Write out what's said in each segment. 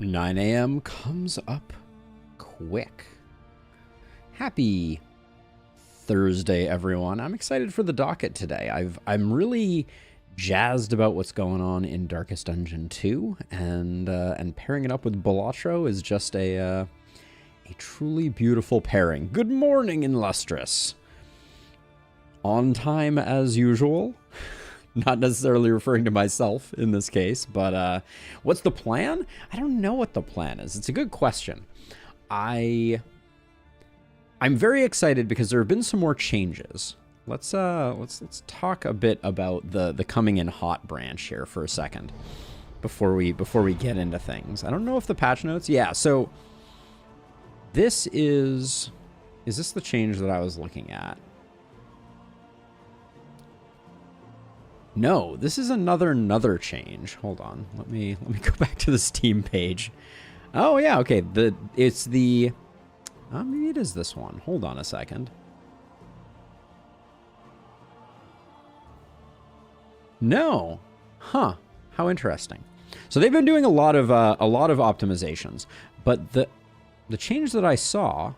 9 a.m. comes up quick. Happy Thursday, everyone. I'm excited for the docket today. I'm really jazzed about what's going on in Darkest Dungeon 2, and pairing it up with Balatro is just a truly beautiful pairing. Good morning, Illustrious. On time as usual. Not necessarily referring to myself in this case, but what's the plan? I don't know what the plan is. It's a good question. I'm very excited because there have been some more changes. Let's talk a bit about the coming in hot branch here for a second before we get into things. I don't know if the patch notes. Yeah, so this is this the change that I was looking at? No, this is another change. Hold on. Let me go back to the Steam page. Oh yeah, okay. It's the maybe it is this one. Hold on a second. No. Huh. How interesting. So they've been doing a lot of optimizations, but the change that I saw,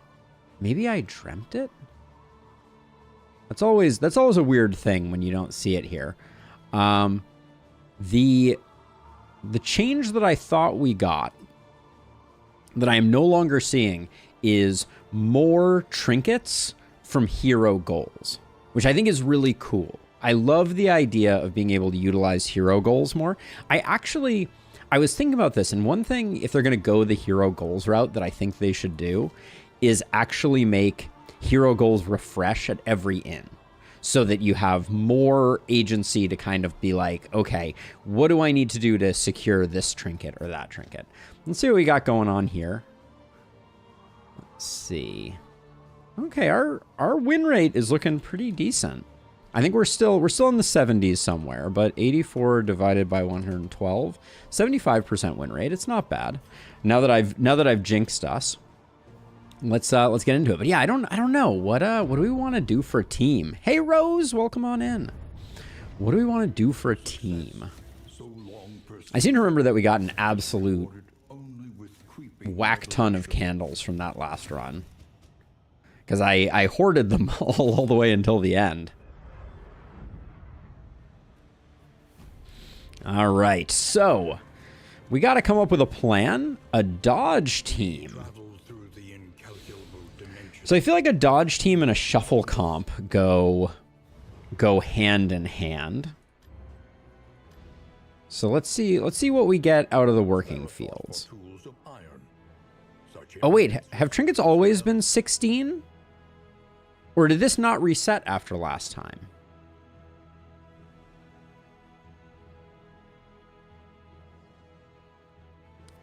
maybe I dreamt it? That's always a weird thing when you don't see it here. The change that I thought we got that I am no longer seeing is more trinkets from hero goals, which I think is really cool. I love the idea of being able to utilize hero goals more. I was thinking about this, and one thing, if they're going to go the hero goals route, that I think they should do is actually make hero goals refresh at every inn, so that you have more agency to kind of be like, okay, what do I need to do to secure this trinket or that trinket? Let's see what we got going on here. Let's see. Okay, our win rate is looking pretty decent. I think we're still in the 70s somewhere, but 84 divided by 112, 75% win rate. It's not bad. Now that I've jinxed us. Let's get into it. But yeah, I don't know. What do we want to do for a team? Hey Rose, welcome on in. What do we want to do for a team? I seem to remember that we got an absolute whack ton of candles from that last run. Because I hoarded them all the way until the end. All right, so we got to come up with a plan. A dodge team. So I feel like a dodge team and a shuffle comp go hand in hand. So let's see what we get out of the working fields. Oh wait, have trinkets always been 16? Or did this not reset after last time?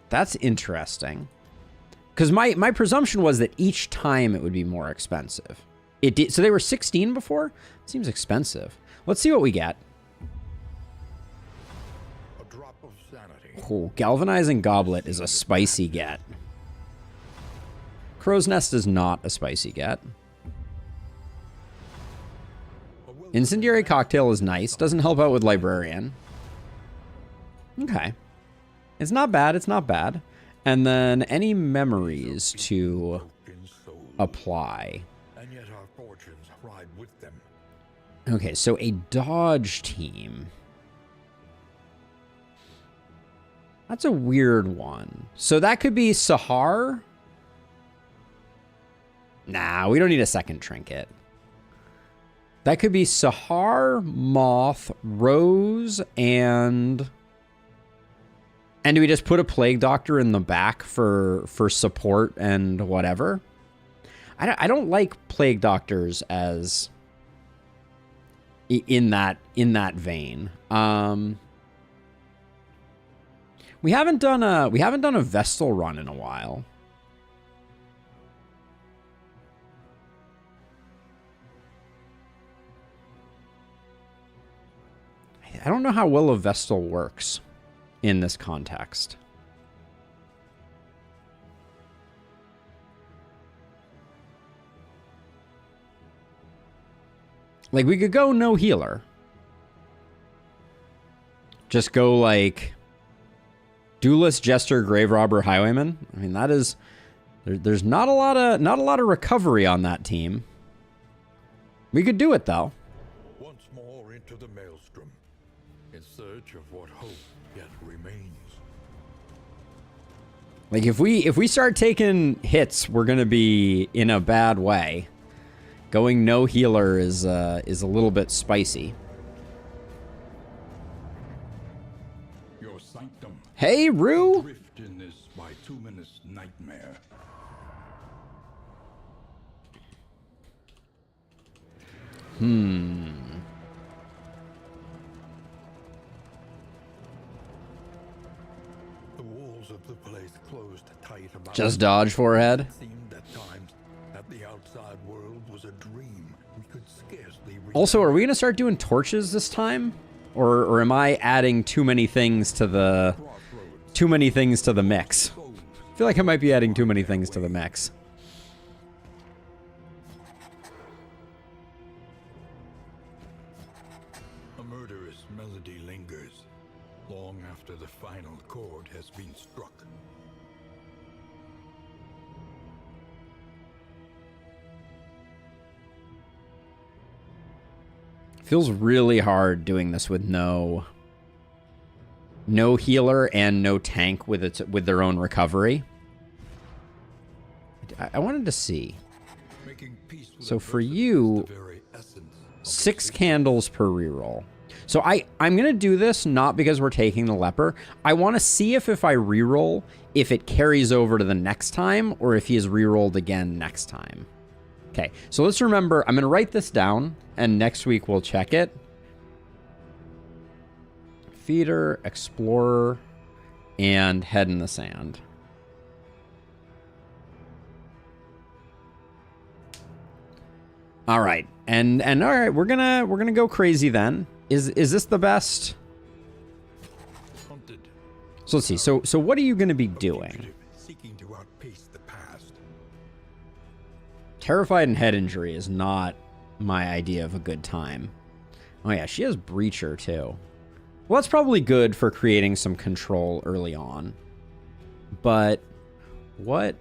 That's interesting. Because my presumption was that each time it would be more expensive. It did. So they were 16 before? Seems expensive. Let's see what we get. A drop of sanity. Oh, Galvanizing Goblet is a spicy get. Crow's Nest is not a spicy get. Incendiary Cocktail is nice. Doesn't help out with Librarian. Okay. It's not bad. It's not bad. And then any memories to apply. And yet our fortunes ride with them. Okay, so a dodge team. That's a weird one. So that could be Sahar. Nah, we don't need a second trinket. That could be Sahar, Moth, Rose, and do we just put a Plague Doctor in the back for support and whatever? I don't like Plague Doctors as in that vein. We haven't done a Vestal run in a while. I don't know how well a Vestal works in this context. Like, we could go no healer. Just go, like, Duelist, Jester, Grave Robber, Highwayman. I mean, that is... There's not a lot of recovery on that team. We could do it, though. Once more into the maelstrom, in search of what hope yet remains. Like, if we start taking hits, we're gonna be in a bad way. Going no healer is a little bit spicy. Your sanctum. Hey, Rue! Drift in this bituminous nightmare. The walls of the place closed tight about Just dodge, forehead. It seemed at times that the outside world was a dream we could scarcely reach. Also, are we gonna start doing torches this time? Or am I adding too many things to the mix? I feel like I might be adding too many things to the mix. A murderous melody lingers long after the final chord has been struck. Feels really hard doing this with no healer and no tank with their own recovery. I wanted to see. Making peace with So for adversity you, is the very essence of 6 candles per reroll. So I'm gonna do this not because we're taking the leper. I want to see if I reroll, if it carries over to the next time, or if he is rerolled again next time. Okay, so let's remember, I'm gonna write this down, and next week we'll check it. Feeder, Explorer, and Head in the Sand. All right, and all right, we're gonna go crazy then. Is this the best? hunted, So let's see. So what are you gonna be doing? seeking to outpace the past. Terrified and head injury is not my idea of a good time. Oh yeah, she has Breacher too. Well, that's probably good for creating some control early on. But what?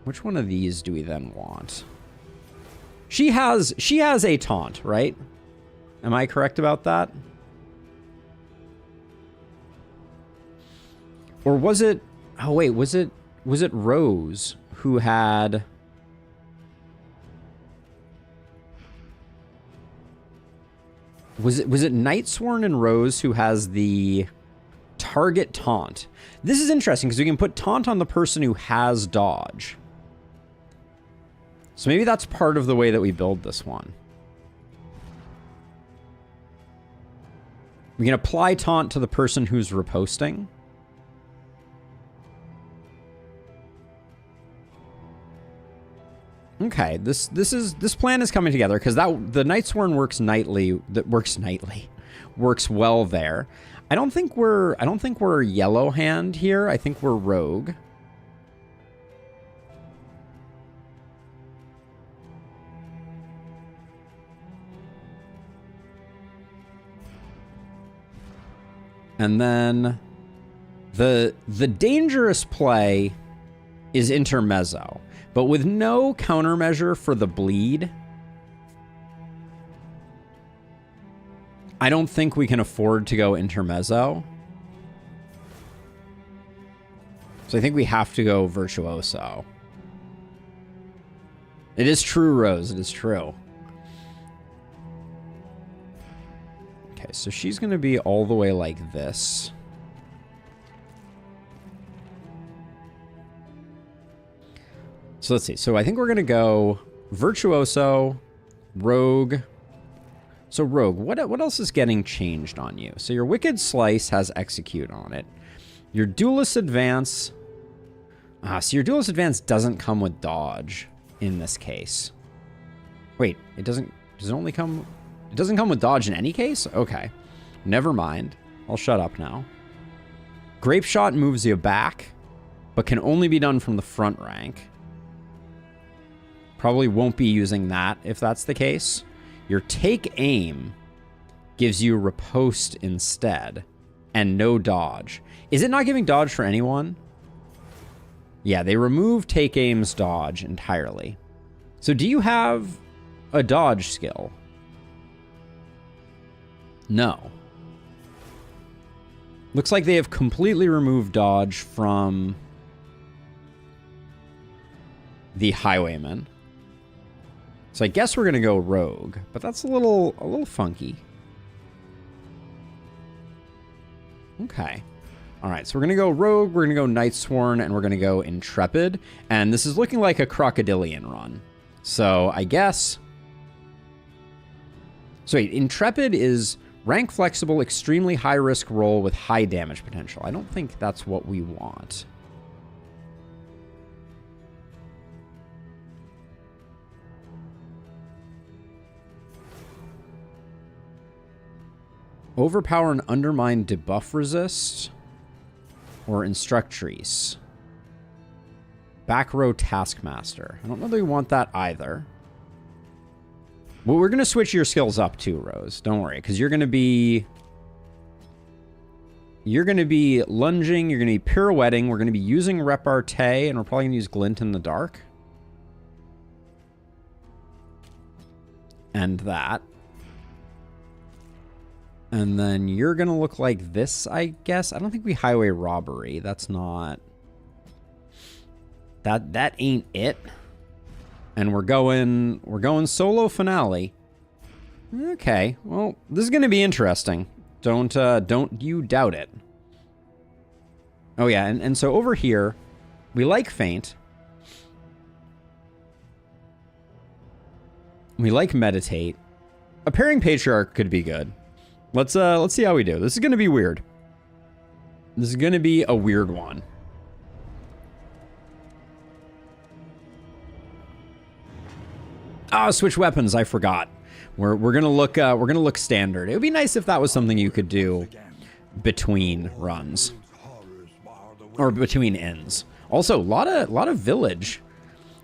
Which one of these do we then want? She has a taunt, right? Am I correct about that? Or was it... Oh wait, was it Rose who had... Was it Nightsworn and Rose who has the target taunt? This is interesting because we can put taunt on the person who has dodge. So maybe that's part of the way that we build this one. We can apply taunt to the person who's riposting. Okay, this plan is coming together because the Nightsworn works nightly. Works well there. I don't think we're Yellow Hand here. I think we're Rogue. And then the dangerous play is Intermezzo, but with no countermeasure for the bleed, I don't think we can afford to go Intermezzo. So I think we have to go Virtuoso. It is true, Rose. It is true. Okay, so she's going to be all the way like this. So let's see. So I think we're going to go Virtuoso, Rogue. So Rogue, what else is getting changed on you? So your Wicked Slice has Execute on it. Your Duelist Advance... so your Duelist Advance doesn't come with Dodge in this case. Wait, it doesn't... Does it only come... It doesn't come with dodge in any case? Okay. Never mind. I'll shut up now. Grape Shot moves you back, but can only be done from the front rank. Probably won't be using that if that's the case. Your Take Aim gives you Riposte instead. and no dodge. Is it not giving dodge for anyone? Yeah, they remove take aim's dodge entirely. So do you have a dodge skill? No. Looks like they have completely removed dodge from the highwayman. So I guess we're going to go rogue, but that's a little funky. Okay. All right, so we're going to go rogue, we're going to go knight sworn, and we're going to go intrepid. And this is looking like a crocodilian run. So I guess... So wait, intrepid is rank flexible, extremely high risk roll with high damage potential. I don't think that's what we want. Overpower and undermine debuff resist. Or instructrice. Back row taskmaster. I don't know that we want that either. Well, we're going to switch your skills up too, Rose. Don't worry, because you're going to be... You're going to be lunging, you're going to be pirouetting, we're going to be using repartee, and we're probably going to use glint in the dark. And that. And then you're going to look like this, I guess. I don't think we highway robbery. That's not... That ain't it. And we're going solo finale. Okay. Well, this is going to be interesting. Don't you doubt it. Oh yeah, and so over here, we like feint. We like meditate. A pairing patriarch could be good. Let's see how we do. This is going to be weird. This is going to be a weird one. Ah, switch weapons. I forgot. We're gonna look standard. It would be nice if that was something you could do between runs or between ends. Also, a lot of village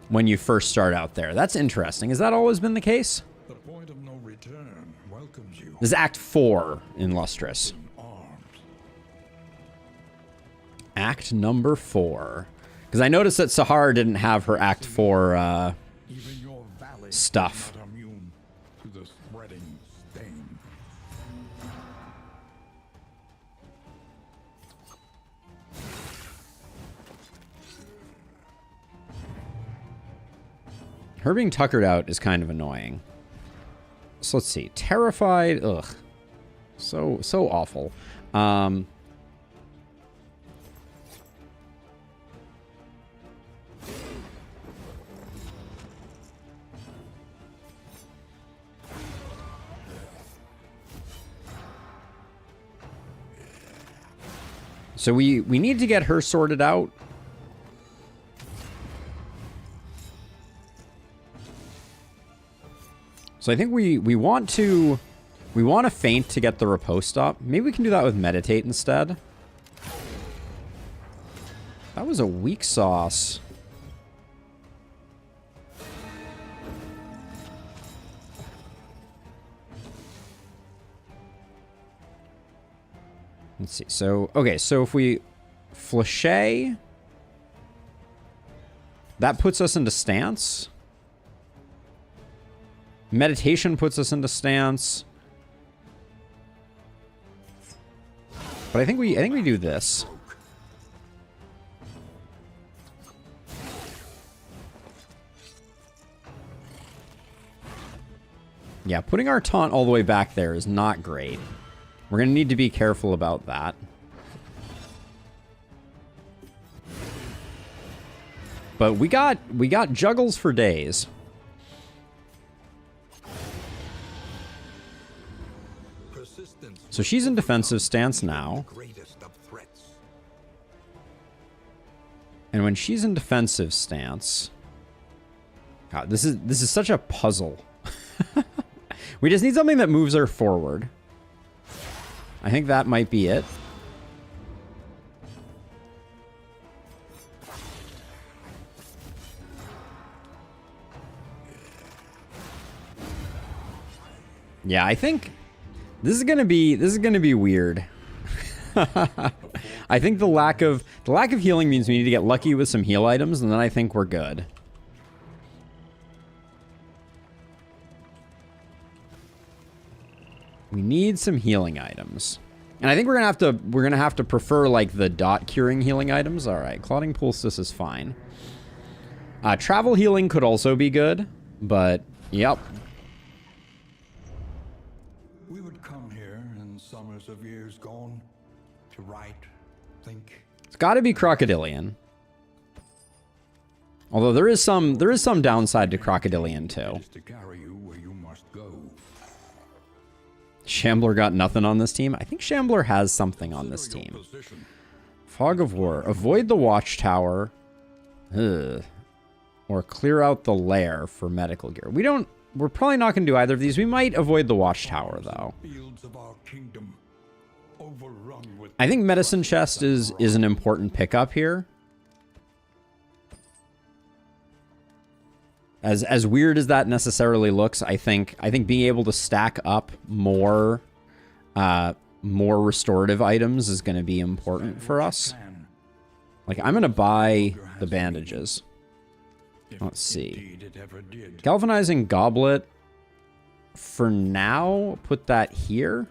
when you first start out there. That's interesting. Has that always been the case? The point of no return welcomes you. This is Act 4 in Lustrous. Act number 4. Because I noticed that Sahar didn't have her Act 4 stuff. Her being tuckered out is kind of annoying. So let's see. Terrified. Ugh. So awful. So we need to get her sorted out. So I think we want to feint to get the riposte up. Maybe we can do that with meditate instead. That was a weak sauce. Let's see. So, okay, so if we flashe, that puts us into stance. Meditation puts us into stance. But I think we do this. Yeah, putting our taunt all the way back there is not great. We're going to need to be careful about that. But we got juggles for days. So she's in defensive stance now. And when she's in defensive stance... God, this is such a puzzle. We just need something that moves her forward. I think that might be it. Yeah, I think this is gonna be weird. I think the lack of healing means we need to get lucky with some heal items, and then I think we're good. We need some healing items. And I think we're gonna have to prefer like the dot curing healing items. All right, clotting poultice is fine. Travel healing could also be good, but yep. We would come here in summers of years gone to write, think. It's got to be crocodilian. Although there is some downside to crocodilian too. To carry you where you must go. Shambler got nothing on this team. I think Shambler has something on this team. Fog of War. Avoid the watchtower. Ugh. Or clear out the lair for medical gear. We're probably not going to do either of these. We might avoid the watchtower though. I think medicine chest is an important pickup here. As weird as that necessarily looks, I think being able to stack up more restorative items is going to be important for us. Like, I'm going to buy the bandages. Let's see. Galvanizing goblet. For now, put that here.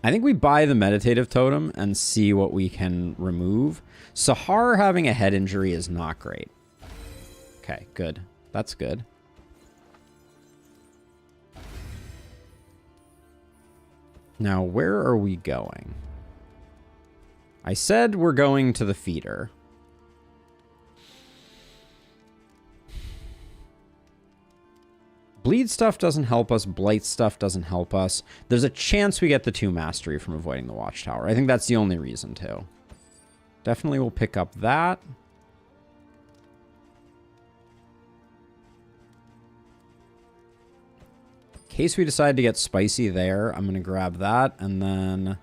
I think we buy the meditative totem and see what we can remove. Sahar having a head injury is not great. Okay, good. That's good. Now, where are we going? I said we're going to the feeder. Bleed stuff doesn't help us. Blight stuff doesn't help us. There's a chance we get the 2 mastery from avoiding the watchtower. I think that's the only reason to. Definitely will pick up that. In case we decide to get spicy there, I'm going to grab that, and then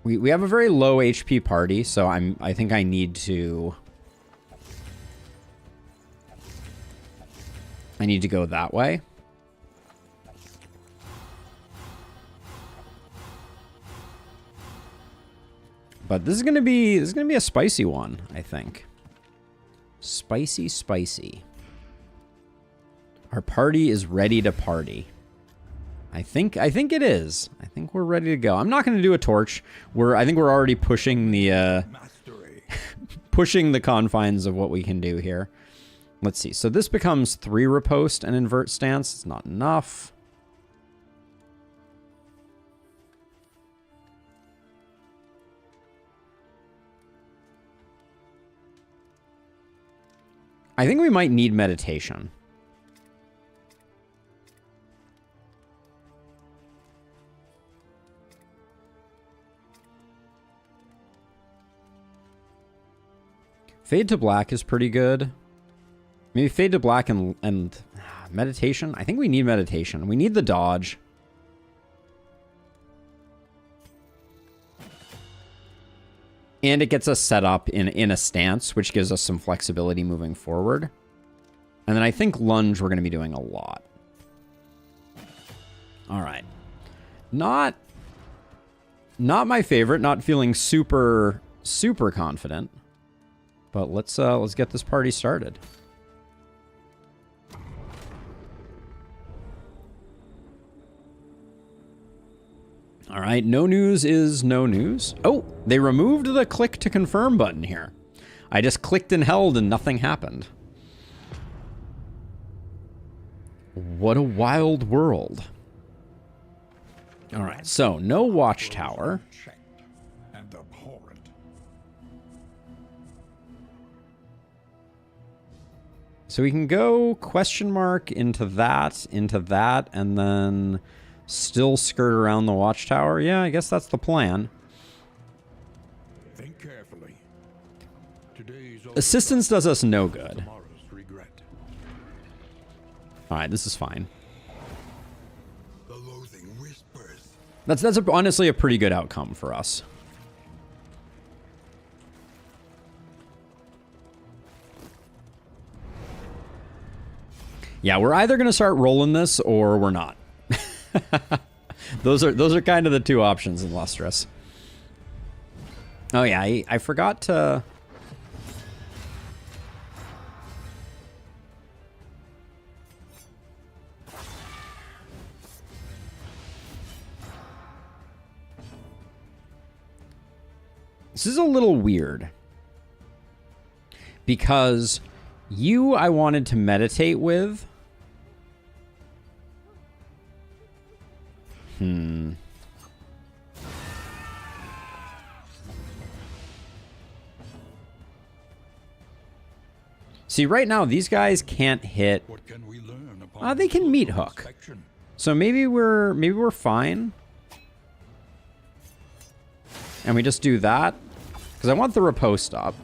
we have a very low HP party, so I think I need to go that way. But this is going to be a spicy one, I think. Spicy, spicy. Our party is ready to party. I think it is. I think we're ready to go. I'm not going to do a torch. I think we're already pushing the pushing the confines of what we can do here. Let's see. So this becomes 3 riposte and invert stance. It's not enough. I think we might need meditation. Fade to black is pretty good. Maybe fade to black and meditation. I think we need meditation. We need the dodge. And it gets us set up in a stance, which gives us some flexibility moving forward. And then I think lunge we're going to be doing a lot. All right. Not my favorite. Not feeling super confident. But let's get this party started. All right, no news is no news. Oh, they removed the click to confirm button here. I just clicked and held and nothing happened. What a wild world. All right, so no watchtower. So we can go question mark into that, and then still skirt around the watchtower. Yeah, I guess that's the plan. Think carefully. Assistance does us no good. All right, this is fine. The loathing whispers. That's honestly a pretty good outcome for us. Yeah, we're either going to start rolling this or we're not. Those are kind of the two options in Lustrous. Oh yeah, I forgot to... This is a little weird. Because you I wanted to meditate with. See, right now, these guys can't hit... What can we learn upon they can meat hook. inspection? So maybe we're fine. And we just do that. Because I want the riposte up.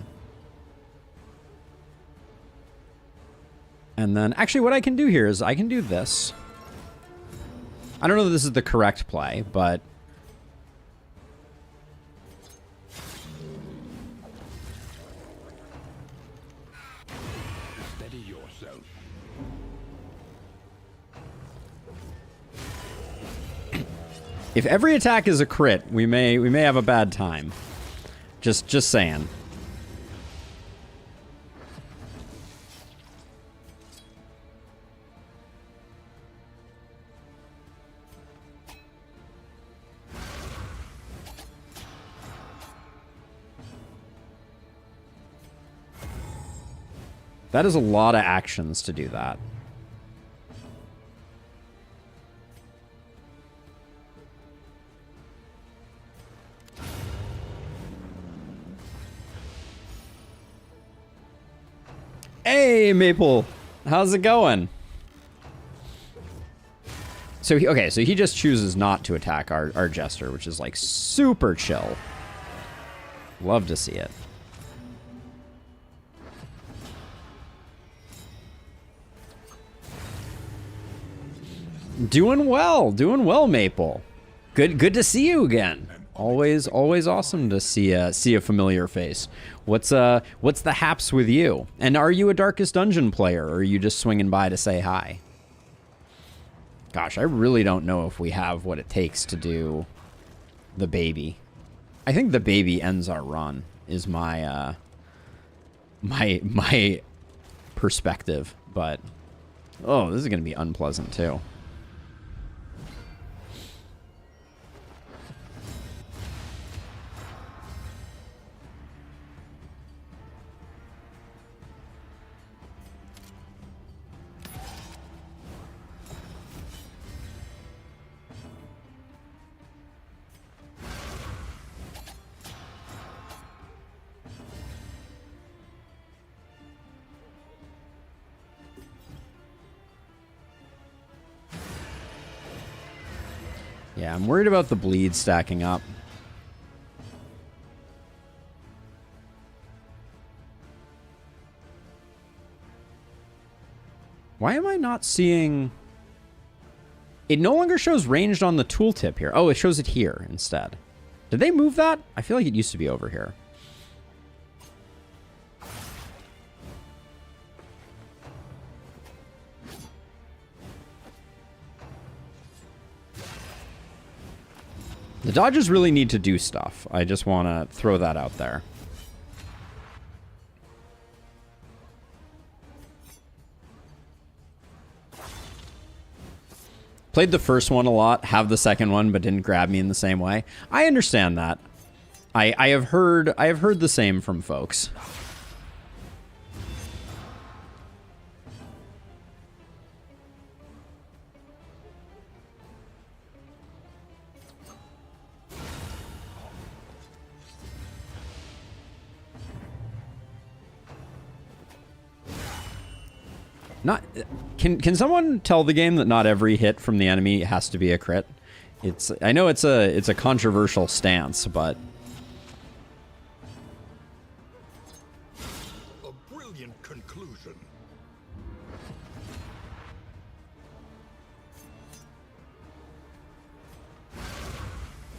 And then, actually, what I can do here is I can do this. I don't know if this is the correct play, but... Steady yourself. If every attack is a crit, we may have a bad time. Just saying. That is a lot of actions to do that. Hey, Maple. How's it going? So, okay, so he just chooses not to attack our Jester, which is, like, super chill. Love to see it. Doing well, Maple. Good to see you again. Always awesome to see a familiar face. What's the haps with you? And are you a Darkest Dungeon player, or are you just swinging by to say hi? Gosh, I really don't know if we have what it takes to do the baby. I think the baby ends our run, is my my perspective, but oh, this is gonna be unpleasant too. Yeah, I'm worried about the bleed stacking up. Why am I not seeing... It no longer shows ranged on the tooltip here. Oh, it shows it here instead. Did they move that? I feel like it used to be over here. The dodges really need to do stuff. I just want to throw that out there. Played the first one a lot, have the second one, but didn't grab me in the same way. I understand that. I have heard the same from folks. Not can someone tell the game that not every hit from the enemy has to be a crit? I know it's a controversial stance, but A brilliant conclusion.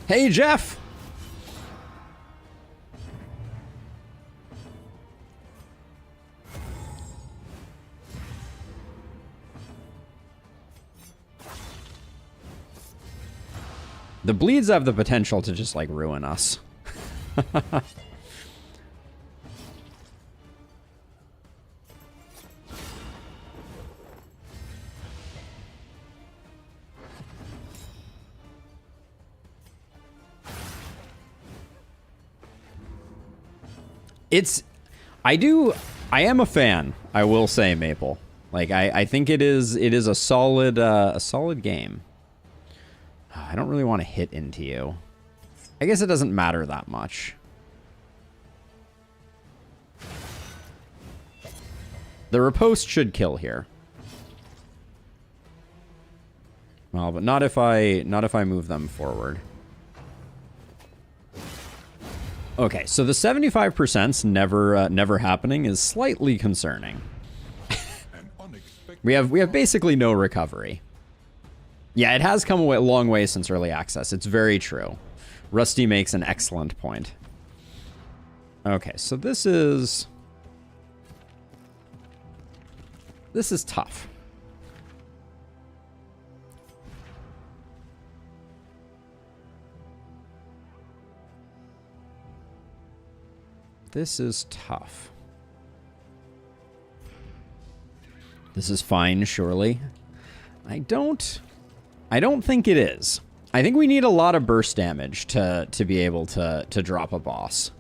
hey, Jeff. The bleeds have the potential to just, like, ruin us. I am a fan, I will say, Maple. Like, I think it is a solid game. I don't really want to hit into you. I guess it doesn't matter that much. The riposte should kill here. Well, but not if I move them forward. Okay, so the 75% never happening is slightly concerning. we have basically no recovery. Yeah, it has come a long way since early access. It's very true. Rusty makes an excellent point. Okay, so this is tough. This is tough. This is fine, surely. I don't think it is. I think we need a lot of burst damage to be able to drop a boss.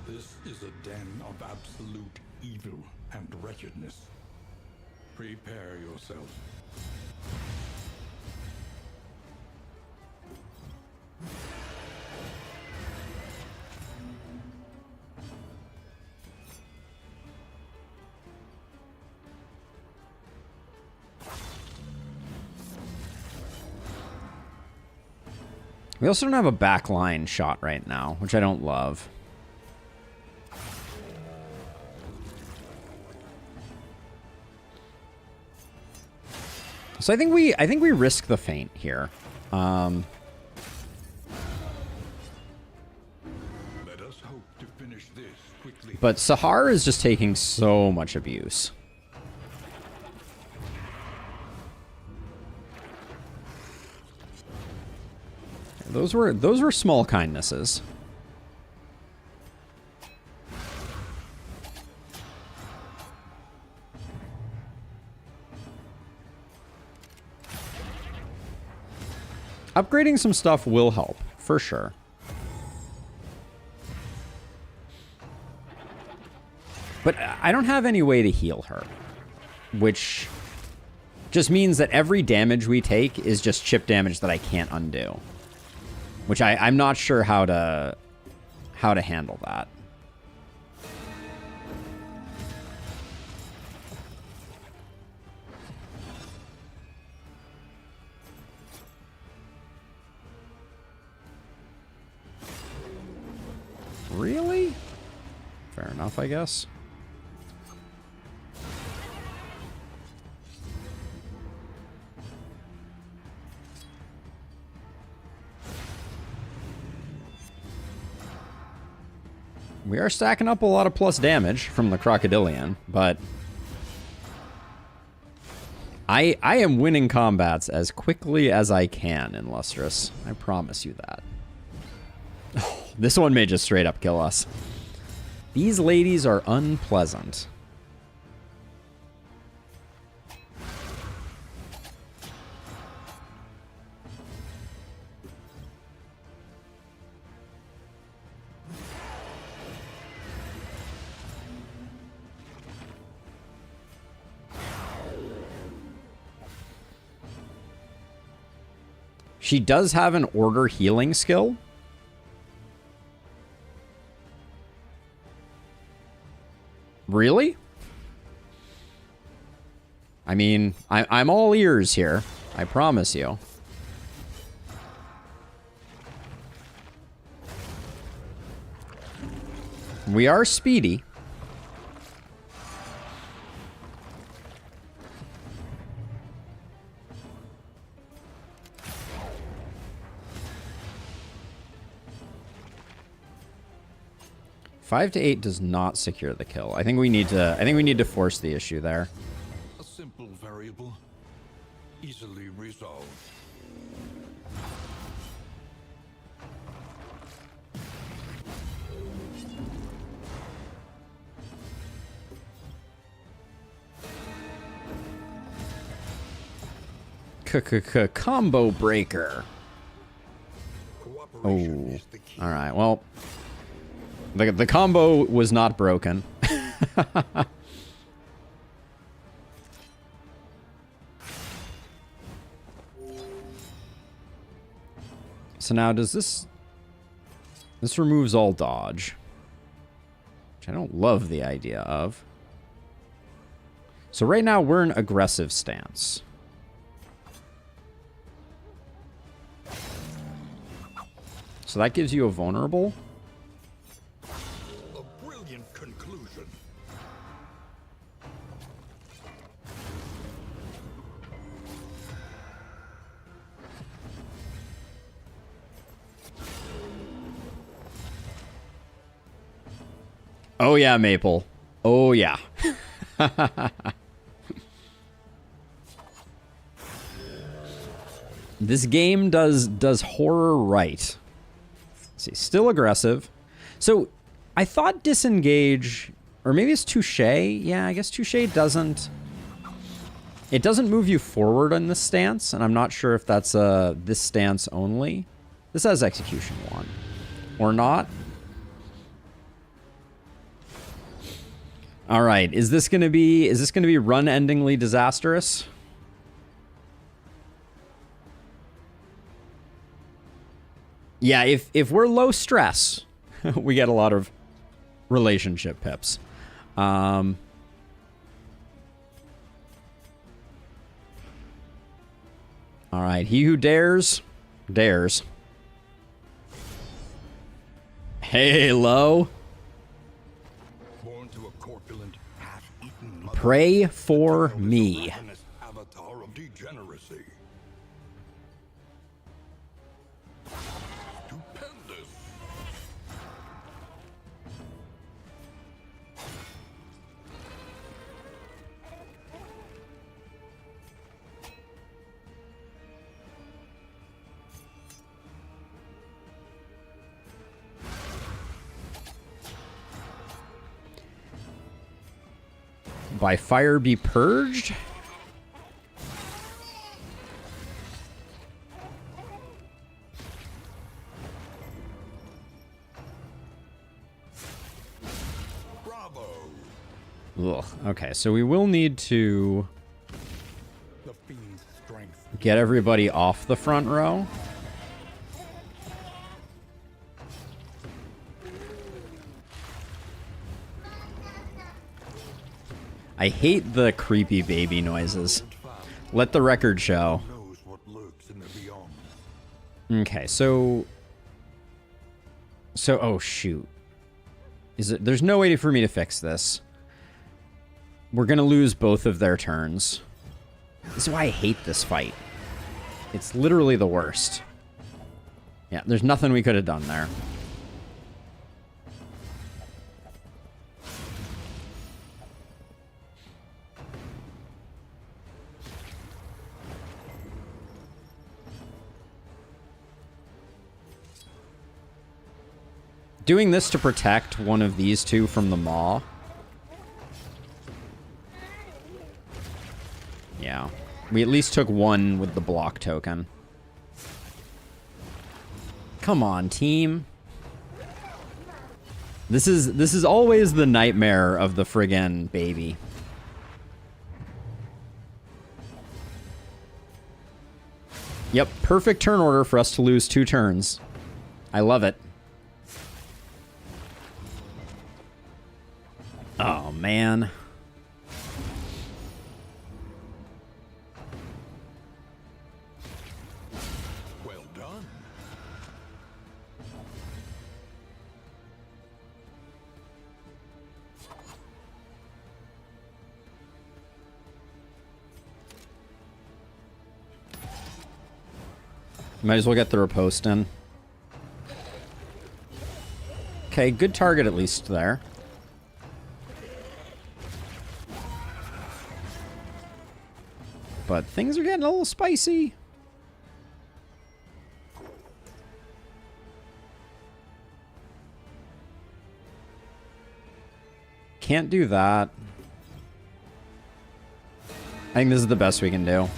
This is a den of absolute evil and wretchedness. Prepare yourself. We also don't have a backline shot right now, which I don't love. So I think we risk the feint here. Let us hope to finish this quickly. But Sahar is just taking so much abuse. Those were small kindnesses. Upgrading some stuff will help, for sure. But I don't have any way to heal her, which just means that every damage we take is just chip damage that I can't undo. Which I'm not sure how to handle that. Really? Fair enough, I guess. We are stacking up a lot of plus damage from the Crocodilian, but I am winning combats as quickly as I can in Lustrous. I promise you that. Oh, this one may just straight up kill us. These ladies are unpleasant. She does have an order healing skill. Really? I mean, I'm all ears here. I promise you. We are speedy. Five to 8 does not secure the kill. I think we need to force the issue there. A simple variable, easily resolved. Combo breaker. Oh, all right. Well, the combo was not broken. So now does this removes all dodge, which I don't love the idea of. So right now we're in aggressive stance. So that gives you a vulnerable. A brilliant conclusion. Oh yeah, Maple. Oh yeah. This game does horror right. Let's see, still aggressive. So I thought disengage, or maybe it's touche. Yeah, I guess touche doesn't. It doesn't move you forward in this stance, and I'm not sure if that's this stance only. This has execution 1 or not. All right, is this gonna be run-endingly disastrous? Yeah, if we're low stress, we get a lot of relationship pips. All right, he who dares, dares. Hey, low. Born to a corpulent, half-eaten mother, Pray for the me. ravenous avatar of degeneracy. Stupendous. By fire be purged? Bravo. Ugh. Okay, so we will need to The fiend's strength. get everybody off the front row. I hate the creepy baby noises. Let the record show. Knows what lurks in the beyond. Okay, so oh shoot. There's no way for me to fix this. We're gonna lose both of their turns. This is why I hate this fight. It's literally the worst. Yeah, there's nothing we could have done there. Doing this to protect one of these two from the maw. Yeah. We at least took one with the block token. Come on, team. This is always the nightmare of the friggin' baby. Yep, perfect turn order for us to lose 2 turns. I love it. Oh, man. Well done. Might as well get the riposte in. Okay, good target at least there. But things are getting a little spicy. can't do that. I think this is the best we can do.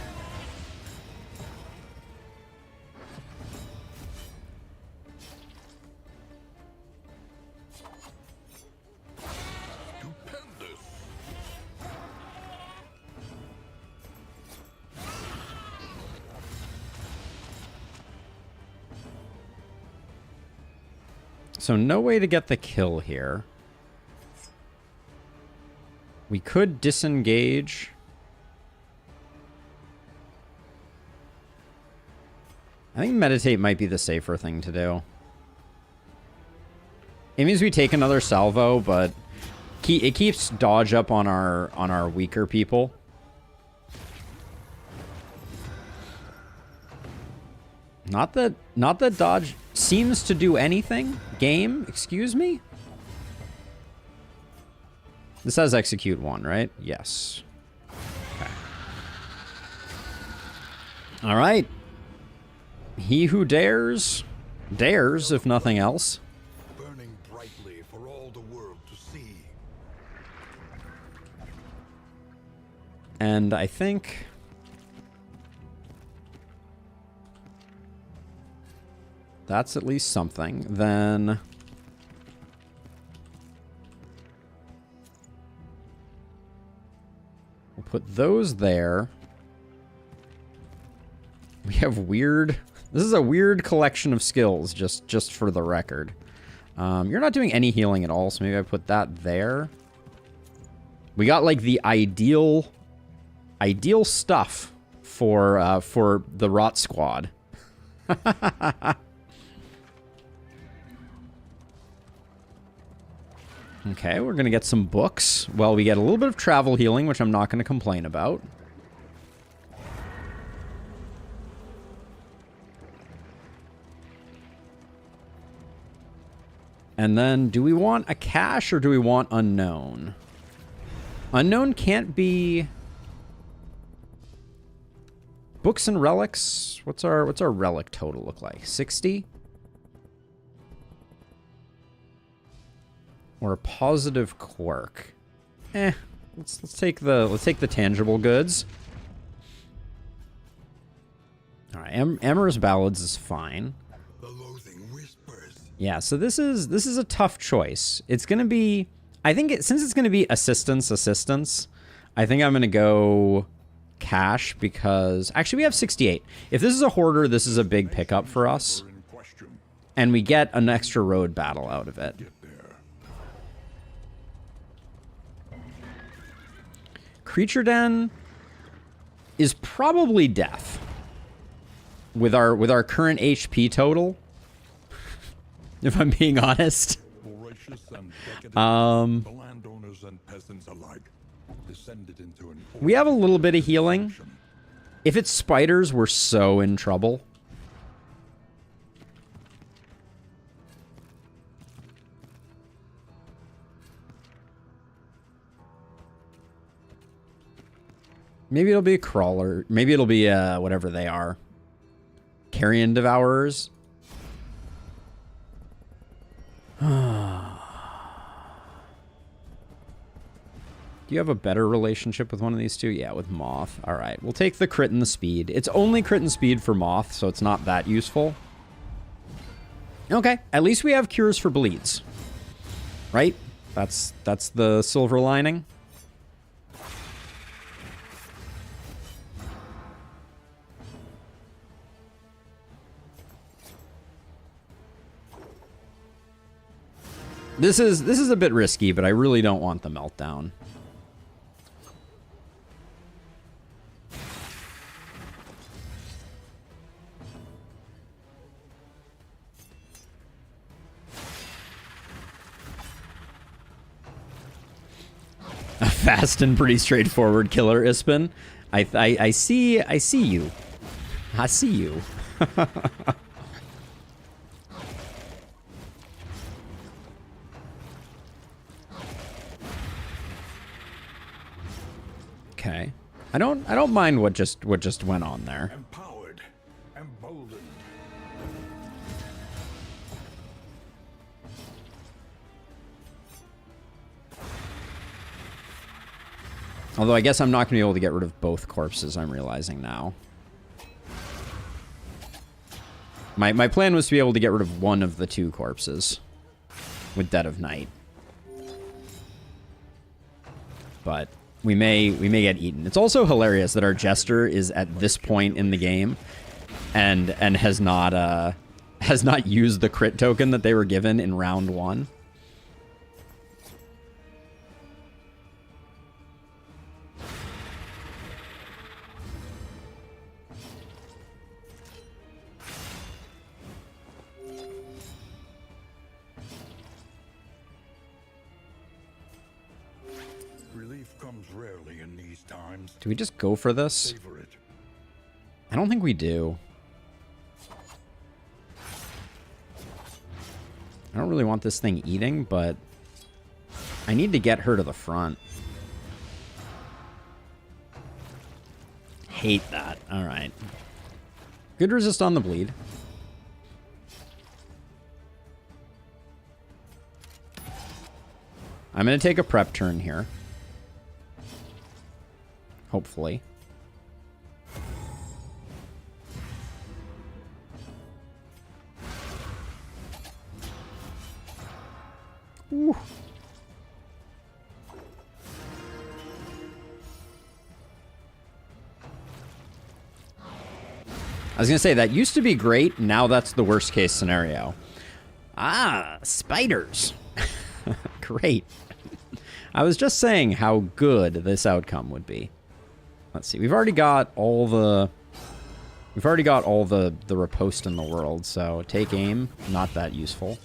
So no way to get the kill here. We could disengage. I think meditate might be the safer thing to do. It means we take another salvo, but it keeps dodge up on our weaker people. Not that dodge seems to do anything. Game, excuse me? This has execute 1, right? Yes. Okay. All right. He who dares, dares, if nothing else. Burning brightly for all the world to see. And I think that's at least something. Then we'll put those there. We have weird... This is a weird collection of skills, just for the record. You're not doing any healing at all, so maybe I put that there. We got, like, the ideal stuff for the Rot Squad. Okay, we're going to get some books. Well, we get a little bit of travel healing, which I'm not going to complain about. And then, do we want a cache or do we want unknown? Unknown can't be... Books and relics? What's our relic total look like? 60? Or a positive quirk? Let's take the tangible goods. All right, Amorous Ballads is fine. The loathing whispers. Yeah, so this is a tough choice. It's gonna be, I think since it's gonna be assistance, I think I'm gonna go cash because actually we have 68. If this is a hoarder, this is a big pickup for us, and we get an extra road battle out of it. Creature Den is probably death with our current HP total. If I'm being honest. We have a little bit of healing. If it's spiders, we're so in trouble. Maybe it'll be a crawler. Maybe it'll be whatever they are. Carrion Devourers. Do you have a better relationship with one of these two? Yeah, with Moth. All right, we'll take the crit and the speed. It's only crit and speed for Moth, so it's not that useful. Okay, at least we have cures for bleeds. Right? That's the silver lining. This is a bit risky, but I really don't want the meltdown. A fast and pretty straightforward killer, Ispin. I see you. I see you. Okay. I don't mind what just went on there. Empowered, emboldened. Although I guess I'm not going to be able to get rid of both corpses, I'm realizing now. My plan was to be able to get rid of one of the two corpses with Dead of Night. But we may get eaten. It's also hilarious that our Jester is at this point in the game and has not used the crit token that they were given in round 1. Relief comes rarely in these times. Do we just go for this? Savor it. I don't think we do. I don't really want this thing eating, but I need to get her to the front. Hate that. All right. Good resist on the bleed. I'm going to take a prep turn here. Hopefully. Ooh. I was going to say, that used to be great. Now that's the worst case scenario. Ah, spiders. Great. I was just saying how good this outcome would be. Let's see. We've already got all the riposte in the world, so take aim, not that useful.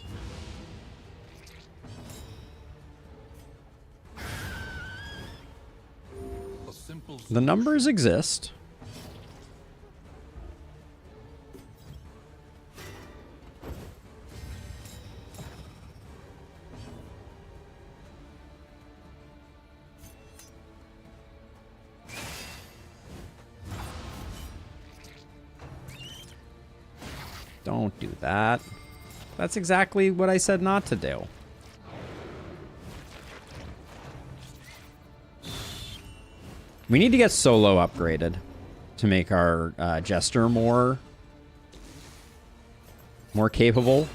The numbers exist. Don't do that. That's exactly what I said not to do. We need to get solo upgraded to make our Jester more capable.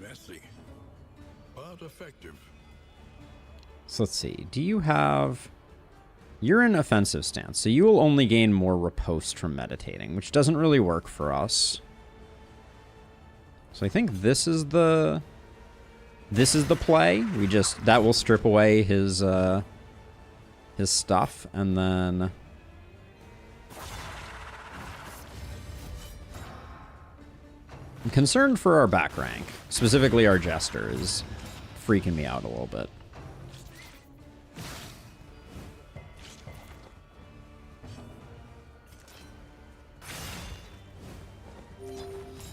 Messy, but effective. So let's see. Do you have... You're in offensive stance, so you will only gain more riposte from meditating, which doesn't really work for us. So I think this is the play. That will strip away his stuff, and then I'm concerned for our back rank, specifically our Jester is freaking me out a little bit.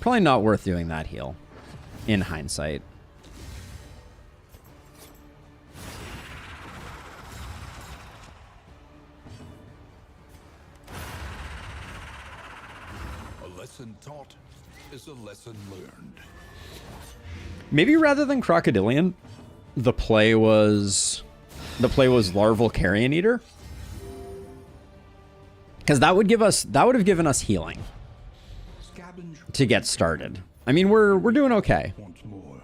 Probably not worth doing that heal, in hindsight. A lesson taught is a lesson learned. Maybe rather than Crocodilian, the play was Larval Carrion Eater, because that would have given us healing to get started. I mean, we're doing okay. Once more.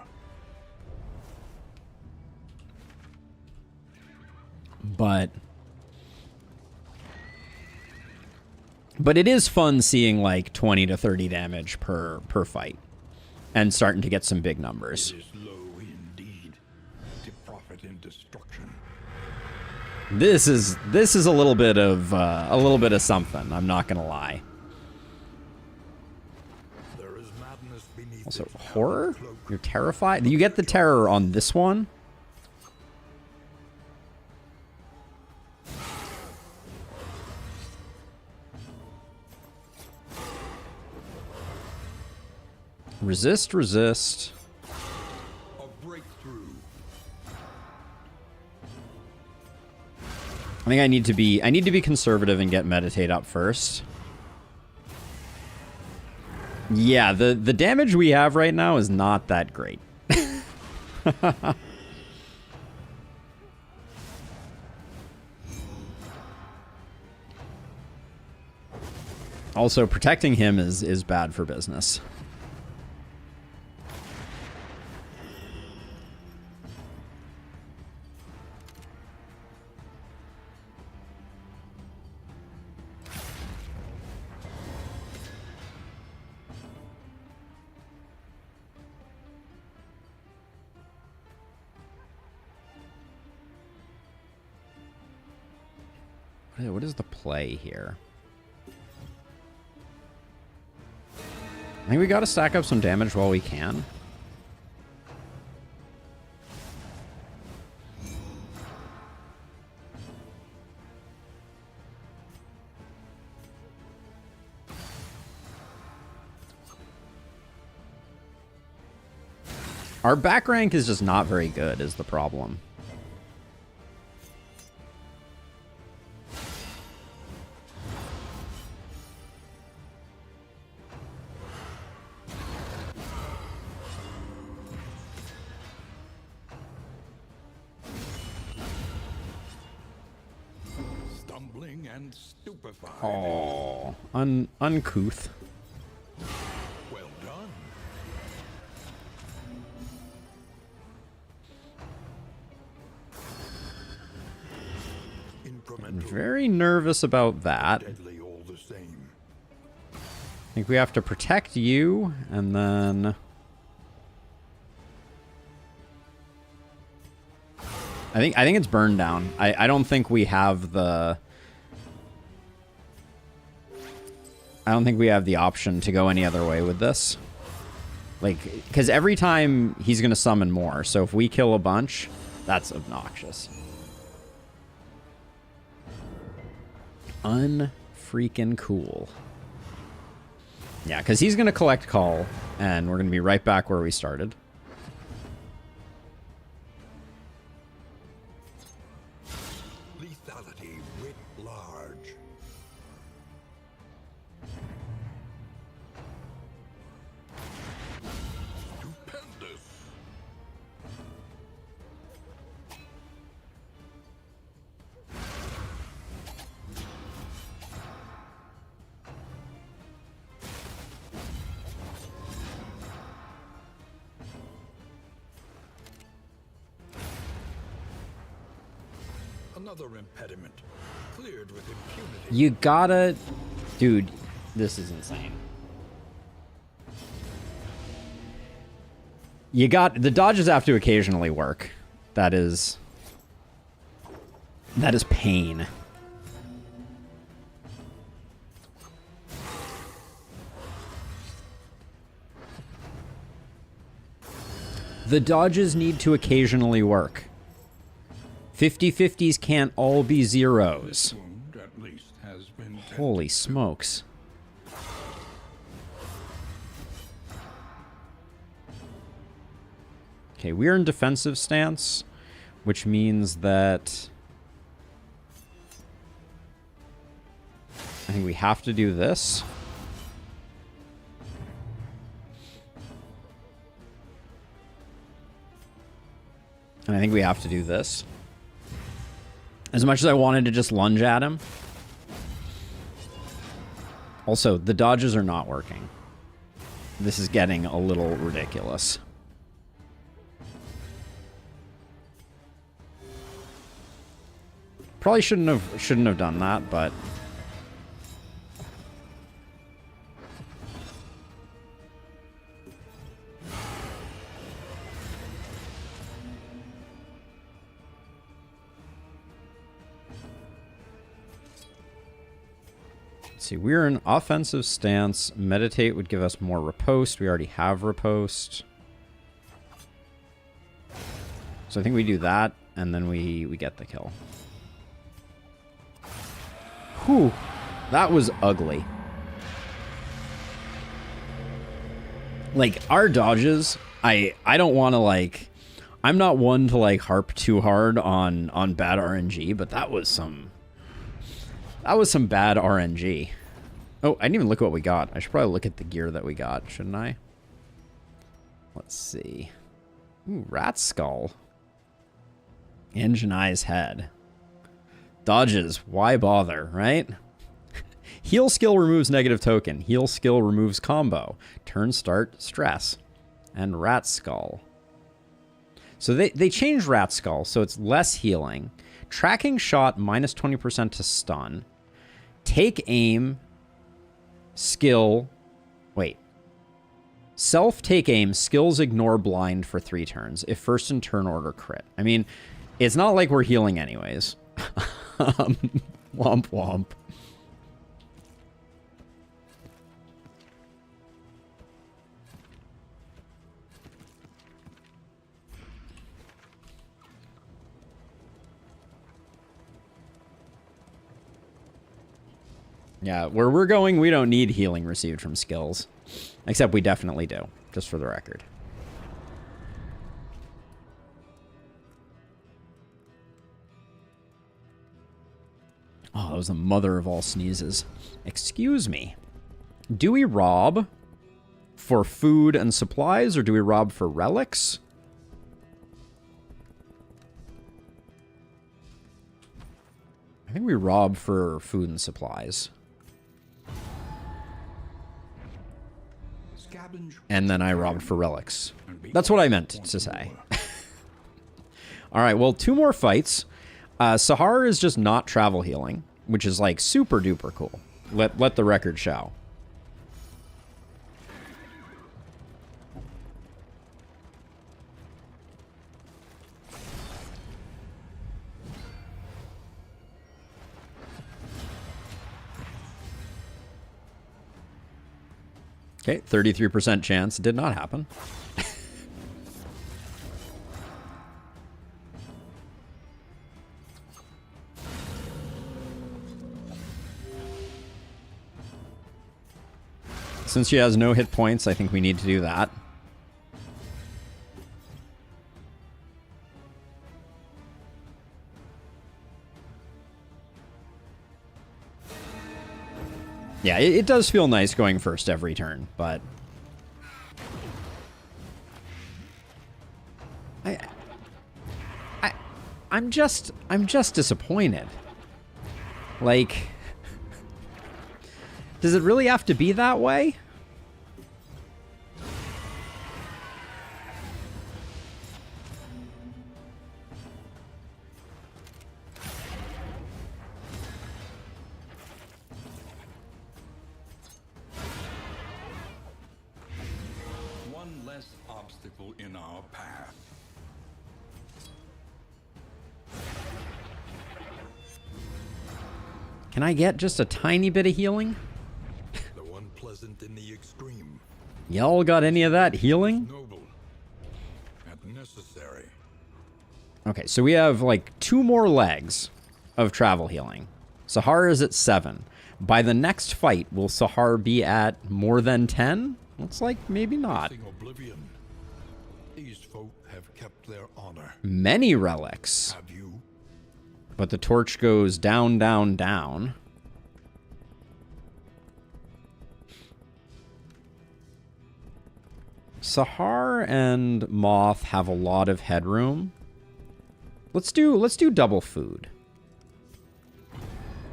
But it is fun seeing like 20 to 30 damage per fight and starting to get some big numbers. It is low indeed to profit in destruction. This is a little bit of something, I'm not gonna lie. Also, horror? You're terrified? You get the terror on this one? Resist, resist. A breakthrough. I think I need to be conservative and get meditate up first. Yeah, the damage we have right now is not that great. Also, protecting him is bad for business. What is the play here? I think we got to stack up some damage while we can. Our back rank is just not very good, is the problem. Stumbling and stupefied. Oh, uncouth. Well done. I'm very nervous about that. Deadly all the same. I think we have to protect you, and then... I think it's burn down. I don't think we have the... I don't think we have the option to go any other way with this. Like, because every time he's going to summon more, so if we kill a bunch, that's obnoxious. Unfreaking cool. Yeah, because he's going to collect call, and we're going to be right back where we started. Lethality writ large. Stupendous. Another impediment cleared with impunity. You gotta... Dude, this is insane. You got... The dodges have to occasionally work. That is pain. The dodges need to occasionally work. 50-50s can't all be zeros. Wound at least has been Holy smokes. Okay, we're in defensive stance, which means that I think we have to do this. And I think we have to do this. As much as I wanted to just lunge at him. Also, the dodges are not working. This is getting a little ridiculous. Probably shouldn't have done that, but let's see, we're in offensive stance. Meditate would give us more riposte. We already have riposte. So I think we do that, and then we get the kill. Whew. That was ugly. Like, our dodges, I don't want to, like... I'm not one to, like, harp too hard on bad RNG, but that was some... That was some bad RNG. Oh, I didn't even look at what we got. I should probably look at the gear that we got, shouldn't I? Let's see. Ooh, rat skull. Engine eyes head. Dodges. Why bother, right? Heal skill removes negative token. Heal skill removes combo. Turn start stress. And rat skull. So they changed rat skull, so it's less healing. Tracking shot minus 20% to stun. Take aim. Skill. Wait. Self take aim. Skills ignore blind for 3 turns. If first in turn order crit. I mean, it's not like we're healing anyways. Womp womp. Yeah, where we're going, we don't need healing received from skills. Except we definitely do, just for the record. Oh, that was the mother of all sneezes. Excuse me. Do we rob for food and supplies, or do we rob for relics? I think we rob for food and supplies. And then I robbed for relics. That's what I meant to say. All right, well, 2 more fights. Sahar is just not travel healing, which is like super duper cool. Let the record show. Okay, 33% chance. Did not happen. Since she has no hit points, I think we need to do that. Yeah, it does feel nice going first every turn, but I'm just disappointed. Like, does it really have to be that way? Obstacle in our path. Can I get just a tiny bit of healing? The one pleasant in the extreme. Y'all got any of that healing? Noble and necessary. Okay, so we have like 2 more legs of travel healing. Sahar is at 7. By the next fight, will Sahar be at more than 10? Looks like maybe not. Oblivion. These folk have kept their honor. Many relics. Have you? But the torch goes down, down, down. Sahar and Moth have a lot of headroom. Let's do double food.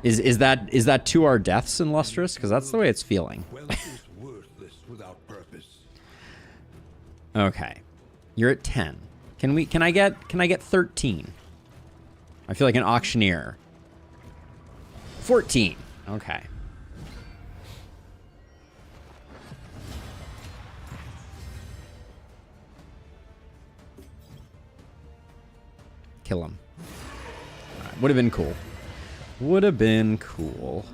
Is that to our deaths in Lustrous? Because that's the way it's feeling. Wealth is worthless without purpose. Okay. You're at 10. Can I get 13? I feel like an auctioneer. 14. Okay. Kill him. Right, would have been cool. Would have been cool.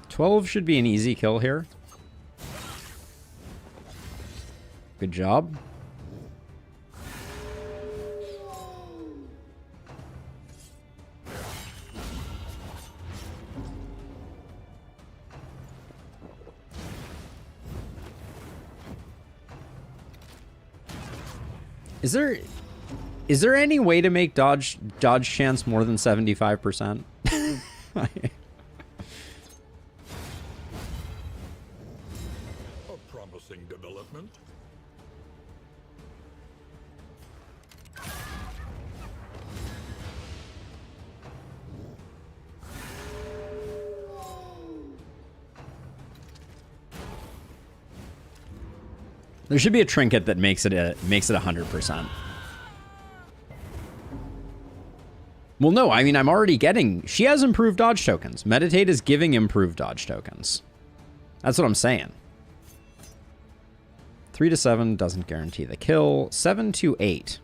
$12 should be an easy kill here. Good job. Is there any way to make dodge chance more than 75%? A promising development. There should be a trinket that makes it 100%. Well, no, I mean, I'm already getting... She has improved dodge tokens. Meditate is giving improved dodge tokens. That's what I'm saying. 3 to 7 doesn't guarantee the kill. 7 to 8.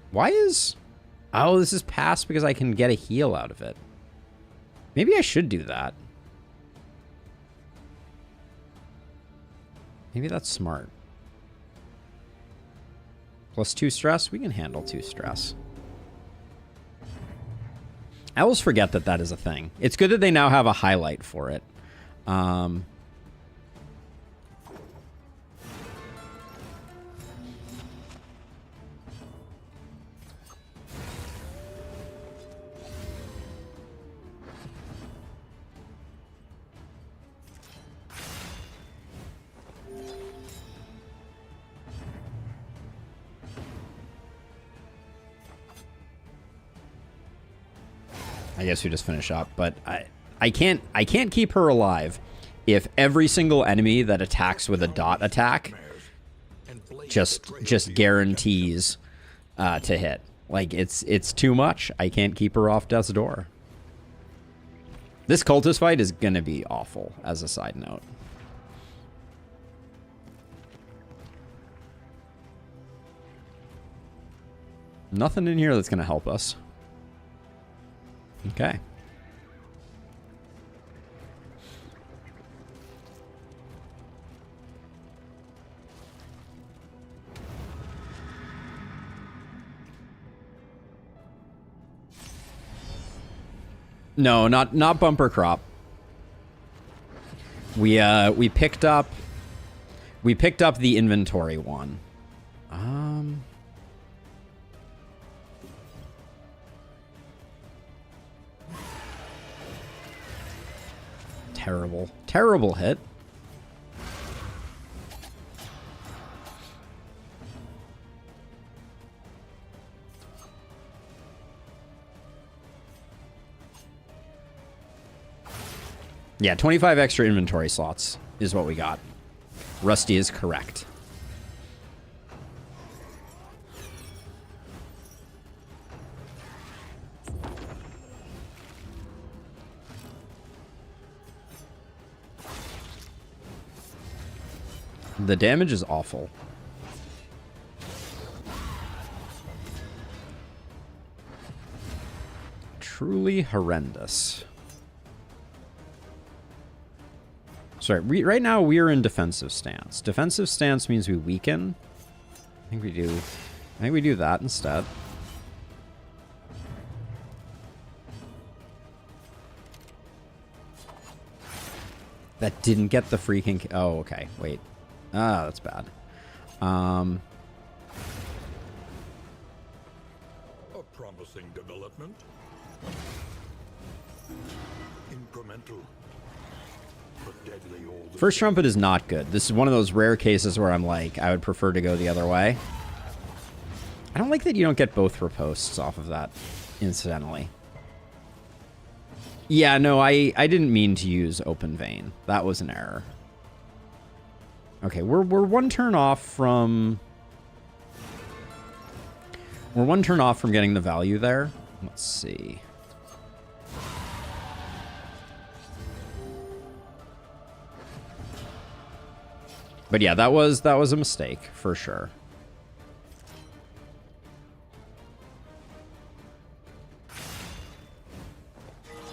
Why is... Oh, this is passed because I can get a heal out of it. Maybe I should do that. Maybe that's smart. Plus 2 stress? We can handle 2 stress. I always forget that that is a thing. It's good that they now have a highlight for it. I guess we just finish up, but I can't keep her alive if every single enemy that attacks with a dot attack just guarantees to hit. Like it's too much. I can't keep her off death's door. This cultist fight is gonna be awful, as a side note. Nothing in here that's gonna help us. Okay. No, not bumper crop. We picked up the inventory one. Terrible hit. Yeah, 25 extra inventory slots is what we got. Rusty is correct. The damage is awful. Truly horrendous. Sorry, right now we are in defensive stance. Defensive stance means we weaken. I think we do that instead. That didn't get the freaking... Oh, okay. Wait. Ah, that's bad. A promising development. Incremental. But deadly all the First trumpet is not good. This is one of those rare cases where I'm like, I would prefer to go the other way. I don't like that you don't get both riposts off of that, incidentally. Yeah, no, I didn't mean to use open vein. That was an error. Okay, we're one turn off from... We're one turn off from getting the value there. Let's see. But yeah, that was a mistake, for sure.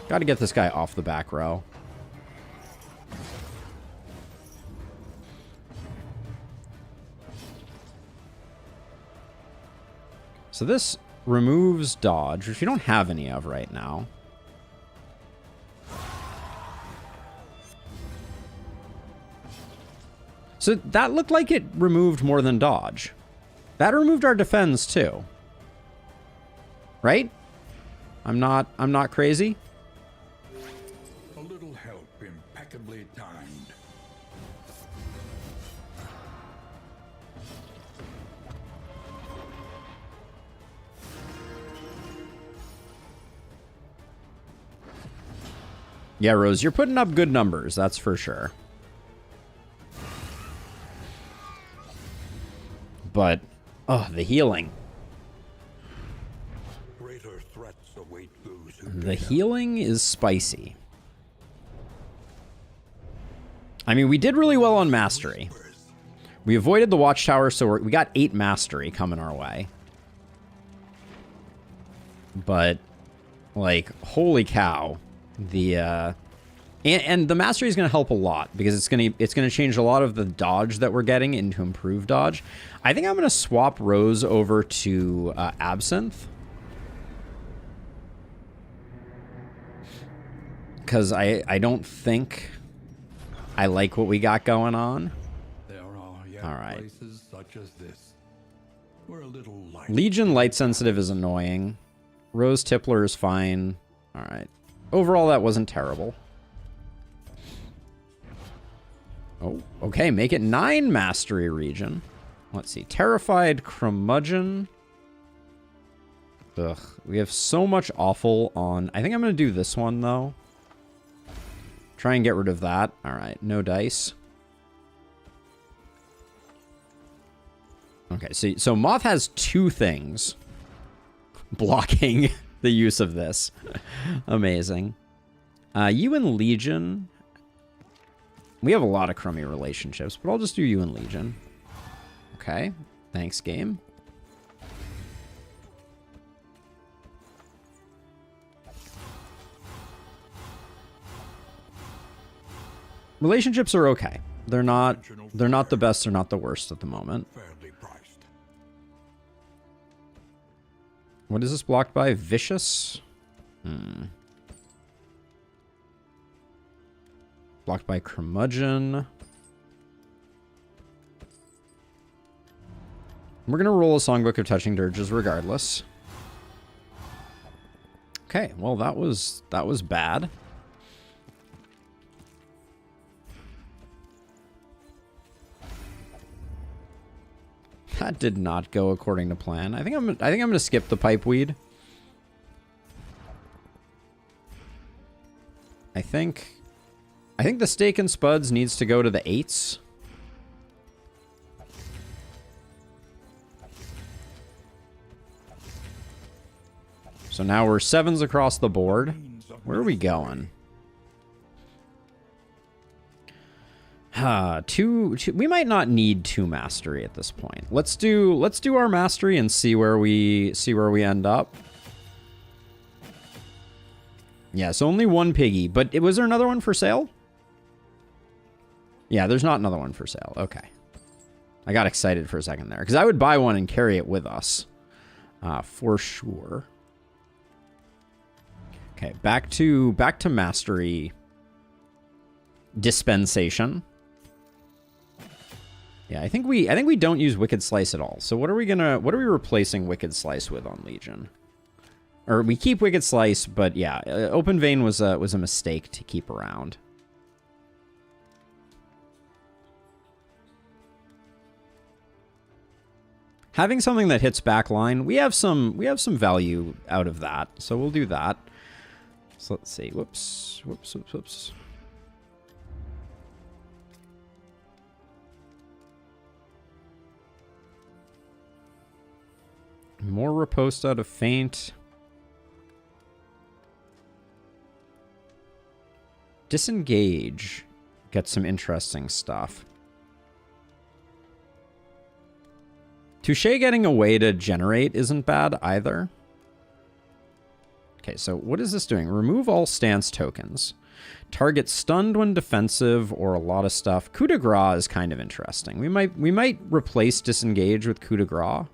Got to get this guy off the back row. So this removes dodge, which we don't have any of right now. So that looked like it removed more than dodge. That removed our defense too. Right? I'm not crazy. A little help impeccably timed. Yeah, Rose, you're putting up good numbers, that's for sure. But, oh, the healing. Greater threats await those who The healing is spicy. I mean, we did really well on mastery. We avoided the watchtower, so we got 8 mastery coming our way. But, like, holy cow. The and the mastery is going to help a lot because it's going to change a lot of the dodge that we're getting into improved dodge. I think I'm going to swap Rose over to Absinthe because I don't think I like what we got going on. There are yet All right. places such as this. We're a little light. Legion light sensitive is annoying. Rose Tippler is fine. All right. Overall, that wasn't terrible. Oh, okay. Make it 9 mastery region. Let's see. Terrified Curmudgeon. Ugh. We have so much awful on... I think I'm going to do this one, though. Try and get rid of that. All right. No dice. Okay. So Moth has 2 things blocking the use of this. Amazing. You and Legion. We have a lot of crummy relationships, but I'll just do you and Legion. Okay. Thanks, game. Relationships are okay. They're not the best, they're not the worst at the moment. Fairly priced. What is this blocked by? Vicious? Blocked by Curmudgeon. We're going to roll a Songbook of Touching Dirges regardless. Okay, well that was bad. That did not go according to plan. I think I'm going to skip the Pipeweed. I think the Steak and Spuds needs to go to the 8s. So now we're 7s across the board. Where are we going? We might not need 2 mastery at this point. Let's do our mastery and see where we end up. Yeah, so only 1 piggy, but was there another one for sale? Yeah, there's not another one for sale. Okay. I got excited for a second there because I would buy one and carry it with us. For sure. Okay, back to mastery dispensation. Yeah, I think we don't use Wicked Slice at all. So what are we replacing Wicked Slice with on Legion? Or we keep Wicked Slice, but yeah, Open Vein was a mistake to keep around. Having something that hits backline, we have some value out of that. So we'll do that. So let's see. Whoops. More riposte out of Feint. Disengage. Get some interesting stuff. Touche getting away to generate isn't bad either. Okay, so what is this doing? Remove all stance tokens. Target stunned when defensive or a lot of stuff. Coup de grace is kind of interesting. We might replace disengage with coup de grace.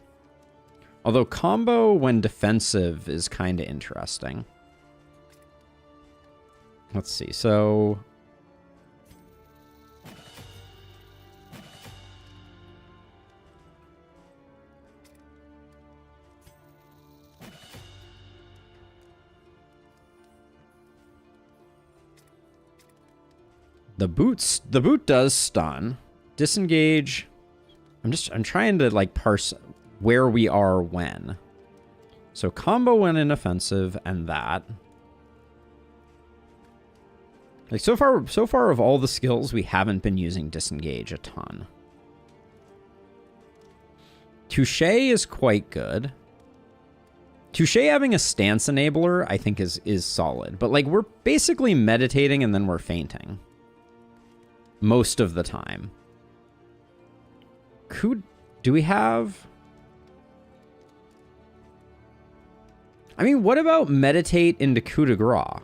Although combo when defensive is kind of interesting. Let's see. So The boot does stun. Disengage. I'm trying to like parse where we are when. So combo when in offensive and that. Like so far of all the skills, we haven't been using disengage a ton. Touche is quite good. Touche having a stance enabler, I think is solid. But like we're basically meditating and then we're fainting. Most of the time. Do we have... I mean, what about meditate into coup de grace?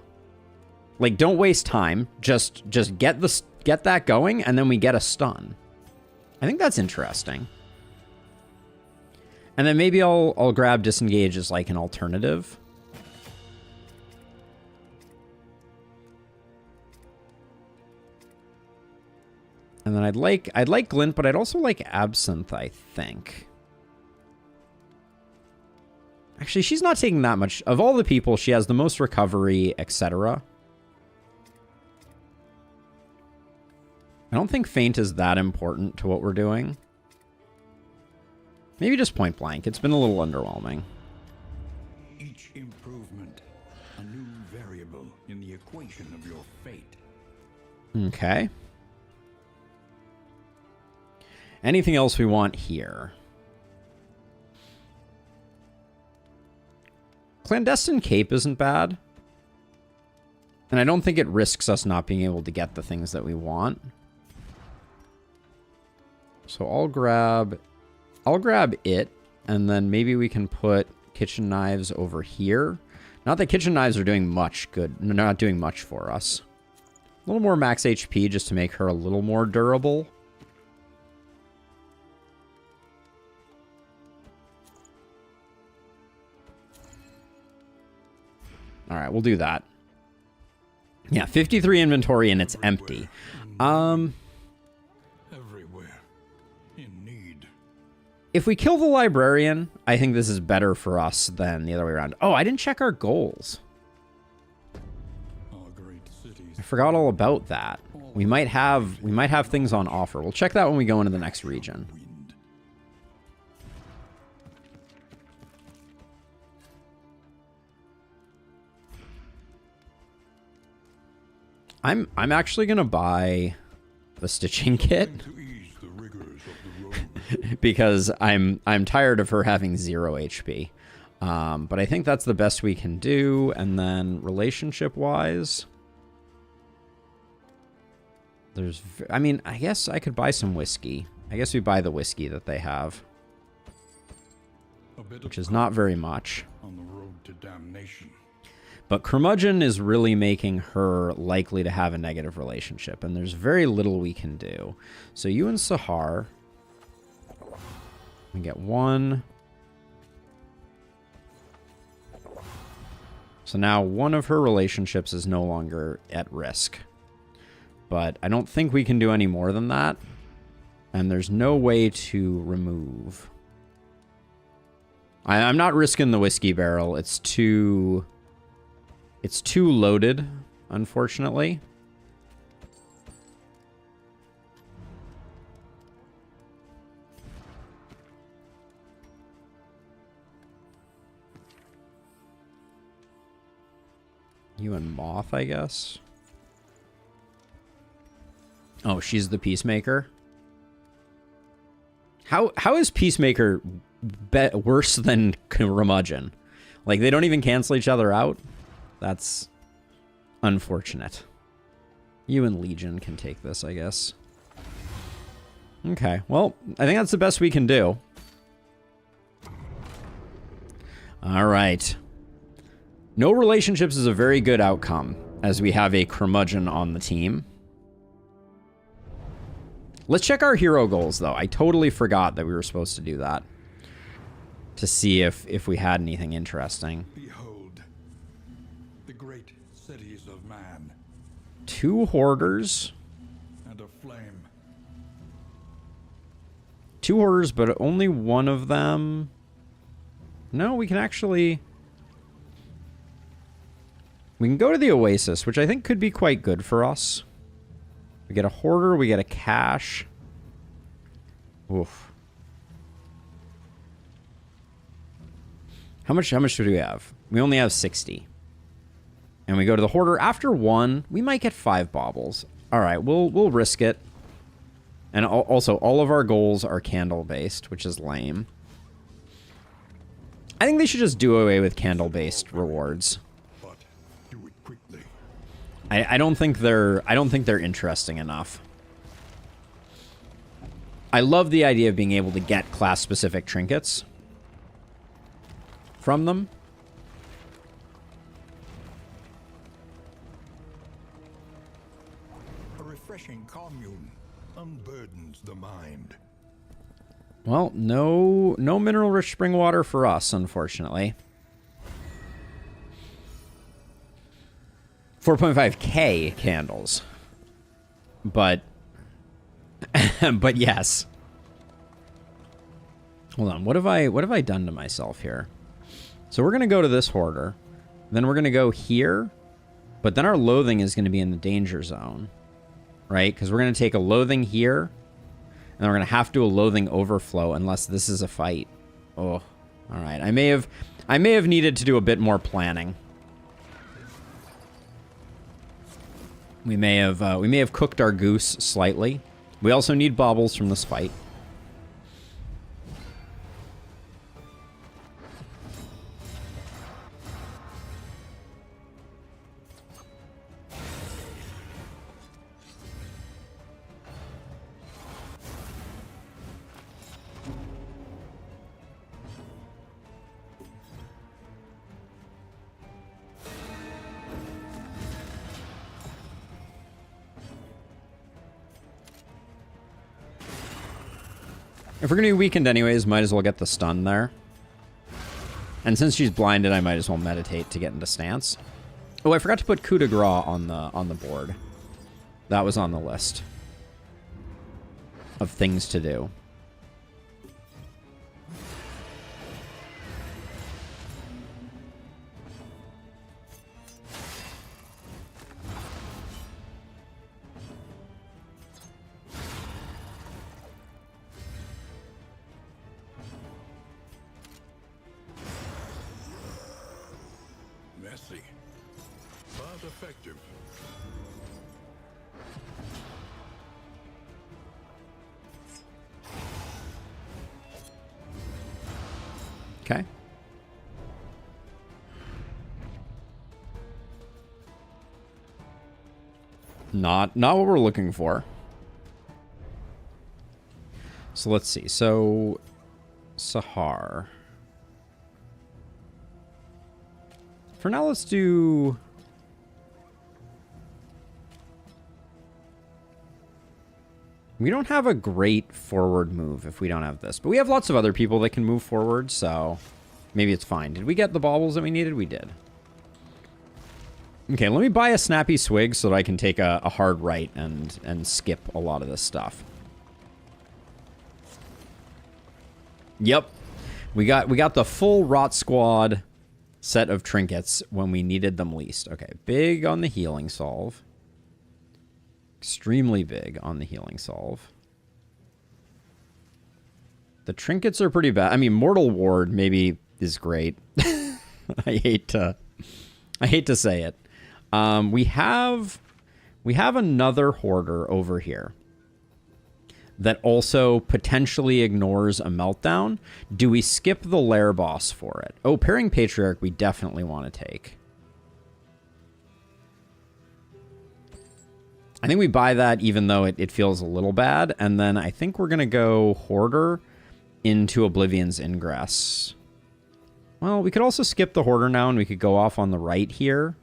Like, don't waste time. Just get that going, and then we get a stun. I think that's interesting. And then maybe I'll grab disengage as like an alternative. And then I'd like glint, but I'd also like absinthe, I think. Actually, she's not taking that much. Of all the people, she has the most recovery, etc. I don't think feint is that important to what we're doing. Maybe just point blank. It's been a little underwhelming. Each improvement, a new variable in the equation of your fate. Okay. Anything else we want here? Clandestine Cape isn't bad. And I don't think it risks us not being able to get the things that we want. So I'll grab it, and then maybe we can put kitchen knives over here. Not that kitchen knives are doing much good. Not doing much for us. A little more max HP just to make her a little more durable. All right, we'll do that. Yeah, 53 inventory and it's empty. Everywhere in need. If we kill the librarian, I think this is better for us than the other way around. Oh, I didn't check our goals. Our great cities. I forgot all about that. We might have things on offer. We'll check that when we go into the next region. I'm actually gonna buy the stitching kit because I'm tired of her having 0 HP. But I think that's the best we can do. And then relationship wise, I mean, I guess I could buy some whiskey. I guess we buy the whiskey that they have, which is not very much. On the road to damnation. But Curmudgeon is really making her likely to have a negative relationship, and there's very little we can do. So you and Sahar, we get 1. So now one of her relationships is no longer at risk. But I don't think we can do any more than that, and there's no way to remove. I'm not risking the whiskey barrel. It's too loaded, unfortunately. You and Moth, I guess. Oh, she's the Peacemaker. How is Peacemaker worse than Curmudgeon? Like, they don't even cancel each other out? That's unfortunate. You and Legion can take this, I guess. Okay, well, I think that's the best we can do. All right. No relationships is a very good outcome, as we have a Curmudgeon on the team. Let's check our hero goals, though. I totally forgot that we were supposed to do that. To see if we had anything interesting. Behold, the great cities of man. 2 hoarders. And a flame. 2 hoarders, but only one of them. No, we can actually... We can go to the Oasis, which I think could be quite good for us. We get a Hoarder, we get a Cache. Oof. How much do we have? We only have 60. And we go to the Hoarder. After 1, we might get 5 baubles. All right, we'll risk it. And also, all of our goals are candle-based, which is lame. I think they should just do away with candle-based rewards. But do it quickly. I don't think they're interesting enough. I love the idea of being able to get class-specific trinkets from them. A refreshing commune unburdens the mind. Well, no mineral-rich spring water for us, unfortunately. 4.5k candles. But but yes. Hold on. What have I done to myself here? So we're going to go to this Hoarder. Then we're going to go here. But then our loathing is going to be in the danger zone. Right? Because we're going to take a loathing here. And we're going to have to do a loathing overflow unless this is a fight. Oh. All right. I may have needed to do a bit more planning. We may have cooked our goose slightly. We also need baubles from this fight. If we're going to be weakened anyways, might as well get the stun there. And since she's blinded, I might as well meditate to get into stance. Oh, I forgot to put coup de grace on the board. That was on the list of things to do. Messy, but effective. Okay. Not what we're looking for. So let's see. So Sahar. For now, let's do... We don't have a great forward move if we don't have this. But we have lots of other people that can move forward, so maybe it's fine. Did we get the baubles that we needed? We did. Okay, let me buy a snappy swig so that I can take a hard right and skip a lot of this stuff. Yep. We got the full Rot Squad set of trinkets when we needed them least. Okay, big on the healing solve. Extremely big on the healing solve. The trinkets are pretty bad. I mean, Mortal Ward maybe is great. I hate to say it. We have another Hoarder over here that also potentially ignores a meltdown. Do we skip the lair boss for it? Oh, pairing Patriarch we definitely want to take. I think we buy that even though it feels a little bad. And then I think we're going to go Hoarder into Oblivion's Ingress. Well, we could also skip the Hoarder now and we could go off on the right here.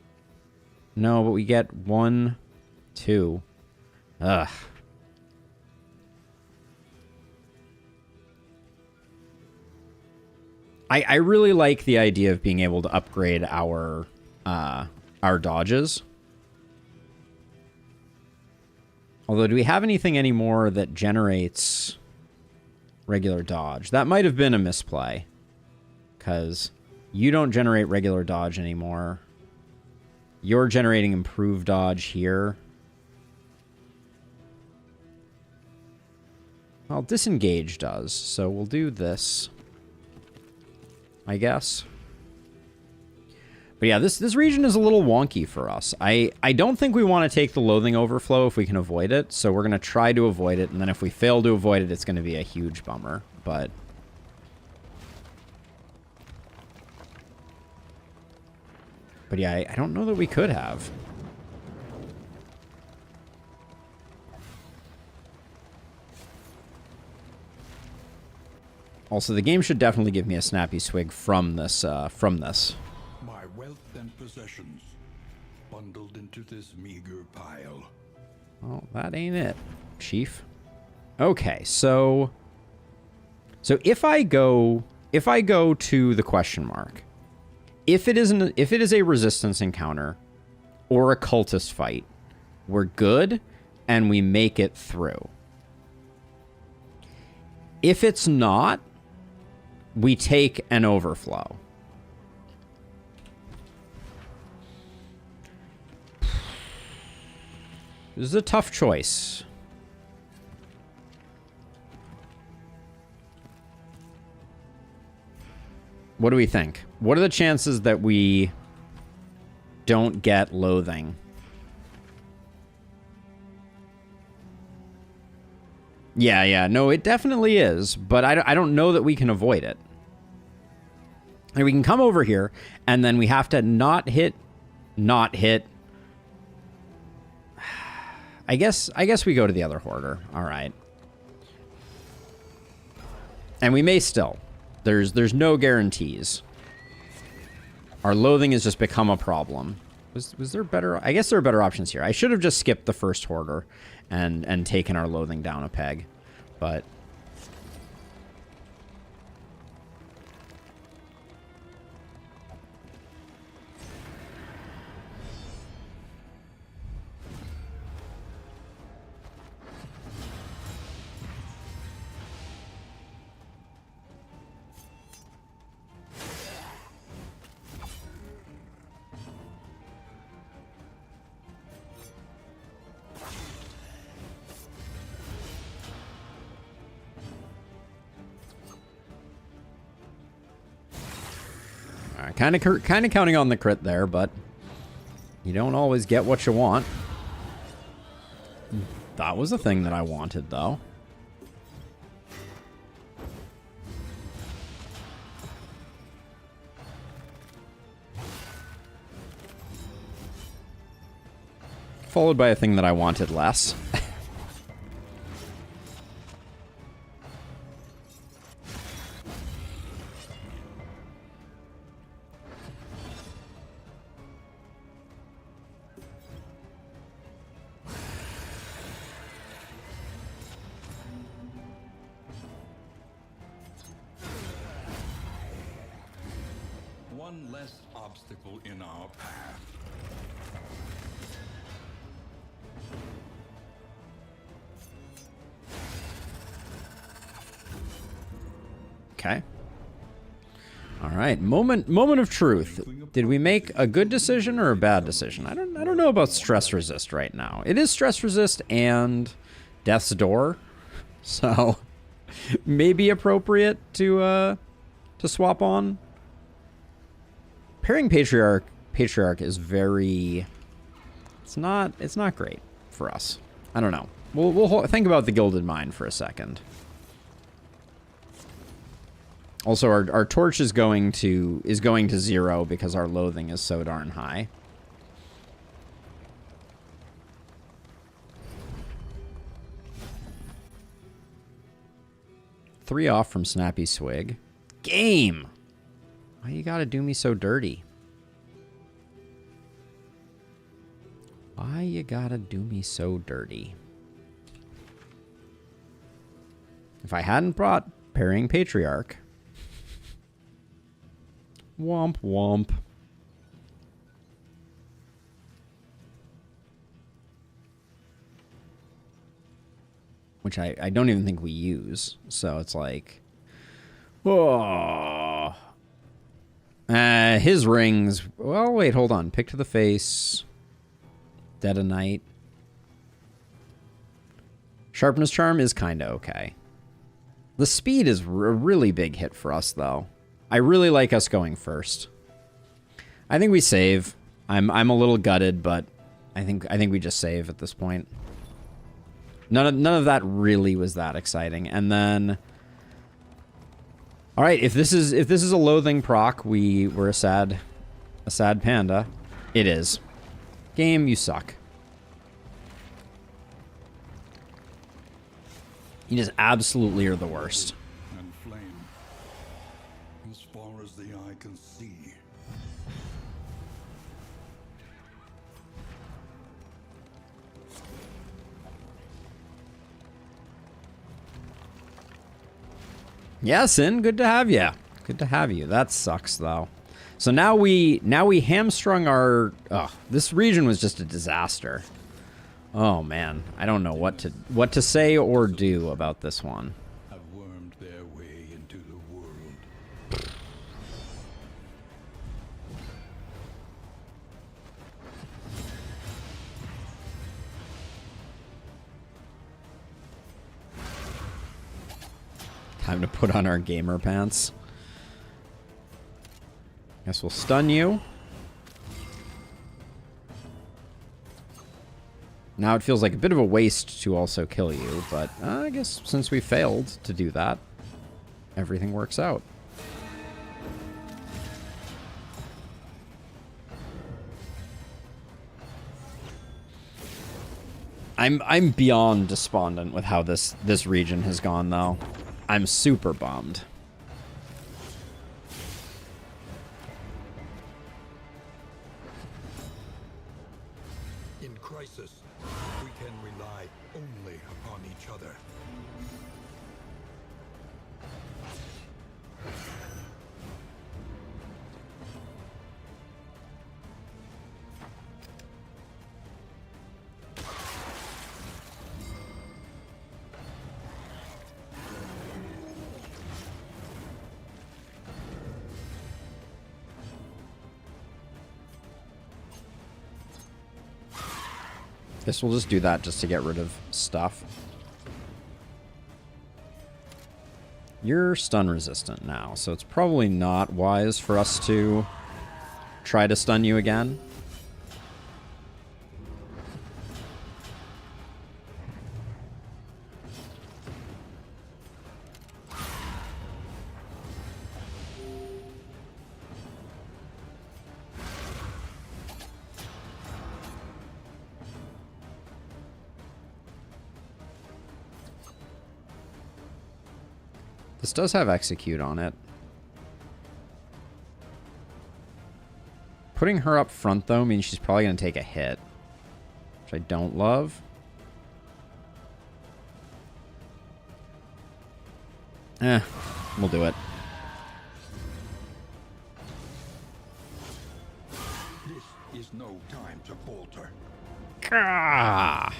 No, but we get 1, 2. Ugh. I really like the idea of being able to upgrade our dodges. Although, do we have anything anymore that generates regular dodge? That might have been a misplay. Because you don't generate regular dodge anymore. You're generating improved dodge here. Well, disengage does, so we'll do this, I guess. But yeah, this region is a little wonky for us. I don't think we want to take the Loathing Overflow if we can avoid it, so we're going to try to avoid it, and then if we fail to avoid it, it's going to be a huge bummer, but... But yeah, I don't know that we could have. Also, the game should definitely give me a snappy swig from this, My wealth and possessions bundled into this meager pile. Well, that ain't it, Chief. Okay, so if I go to the question mark, if it is a resistance encounter or a cultist fight, we're good and we make it through. If it's not, we take an overflow. This is a tough choice. What do we think? What are the chances that we don't get loathing? Yeah, no, it definitely is, but I don't know that we can avoid it. And we can come over here, and then we have to not hit. I guess we go to the other hoarder. All right. And we may still. There's no guarantees. Our loathing has just become a problem. Was there better? I guess there are better options here. I should have just skipped the first hoarder and taken our loathing down a peg, but. Kind of counting on the crit there, but you don't always get what you want. That was a thing that I wanted, though. Followed by a thing that I wanted less. One less obstacle in our path. Okay. All right. Moment of truth. Did we make a good decision or a bad decision? I don't know about stress resist right now. It is stress resist and death's door, so maybe appropriate to swap on. Pairing Patriarch is very. It's not great for us. I don't know. We'll think about the Gilded Mind for a second. Also, our torch is going to 0 because our loathing is so darn high. Three off from Snappy Swig. Game! Why you gotta do me so dirty? Why you gotta do me so dirty? If I hadn't brought Parrying Patriarch... Womp womp. Which I don't even think we use. So it's like... Oh. His rings... Well, wait, hold on. Pick to the face. Dead of Night. Sharpness Charm is kind of okay. The speed is a really big hit for us, though. I really like us going first. I think we save. I'm a little gutted, but I think we just save at this point. None of that really was that exciting. And then, all right, if this is a loathing proc, we're a sad panda. It is. Game, you suck. You just absolutely are the worst. And flame, as far as the eye can see. Yeah, Sin, good to have you. Good to have you. That sucks though. So now we hamstrung our. Oh, this region was just a disaster. Oh man, I don't know what to say or do about this one. Have wormed their way into the world. Time to put on our gamer pants. Guess we'll stun you. Now it feels like a bit of a waste to also kill you, but I guess since we failed to do that, everything works out. I'm beyond despondent with how this region has gone, though. I'm super bummed. In crisis, we can rely only upon each other. Guess we'll just do that just to get rid of stuff. You're stun resistant now, so it's probably not wise for us to try to stun you again. This does have execute on it. Putting her up front, though, means she's probably going to take a hit, which I don't love. We'll do it. This is no time to falter. Gah!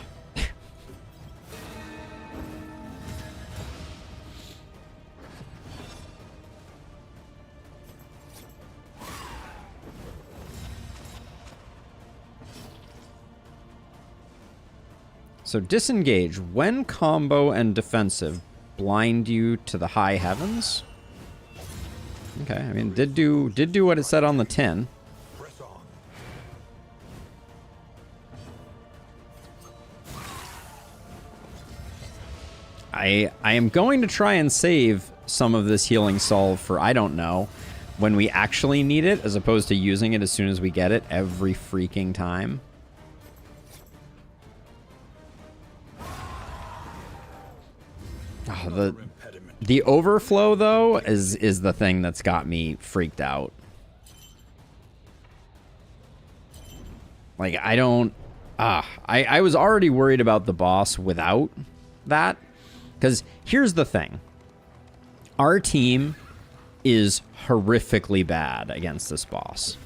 So disengage. When combo and defensive, blind you to the high heavens. Okay, I mean, did do what it said on the tin. Press on. I am going to try and save some of this healing salve for, I don't know, when we actually need it, as opposed to using it as soon as we get it every freaking time. Oh, the overflow, though, is the thing that's got me freaked out. Like, I don't... I was already worried about the boss without that. Because here's the thing. Our team is horrifically bad against this boss.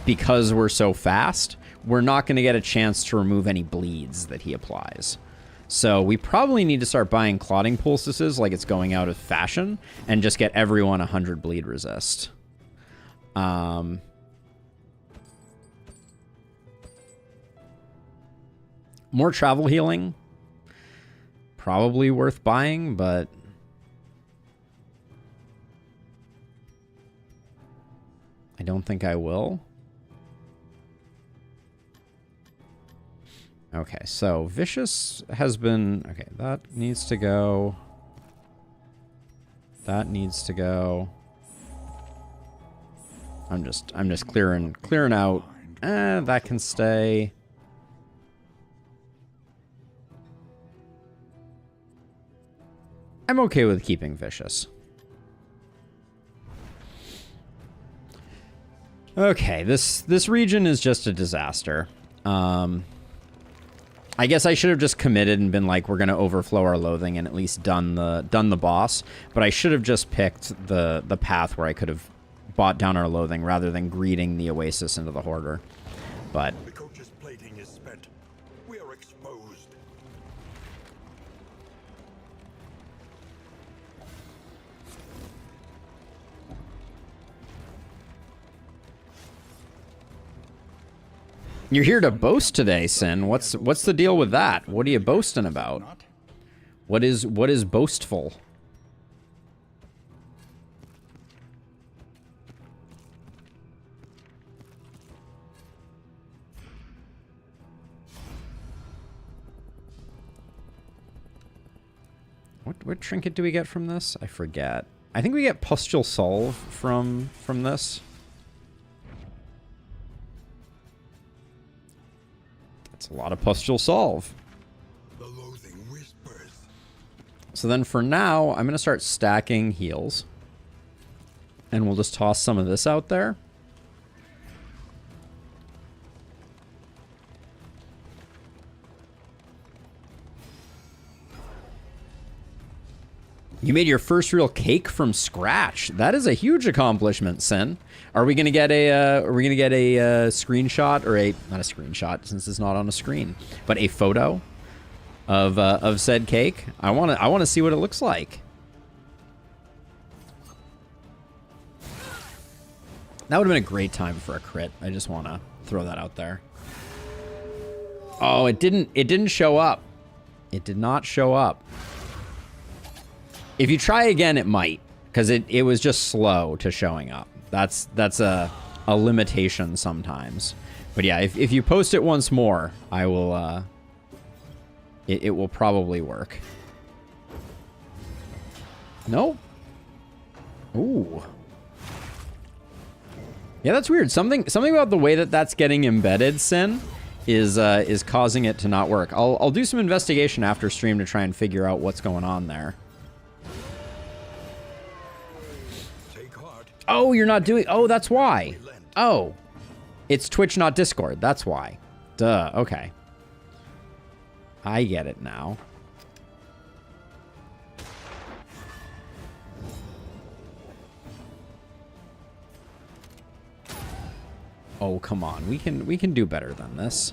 Because we're so fast, we're not going to get a chance to remove any bleeds that he applies. So we probably need to start buying clotting poultices like it's going out of fashion and just get everyone 100 bleed resist. More travel healing. Probably worth buying, but I don't think I will. Okay, so Vicious has been... Okay, that needs to go. That needs to go. I'm just clearing out. That can stay. I'm okay with keeping Vicious. Okay, this region is just a disaster. I guess I should have just committed and been like, we're gonna overflow our loathing and at least done the boss. But I should have just picked the path where I could have bought down our loathing rather than greeting the oasis into the hoarder. But The coach's plating is spent. We are exposed. you're here to boast today, Sin. What's the deal with that? What are you boasting about? What is boastful? What trinket do we get from this? I forget. I think we get Pustule Salve from this. That's a lot of Pustule Salve. The loathing whispers. So then for now, I'm going to start stacking heals. And we'll just toss some of this out there. You made your first real cake from scratch. That is a huge accomplishment, Sin. Are we gonna get a screenshot or not a screenshot since it's not on a screen, but a photo of said cake? I wanna see what it looks like. That would have been a great time for a crit. I just wanna throw that out there. Oh, it didn't show up. It did not show up. If you try again, it might, because it was just slow to showing up. That's a limitation sometimes. But yeah, if you post it once more, I will. It will probably work. No. Ooh. Yeah, that's weird. Something about the way that's getting embedded, Sin, is causing it to not work. I'll do some investigation after stream to try and figure out what's going on there. Oh, you're not doing... Oh, that's why. Oh. It's Twitch, not Discord. That's why. Duh. Okay. I get it now. Oh, come on. We can do better than this.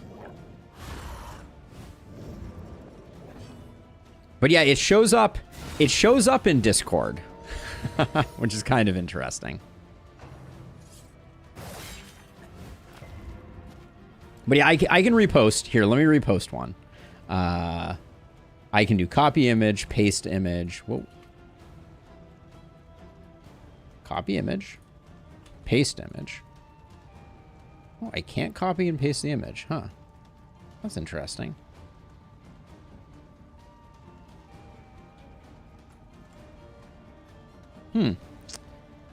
But yeah, it shows up in Discord. Which is kind of interesting. But yeah, I can repost. Here, let me repost one. I can do copy image, paste image. Whoa. Copy image, paste image. Oh, I can't copy and paste the image. Huh. That's interesting.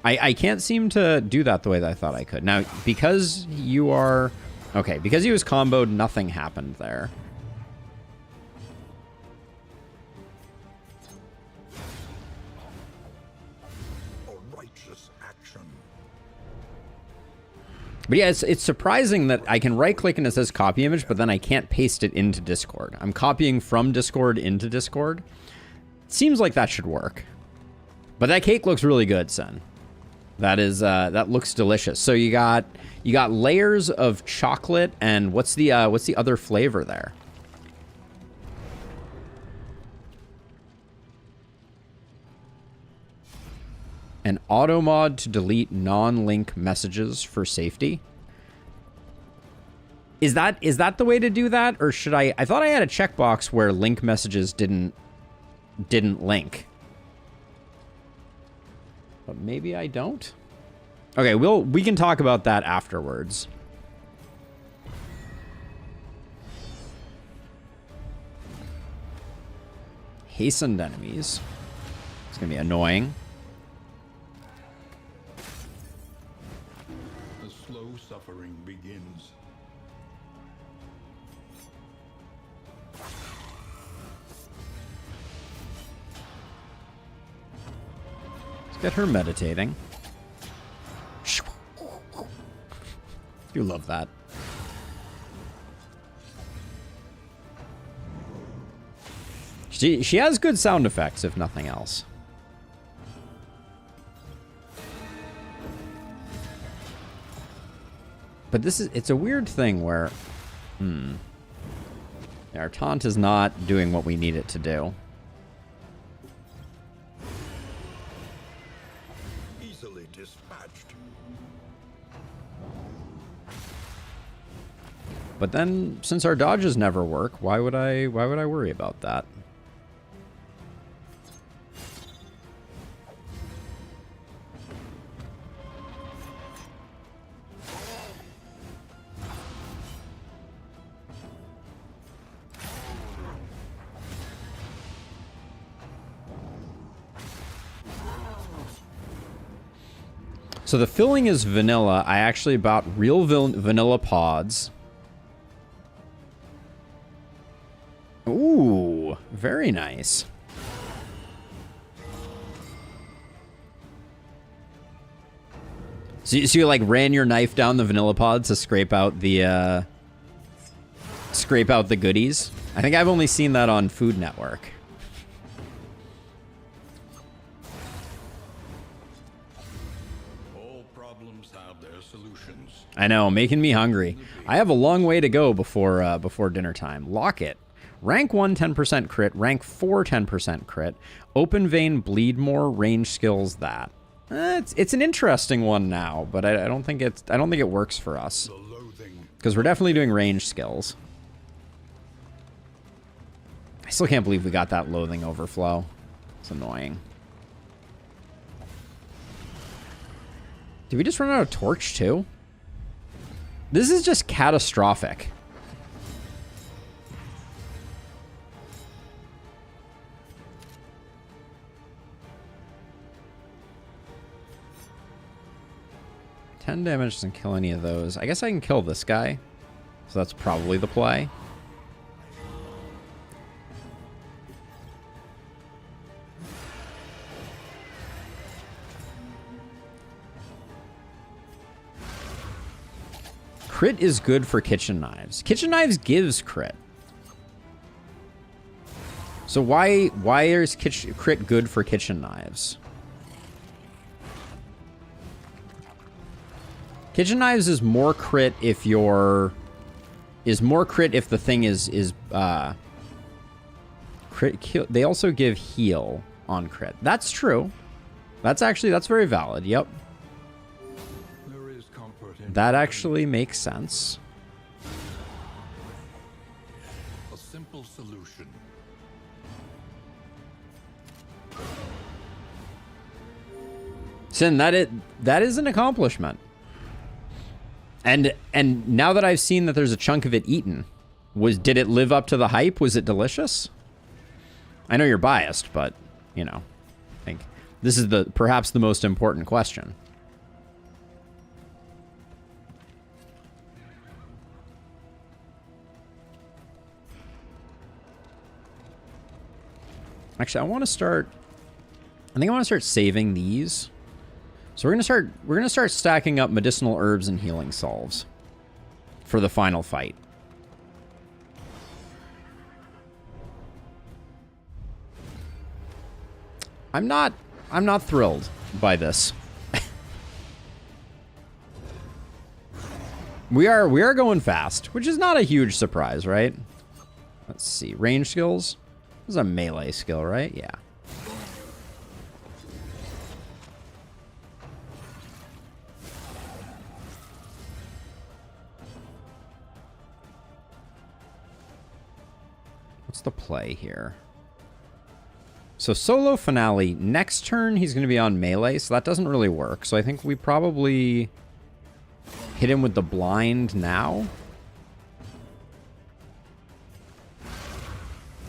I can't seem to do that the way that I thought I could. Now, because you are... Okay, because he was comboed, nothing happened there. A righteous action. But yeah, it's surprising that I can right-click and it says copy image, but then I can't paste it into Discord. I'm copying from Discord into Discord. Seems like that should work. But that cake looks really good, son. That looks delicious. So you got layers of chocolate, and what's the other flavor there? An auto mod to delete non-link messages for safety. Is that the way to do that, or should I thought I had a checkbox where link messages didn't link. But maybe I don't. Okay, we can talk about that afterwards. Hastened enemies. It's gonna be annoying. The slow suffering begins. Let's get her meditating. You love that. She has good sound effects, if nothing else. But it's a weird thing where, our taunt is not doing what we need it to do. Easily dispatched. But then, since our dodges never work, why would I worry about that? So the filling is vanilla. I actually bought real vanilla pods. Ooh, very nice. So you like ran your knife down the vanilla pods to scrape out the goodies? I think I've only seen that on Food Network. I know, making me hungry. I have a long way to go before dinner time. Locket. Rank 1, 10% crit. Rank 4, 10% crit. Open vein, bleed more. Range skills, that. It's an interesting one now, but I don't think it works for us. Because we're definitely doing range skills. I still can't believe we got that loathing overflow. It's annoying. Did we just run out of torch too? This is just catastrophic. $10 damage doesn't kill any of those. I guess I can kill this guy. So that's probably the play. Crit is good for kitchen knives. Kitchen knives gives crit. So why is crit good for kitchen knives? Kitchen knives is more crit if the thing is crit kill. They also give heal on crit. That's true. That's very valid. Yep. That actually makes sense. A simple solution. Sin, that is an accomplishment. And now that I've seen that there's a chunk of it eaten, did it live up to the hype? Was it delicious? I know you're biased, but you know, I think this is perhaps the most important question. Actually, I want to start. I think I want to start saving these. So we're gonna start stacking up medicinal herbs and healing salves for the final fight. I'm not thrilled by this. We are going fast, which is not a huge surprise, right? Let's see. Range skills. This is a melee skill, right? Yeah. What's the play here? So solo finale. Next turn, he's going to be on melee, so that doesn't really work. So I think we probably hit him with the blind now.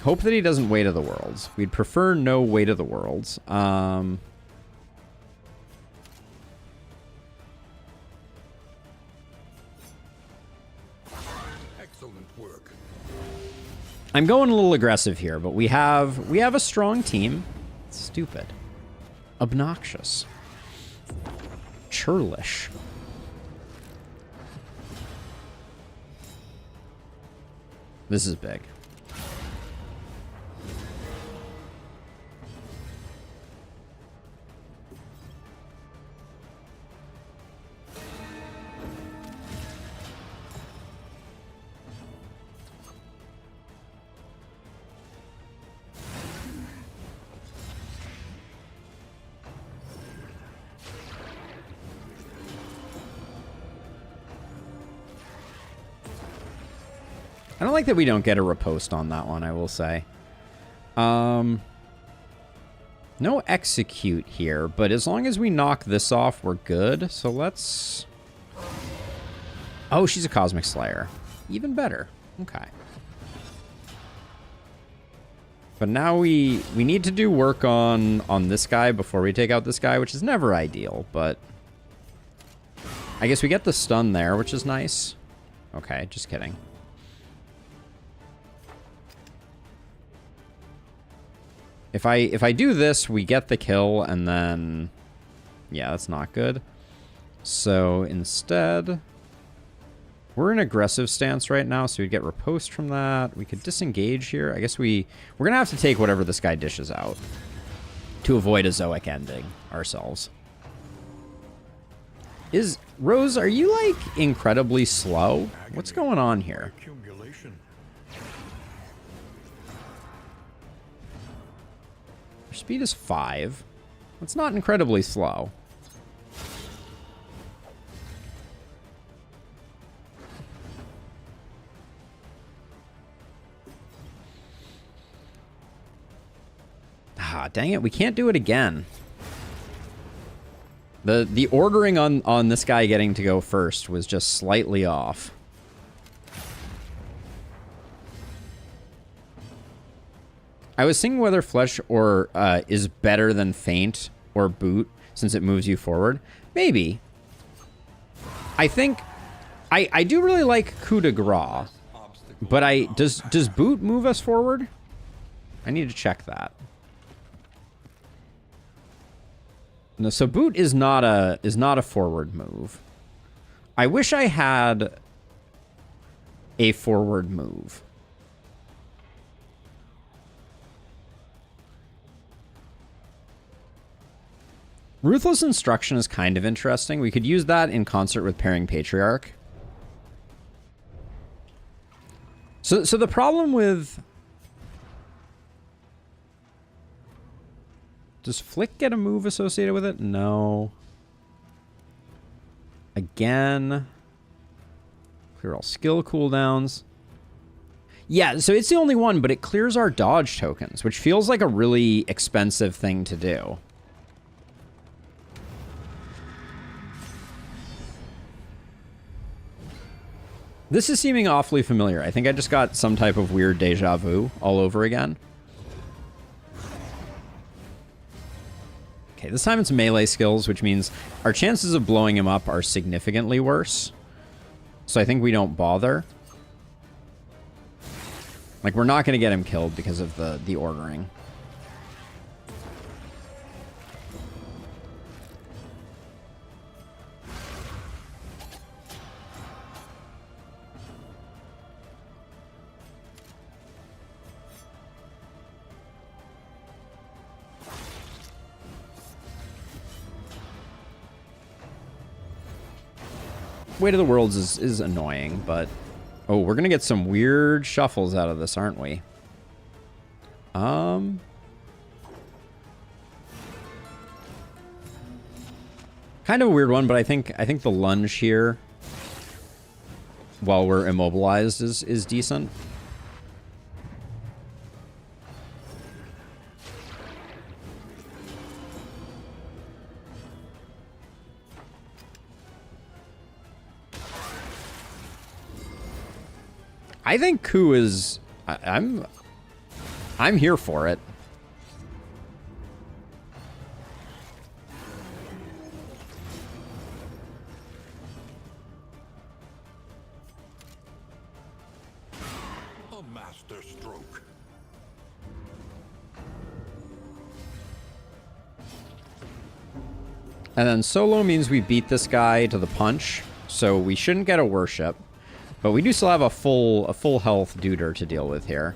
Hope that he doesn't Weight of the Worlds. We'd prefer no Weight of the Worlds. Excellent work. I'm going a little aggressive here, but we have a strong team. Stupid. Obnoxious. Churlish. This is big. I don't like that we don't get a riposte on that one, I will say. No execute here, but as long as we knock this off, we're good. So let's... Oh, she's a Cosmic Slayer. Even better. Okay. But now we need to do work on this guy before we take out this guy, which is never ideal, but... I guess we get the stun there, which is nice. Okay, just kidding. If I do this, we get the kill, and then... Yeah, that's not good. So, instead... We're in aggressive stance right now, so we'd get riposte from that. We could disengage here. I guess we're going to have to take whatever this guy dishes out to avoid a Zoic ending ourselves. Rose, are you, like, incredibly slow? What's going on here? Her speed is 5. That's not incredibly slow. Ah, dang it, we can't do it again. The ordering on this guy getting to go first was just slightly off. I was thinking whether Flesh or is better than Feint or Boot since it moves you forward. Maybe. I think I do really like Coup de Grace, but does Boot move us forward? I need to check that. No, so Boot is not a forward move. I wish I had a forward move. Ruthless Instruction is kind of interesting. We could use that in concert with pairing Patriarch. So the problem with... Does Flick get a move associated with it? No. Again. Clear all skill cooldowns. Yeah, so it's the only one, but it clears our dodge tokens, which feels like a really expensive thing to do. This is seeming awfully familiar. I think I just got some type of weird deja vu all over again. Okay, this time it's melee skills, which means our chances of blowing him up are significantly worse. So I think we don't bother. Like, we're not going to get him killed because of the ordering. Weight of the Worlds is annoying, but... Oh, we're going to get some weird shuffles out of this, aren't we? Kind of a weird one, but I think the lunge here, while we're immobilized, is decent. I think coup is... I'm here for it. A master stroke. And then solo means we beat this guy to the punch, so we shouldn't get a worship. But we do still have a full health duder to deal with here.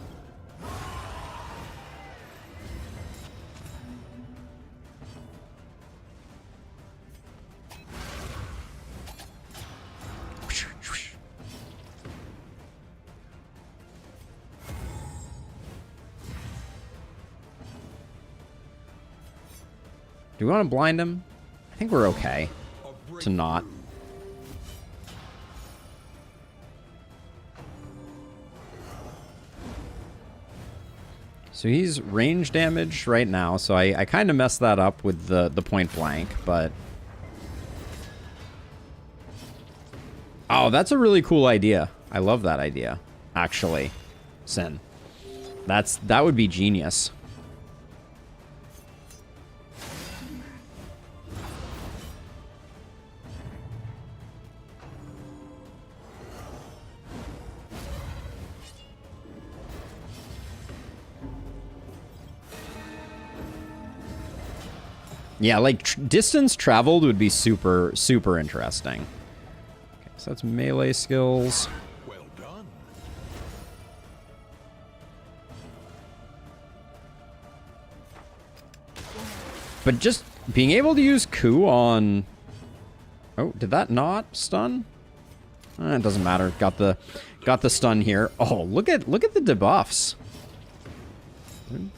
Do we want to blind him? I think we're okay to not. So he's range damage right now, so I kind of messed that up with the point blank, but... Oh, that's a really cool idea. I love that idea, actually. Sin. That would be genius. Yeah, like, distance traveled would be super, super interesting. Okay, so that's melee skills. Well done. But just being able to use coup on... Oh, did that not stun? It doesn't matter. Got the stun here. Oh, look at the debuffs.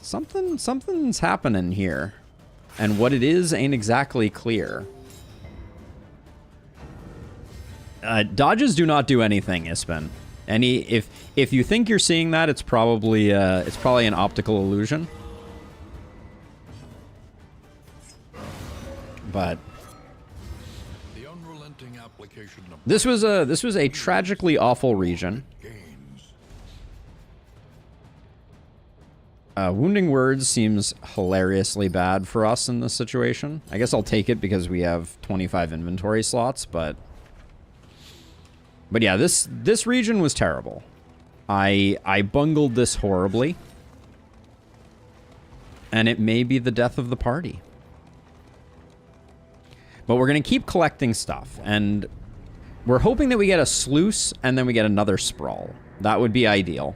Something's happening here. And what it is ain't exactly clear. Dodges do not do anything, Ispen. If you think you're seeing that, it's probably an optical illusion. But The unrelenting application of this was a tragically awful region. gains. Wounding Words seems hilariously bad for us in this situation. I guess I'll take it because we have 25 inventory slots, but yeah, this region was terrible. I bungled this horribly. And it may be the death of the party. But we're going to keep collecting stuff, and we're hoping that we get a sluice and then we get another sprawl. That would be ideal.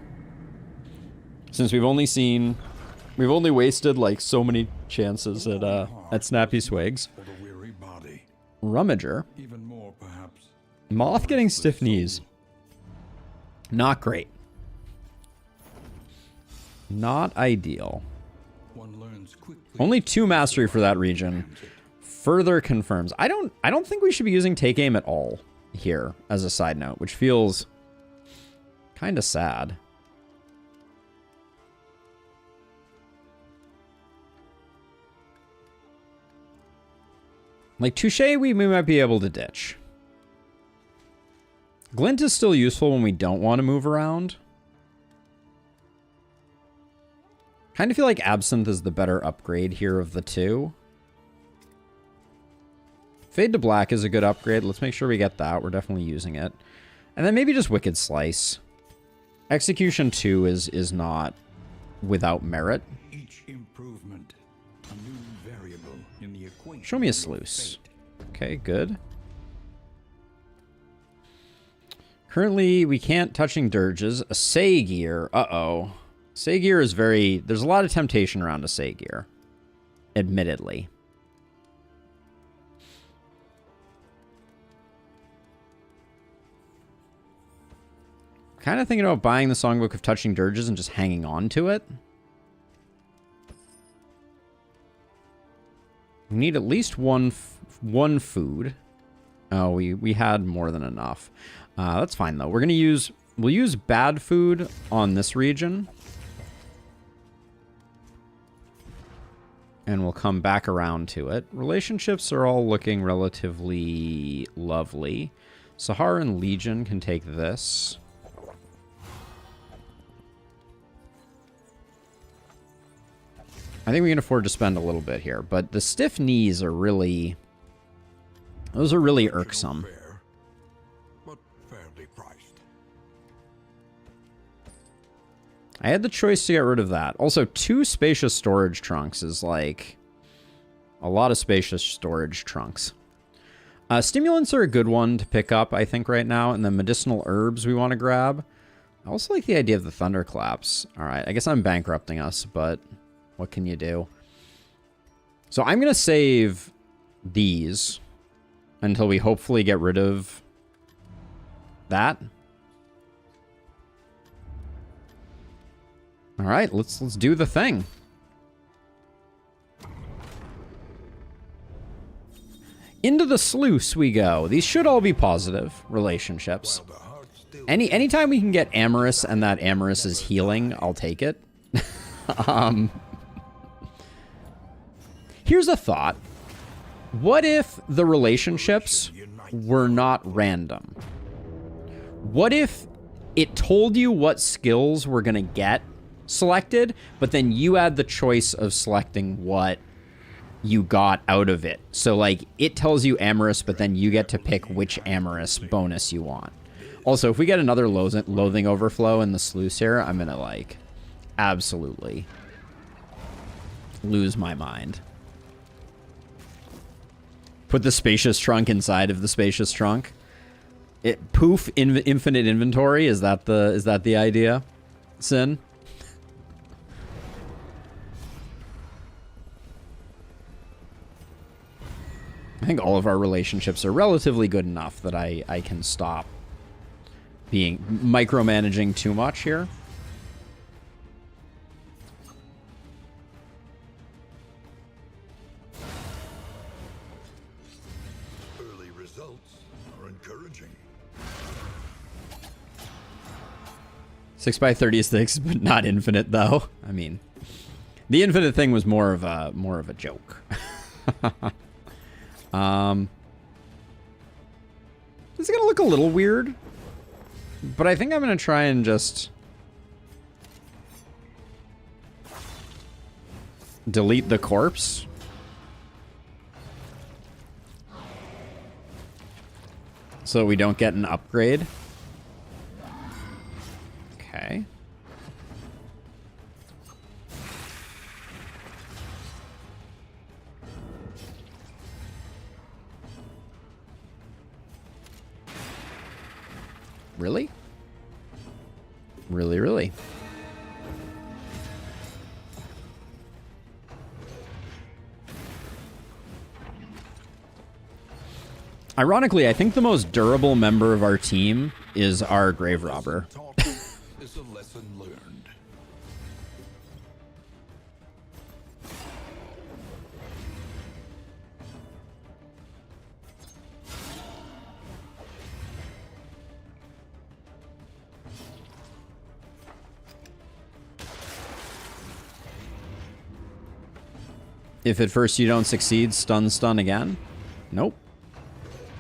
Since we've only wasted like so many chances at Snappy Swigs. For the weary body. Rummager. Even more, perhaps. Moth getting stiff knees. Not great. Not ideal. One learns quickly. Only 2 mastery for that region. Further confirms. I don't think we should be using take aim at all here as a side note, which feels kind of sad. Like, Touche, we might be able to ditch. Glint is still useful when we don't want to move around. Kind of feel like Absinthe is the better upgrade here of the two. Fade to Black is a good upgrade. Let's make sure we get that. We're definitely using it. And then maybe just Wicked Slice. Execution 2 is not without merit. Each improvement, a new variable in the equation. Show me a of your sluice. fate. Okay, good. Currently, we can't touching dirges. A Sagear. Uh-oh. Sagear is very... There's a lot of temptation around a Sagear. Admittedly. Kind of thinking about buying the Songbook of Touching Dirges and just hanging on to it. We need at least one food. Oh, we had more than enough. That's fine though. We'll use bad food on this region. And we'll come back around to it. Relationships are all looking relatively lovely. Sahara and Legion can take this. I think we can afford to spend a little bit here, but the stiff knees are really... Those are really irksome. Fair, but fairly priced. I had the choice to get rid of that. Also, 2 spacious storage trunks is like a lot of spacious storage trunks. Stimulants are a good one to pick up, I think, right now. And then medicinal herbs we want to grab. I also like the idea of the thunderclaps. All right, I guess I'm bankrupting us, but what can you do? So I'm going to save these until we hopefully get rid of that. All right, let's do the thing. Into the sluice we go. These should all be positive relationships. Anytime we can get amorous and that amorous is healing, I'll take it. Here's a thought. What if the relationships were not random? What if it told you what skills were going to get selected, but then you had the choice of selecting what you got out of it? So, like, it tells you amorous, but then you get to pick which amorous bonus you want. Also, if we get another loathing overflow in the sluice here, I'm going to, like, absolutely lose my mind. Put the spacious trunk inside of the spacious trunk. Poof, infinite inventory. Is that the idea, Sin? I think all of our relationships are relatively good enough that I can stop being micromanaging too much here. Early results are encouraging. 6x36, but not infinite though. I mean, the infinite thing was more of a joke. This is gonna look a little weird, but I think I'm gonna try and just delete the corpse. So we don't get an upgrade. Okay. Really? Really, really? Ironically, I think the most durable member of our team is our grave robber. Talk is a lesson learned. If at first you don't succeed, stun again? Nope.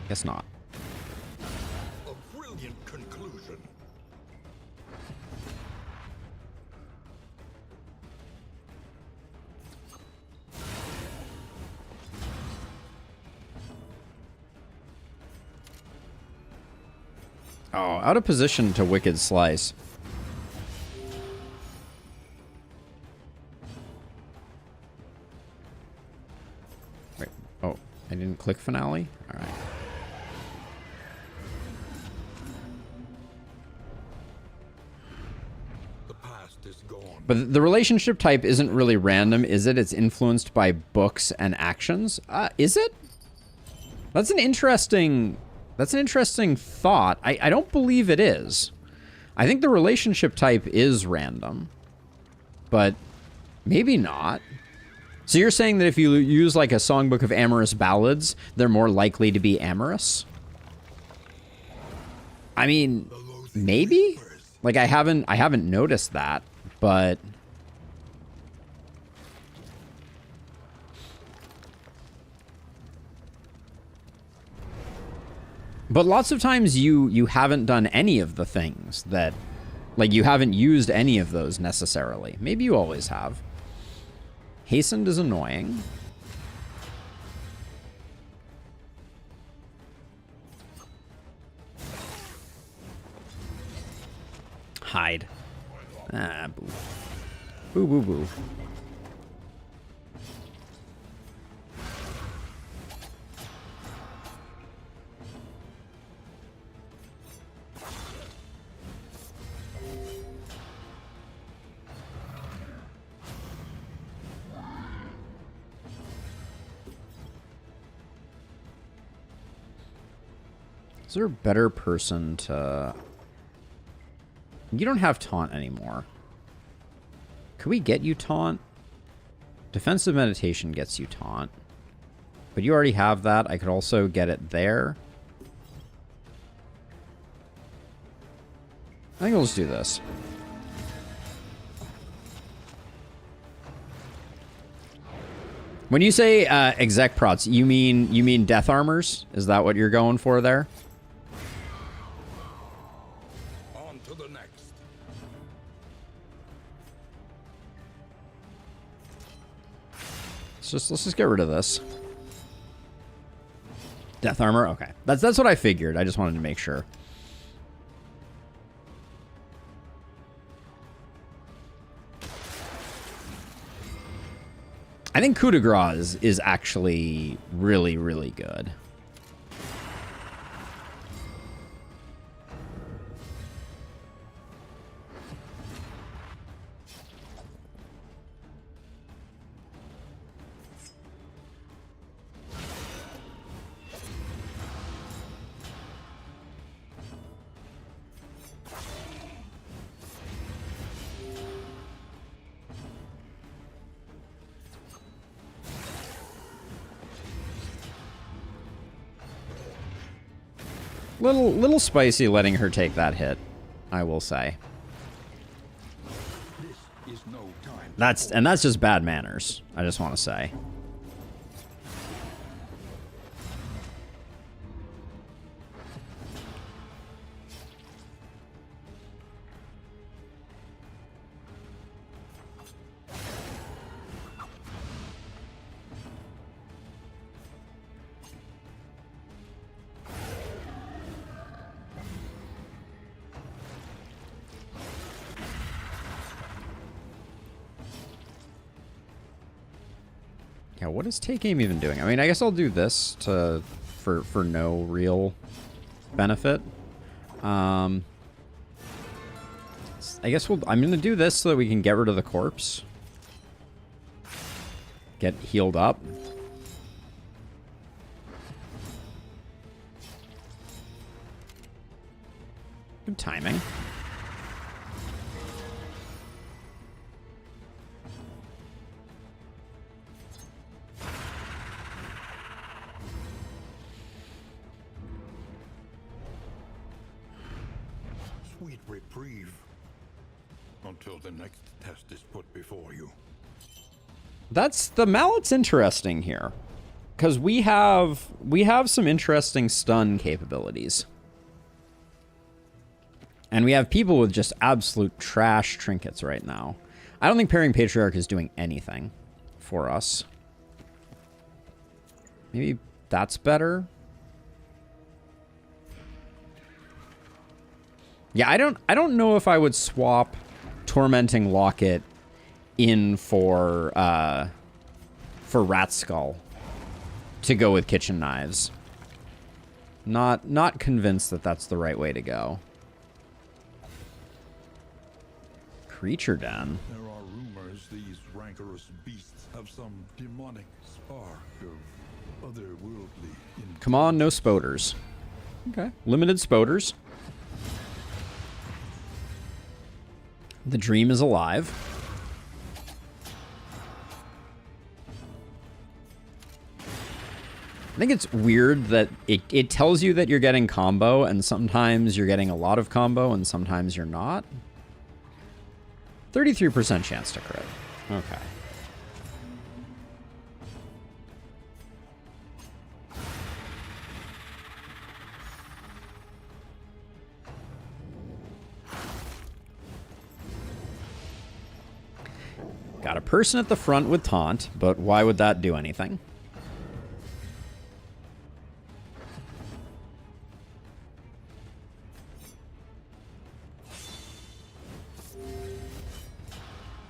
Guess not. A brilliant conclusion. Oh, out of position to Wicked Slice. Wait. Oh, I didn't click finale? All right. The past is gone. But the relationship type isn't really random, is it? It's influenced by books and actions. Is it? That's an interesting thought. I don't believe it is. I think the relationship type is random, but maybe not. So you're saying that if you use like a songbook of amorous ballads, they're more likely to be amorous? I mean, maybe? Like I haven't noticed that, but lots of times you haven't done any of the things that, like, you haven't used any of those necessarily. Maybe you always have. Hastened is annoying. Hide. Ah, boo. Boo, boo, boo. Is there a better person to... You don't have taunt anymore. Could we get you taunt? Defensive meditation gets you taunt. But you already have that. I could also get it there. I think we'll just do this. When you say exec prots, you mean death armors? Is that what you're going for there? On to the next. Let's just get rid of this. Death armor? Okay. That's what I figured. I just wanted to make sure. I think coup de grace is actually really, really good. Little spicy letting her take that hit, I will say. This is no time. That's just bad manners, I just want to say. Yeah, what is take aim even doing? I mean, I guess I'll do this for no real benefit. I guess I'm gonna do this so that we can get rid of the corpse. Get healed up. Good timing. Sweet reprieve. Until the next test is put before you. The mallet's interesting here, because we have some interesting stun capabilities, and we have people with just absolute trash trinkets right now. I don't think pairing Patriarch is doing anything for us. Maybe that's better. Yeah, I don't know if I would swap Tormenting Locket in for Rat Skull to go with Kitchen Knives. Not convinced that that's the right way to go. Creature Den. There are rumors these rancorous beasts have some demonic spark of otherworldly intelligence. Come on, no spoders. Okay, limited spoders. The dream is alive. I think it's weird that it tells you that you're getting combo, and sometimes you're getting a lot of combo, and sometimes you're not. 33% chance to crit. Okay. Got a person at the front with taunt, but why would that do anything?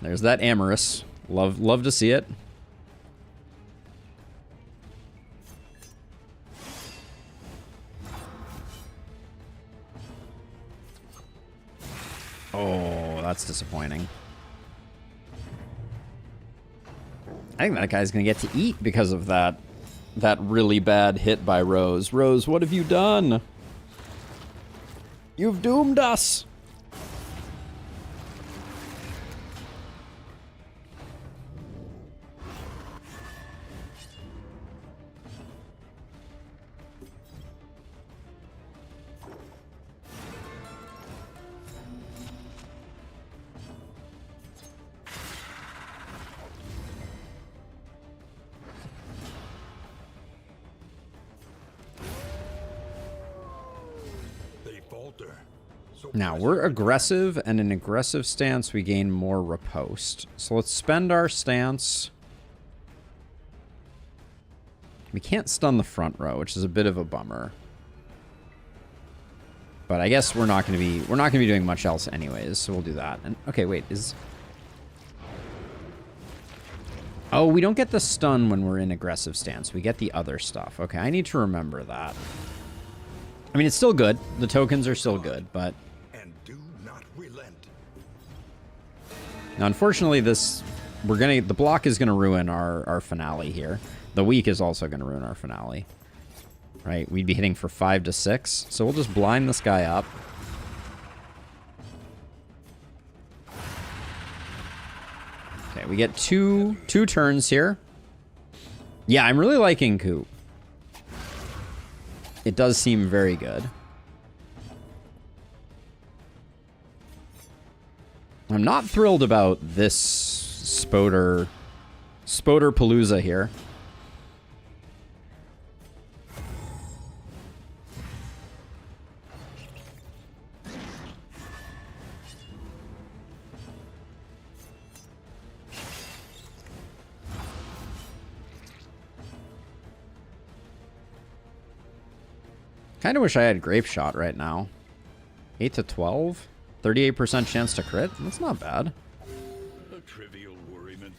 There's that Amorous. Love to see it. Oh, that's disappointing. I think that guy's gonna get to eat because of that really bad hit by Rose. Rose, what have you done? You've doomed us. Now, we're aggressive, and in aggressive stance, we gain more riposte. So let's spend our stance. We can't stun the front row, which is a bit of a bummer. But I guess we're not going to be doing much else anyways, so we'll do that. And okay, wait, oh, we don't get the stun when we're in aggressive stance. We get the other stuff. Okay, I need to remember that. I mean, it's still good. The tokens are still good, but now, unfortunately, the block is gonna ruin our finale here. The weak is also gonna ruin our finale. Right? We'd be hitting for 5 to 6, so we'll just blind this guy up. Okay, we get two turns here. Yeah, I'm really liking Coop. It does seem very good. I'm not thrilled about this Spoder Palooza here. Kind of wish I had Grape Shot right now. 8 to 12? 38% chance to crit? That's not bad. A trivial worriment.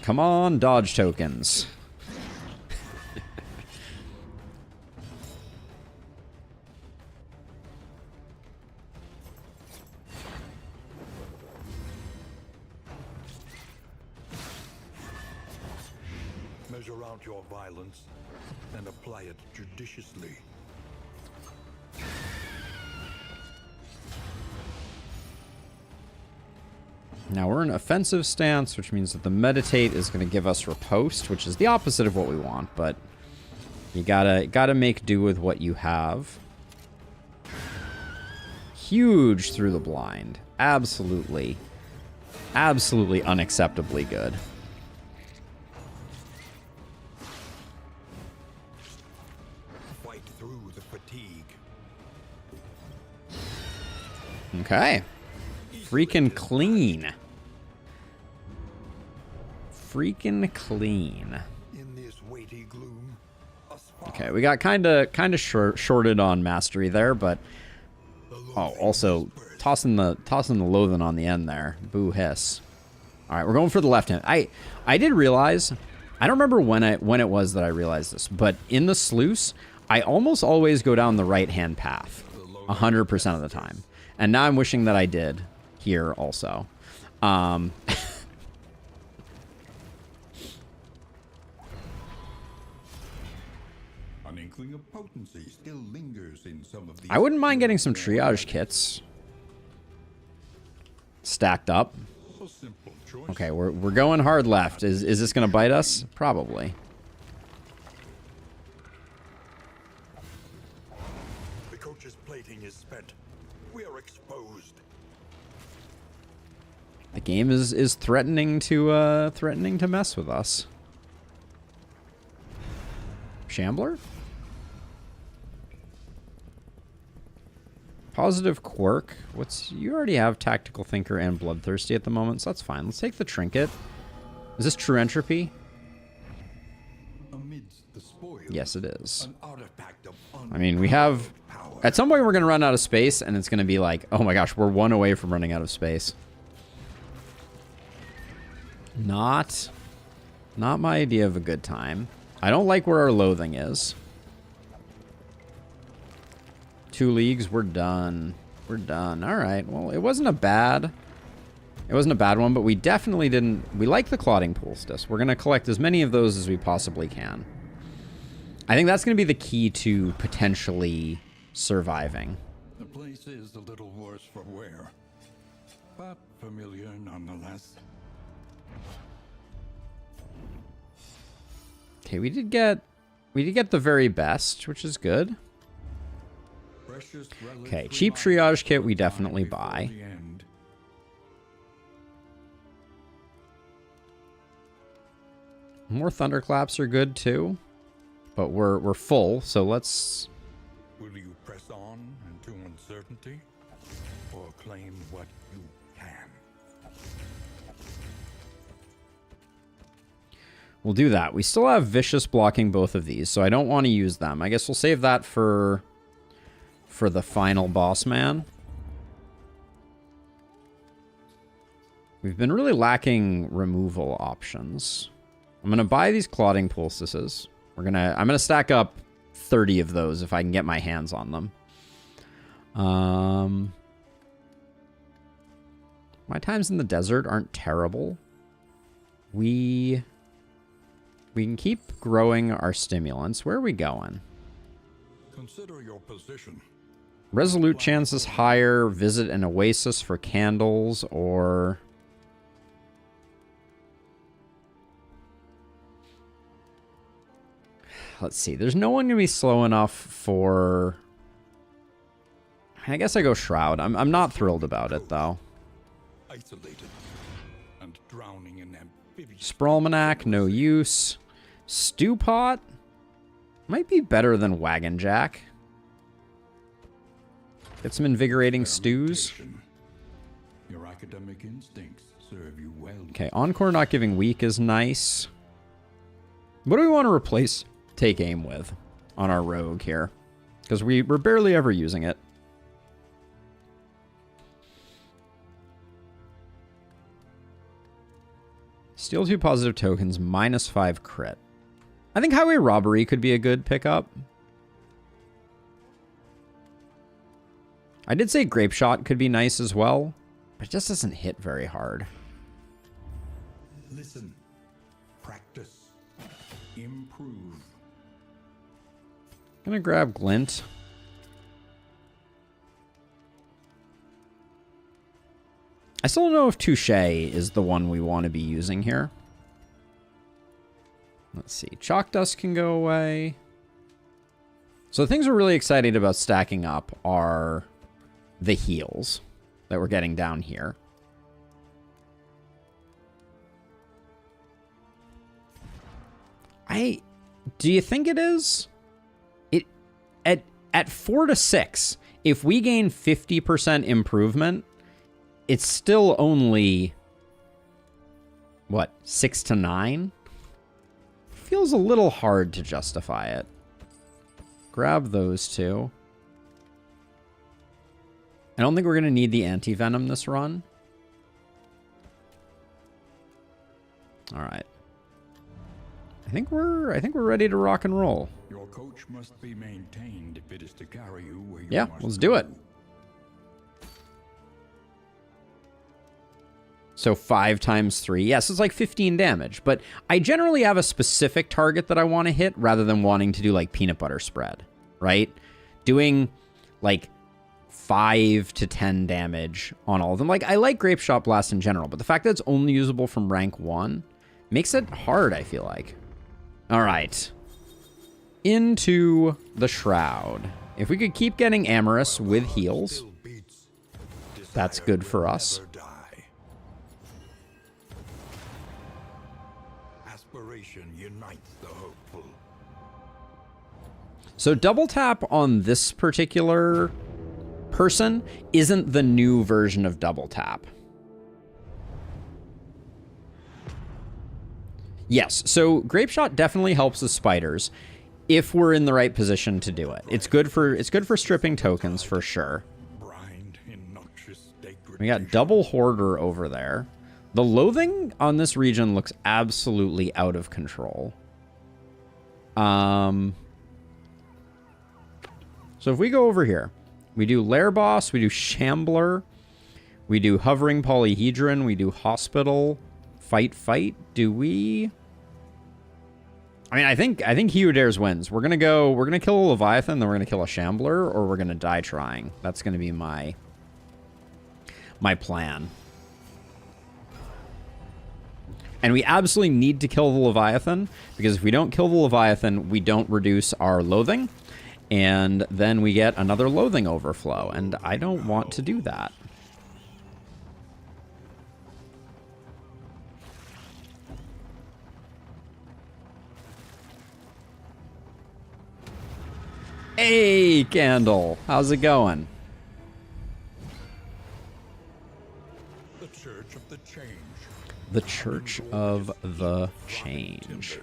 Come on, dodge tokens. Measure out your violence and apply it judiciously. Now we're in offensive stance, which means that the meditate is going to give us riposte, which is the opposite of what we want, but you gotta make do with what you have. Huge through the blind. Absolutely unacceptably good. Fight through the fatigue. Okay. Freaking clean. Freaking clean. In this weighty gloom, okay, we got kind of shorted on mastery there, but oh, also tossing the loathing on the end there. Boo hiss. All right, we're going for the left hand. I did realize, I don't remember when it was that I realized this, but in the sluice, I almost always go down the right hand path 100% of the time. And now I'm wishing that I did here also. An inkling of potency still lingers in some of these. I wouldn't mind getting some triage kits stacked up. A simple choice. Okay, we're going hard left. Is this gonna bite us? Probably. The coach's plating is spent. We are exposed. The game is threatening to mess with us. Shambler? positive quirk. You already have Tactical Thinker and Bloodthirsty at the moment, so that's fine. Let's take the trinket. Is this true entropy? Amidst the spoils, Yes, it is. an artifact of I mean, we have... power. At some point, we're going to run out of space, and it's going to be like, oh my gosh, we're one away from running out of space. Not my idea of a good time. I don't like where our loathing is. 2 leagues, we're done. We're done. All right. Well, it wasn't a bad one, but we definitely didn't... We like the Clotting Poultice. We're going to collect as many of those as we possibly can. I think that's going to be the key to potentially surviving. The place is a little worse for wear, but familiar nonetheless. Okay, we did get the very best, which is good. Precious relics Okay, cheap triage kit we definitely before buy. the end. More thunderclaps are good too, but we're full, so let's... Will you press on into uncertainty, or claim what you can? We'll do that. We still have Vicious blocking both of these, so I don't want to use them. I guess we'll save that for the final boss man. We've been really lacking removal options. I'm going to buy these Clotting Poultices. I'm going to stack up 30 of those if I can get my hands on them. My times in the desert aren't terrible. We can keep growing our stimulants. Where are we going? Consider your position. Resolute chances higher. Visit an oasis for candles, or... Let's see. There's no one going to be slow enough for... I guess I go Shroud. I'm not thrilled about it, though. Isolated and drowning in amphibious... Sprawlmanac, no use. Stew Pot might be better than Wagon Jack. Get some invigorating stews. Salutation. Your academic instincts serve you well. Okay, Encore not giving weak is nice. What do we want to replace Take Aim with on our rogue here? Because we're barely ever using it. Steal 2 positive tokens, -5 crit. I think Highway Robbery could be a good pickup. I did say Grape Shot could be nice as well, but it just doesn't hit very hard. Listen. Practice. Improve. I'm gonna grab Glint. I still don't know if Touche is the one we want to be using here. Let's see. Chalk Dust can go away. So the things we're really excited about stacking up are the heals that we're getting down here. Do you think it is? At 4 to 6, if we gain 50% improvement, it's still only, what, 6 to 9? Feels a little hard to justify it. Grab those two. I don't think we're going to need the anti-venom this run. All right. I think we're ready to rock and roll. Your coach must be maintained if it is to carry you where you Yeah, must let's go. do it. So 5 times 3. Yes, it's like 15 damage. But I generally have a specific target that I want to hit rather than wanting to do like peanut butter spread, right? Doing like 5 to 10 damage on all of them. Like, I like Grape Shot Blast in general, but the fact that it's only usable from rank 1 makes it hard, I feel like. All right. Into the Shroud. If we could keep getting Amorous with heals, Still beats. that's Desire good for will us. never die. Aspiration unites the hopeful. So double tap on this particular person isn't the new version of double tap. Yes, so Grape Shot definitely helps the spiders if we're in the right position to do it. It's good for stripping tokens for sure. We got double Hoarder over there. The loathing on this region looks absolutely out of control. So if we go over here, we do Lair Boss, we do Shambler, we do Hovering Polyhedron, we do Hospital, Fight. Do we? I mean, I think he who dares wins. We're gonna kill a Leviathan, then we're gonna kill a Shambler, or we're gonna die trying. That's gonna be my plan. And we absolutely need to kill the Leviathan, because if we don't kill the Leviathan, we don't reduce our loathing, and then we get another loathing overflow, and I don't want to do that. Hey, Candle. How's it going? The Church of the Change. The Church of the Change.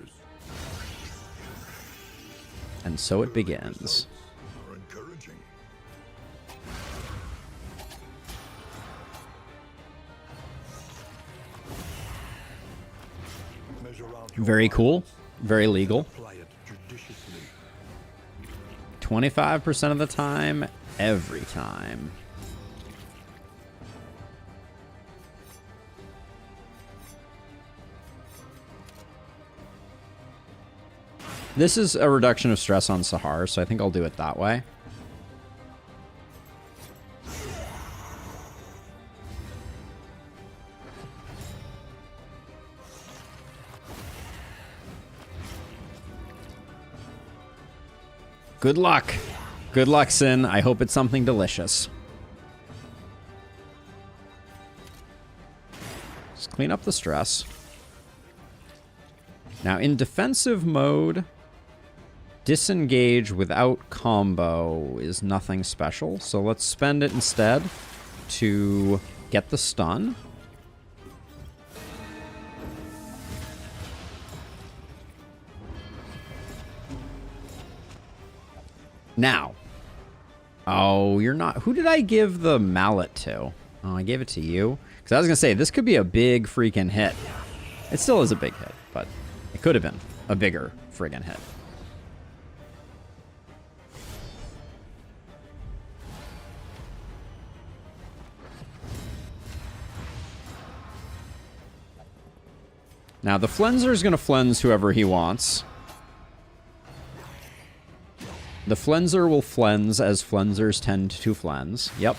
And so it begins. Very cool. Very legal. 25% of the time, every time. This is a reduction of stress on Sahar, so I think I'll do it that way. Good luck. Good luck, Sin. I hope it's something delicious. Just clean up the stress. Now, in defensive mode, disengage without combo is nothing special. So let's spend it instead to get the stun. Now. Oh, you're not... Who did I give the mallet to? Oh, I gave it to you. Because I was going to say, this could be a big freaking hit. It still is a big hit, but it could have been a bigger friggin' hit. Now, the Flenser is going to Flens whoever he wants. The Flenser will Flens as Flensers tend to Flens. Yep.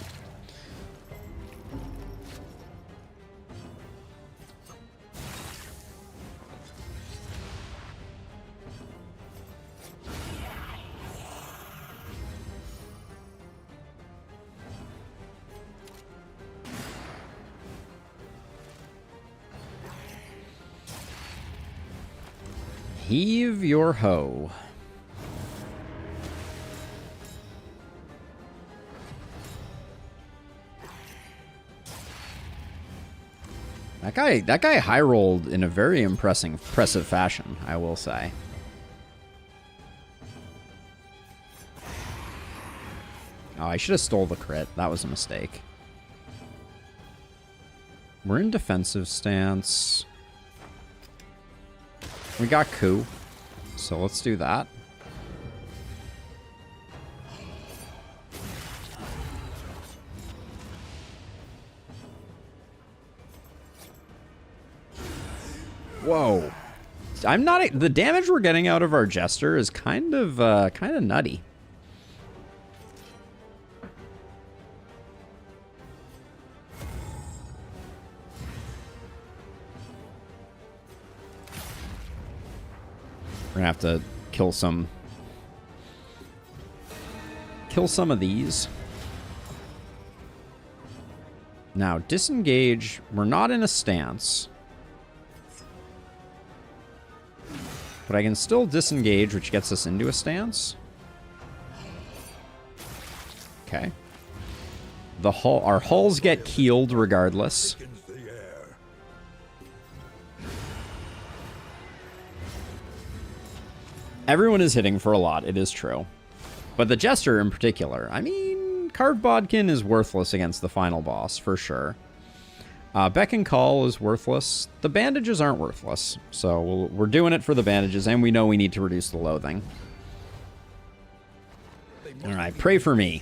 Heave your hoe. That guy high rolled in a very impressive fashion, I will say. Oh, I should have stole the crit. That was a mistake. We're in defensive stance. We got coup, so let's do that. Whoa. I'm not... The damage we're getting out of our Jester is kind of nutty. We're gonna have to kill some of these. Now, disengage. We're not in a stance. But I can still disengage, which gets us into a stance. Okay. Our hulls get keeled regardless. Thickens the air. Everyone is hitting for a lot, it is true. But the Jester in particular, I mean, Carved Bodkin is worthless against the final boss, for sure. Beck and Call is worthless. The bandages aren't worthless, so we're doing it for the bandages, and we know we need to reduce the loathing. Alright, pray for me.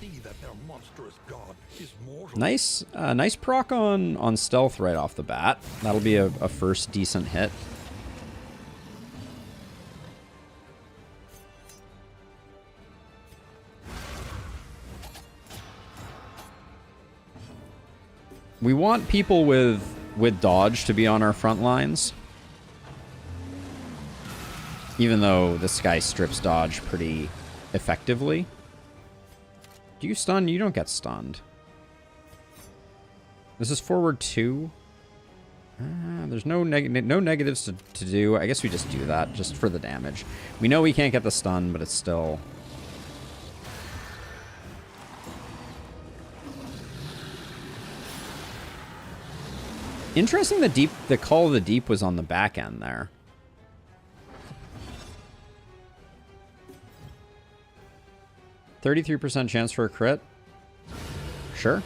Nice, nice proc on stealth right off the bat. That'll be a first decent hit. We want people with dodge to be on our front lines. Even though this guy strips dodge pretty effectively. Do you stun? You don't get stunned. This is forward 2. There's no negatives to do. I guess we just do that just for the damage. We know we can't get the stun, but it's still... Interesting the Call of the Deep was on the back end there. %33% chance for a crit? Sure.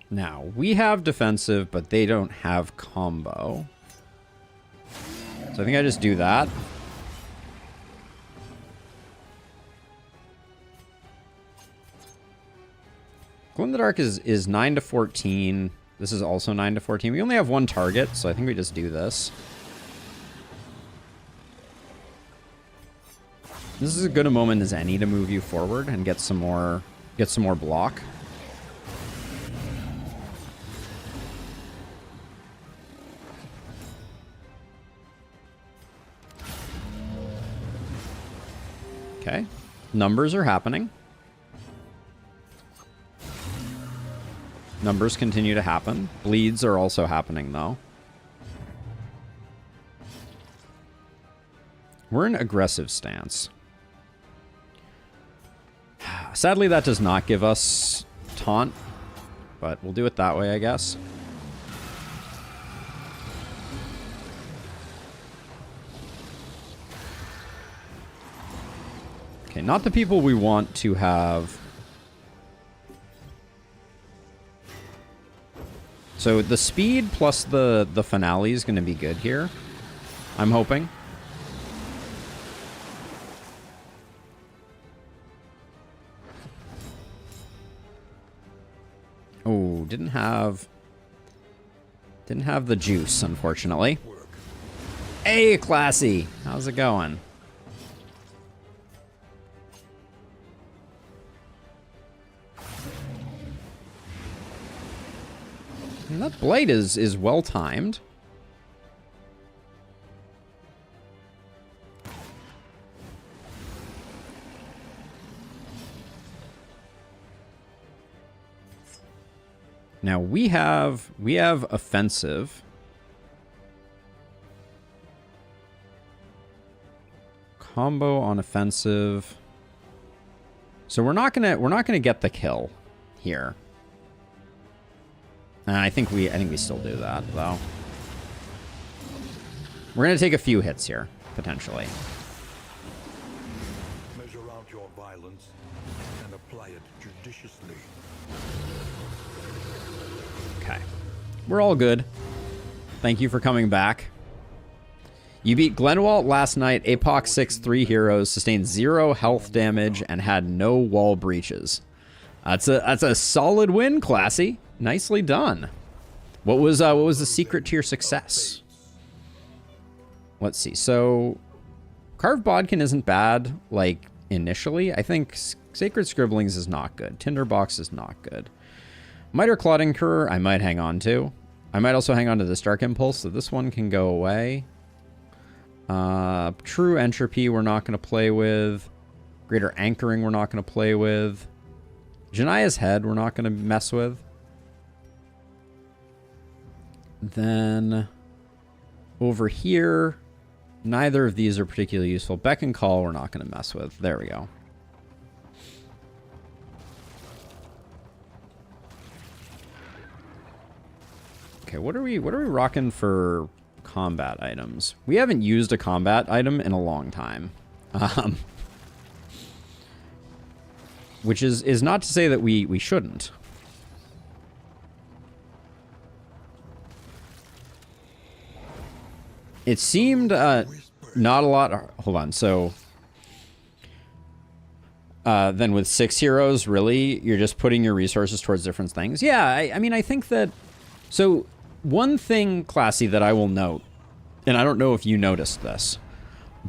Now, we have defensive, but they don't have combo. So I think I just do that. Glow in the Dark is 9 to 14. This is also 9 to 14. We only have one target, so I think we just do this. This is as good a moment as any to move you forward and get some more block. Okay. Numbers are happening. Numbers continue to happen. Bleeds are also happening, though. We're in aggressive stance. Sadly, that does not give us taunt, but we'll do it that way, I guess. Okay, not the people we want to have. So the speed plus the finale is going to be good here. I'm hoping. Oh, didn't have the juice, unfortunately. Hey, Classy! How's it going? And that blade is well timed. Now we have offensive. Combo on offensive. So we're not gonna get the kill here. I think we still do that, though. We're going to take a few hits here, potentially. Measure out your violence and apply it judiciously. Okay. We're all good. Thank you for coming back. You beat Glenwalt last night. APOC 6-3 heroes, sustained 0 health damage, and had no wall breaches. That's a solid win, Classy. Nicely done. What was the secret to your success? Let's see. So, Carved Bodkin isn't bad, like, initially. I think Sacred Scribblings is not good. Tinderbox is not good. Miter Clawed Incurrer, I might hang on to. I might also hang on to this Dark Impulse, so this one can go away. True Entropy we're not going to play with. Greater Anchoring we're not going to play with. Jania's Head we're not going to mess with. Then over here, Neither of these are particularly useful. Beck and Call we're not going to mess with. There we go. Okay, what are we rocking for combat items? We haven't used a combat item in a long time. Which is not to say that we shouldn't. It seemed not a lot. Hold on. So then with 6 heroes, really, you're just putting your resources towards different things. Yeah, I mean, I think that. So one thing, Classy, that I will note, and I don't know if you noticed this,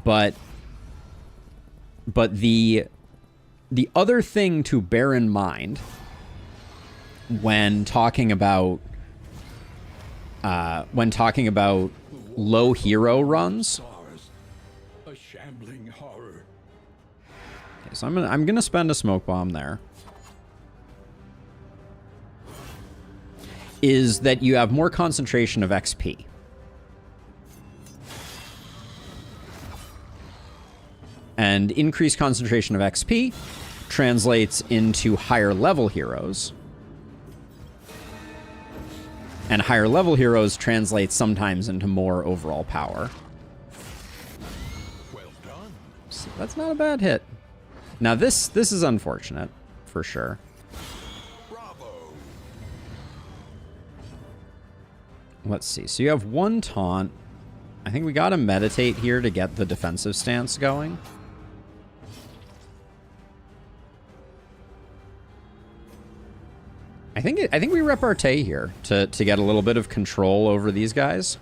but the other thing to bear in mind when talking about low hero runs. A shambling horror. Okay, so I'm gonna spend a smoke bomb there. Is that you have more concentration of XP. And increased concentration of XP translates into higher level heroes. And higher level heroes translate sometimes into more overall power. Well done. So that's not a bad hit. Now this is unfortunate, for sure. Bravo. Let's see. So you have 1 taunt. I think we gotta meditate here to get the defensive stance going. I think we repartee here to get a little bit of control over these guys.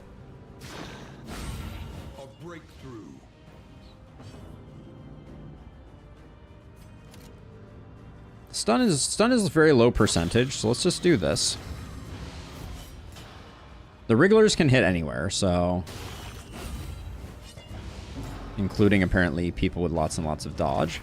A breakthrough. Stun is very low percentage, so let's just do this. The Wrigglers can hit anywhere, so including apparently people with lots and lots of dodge.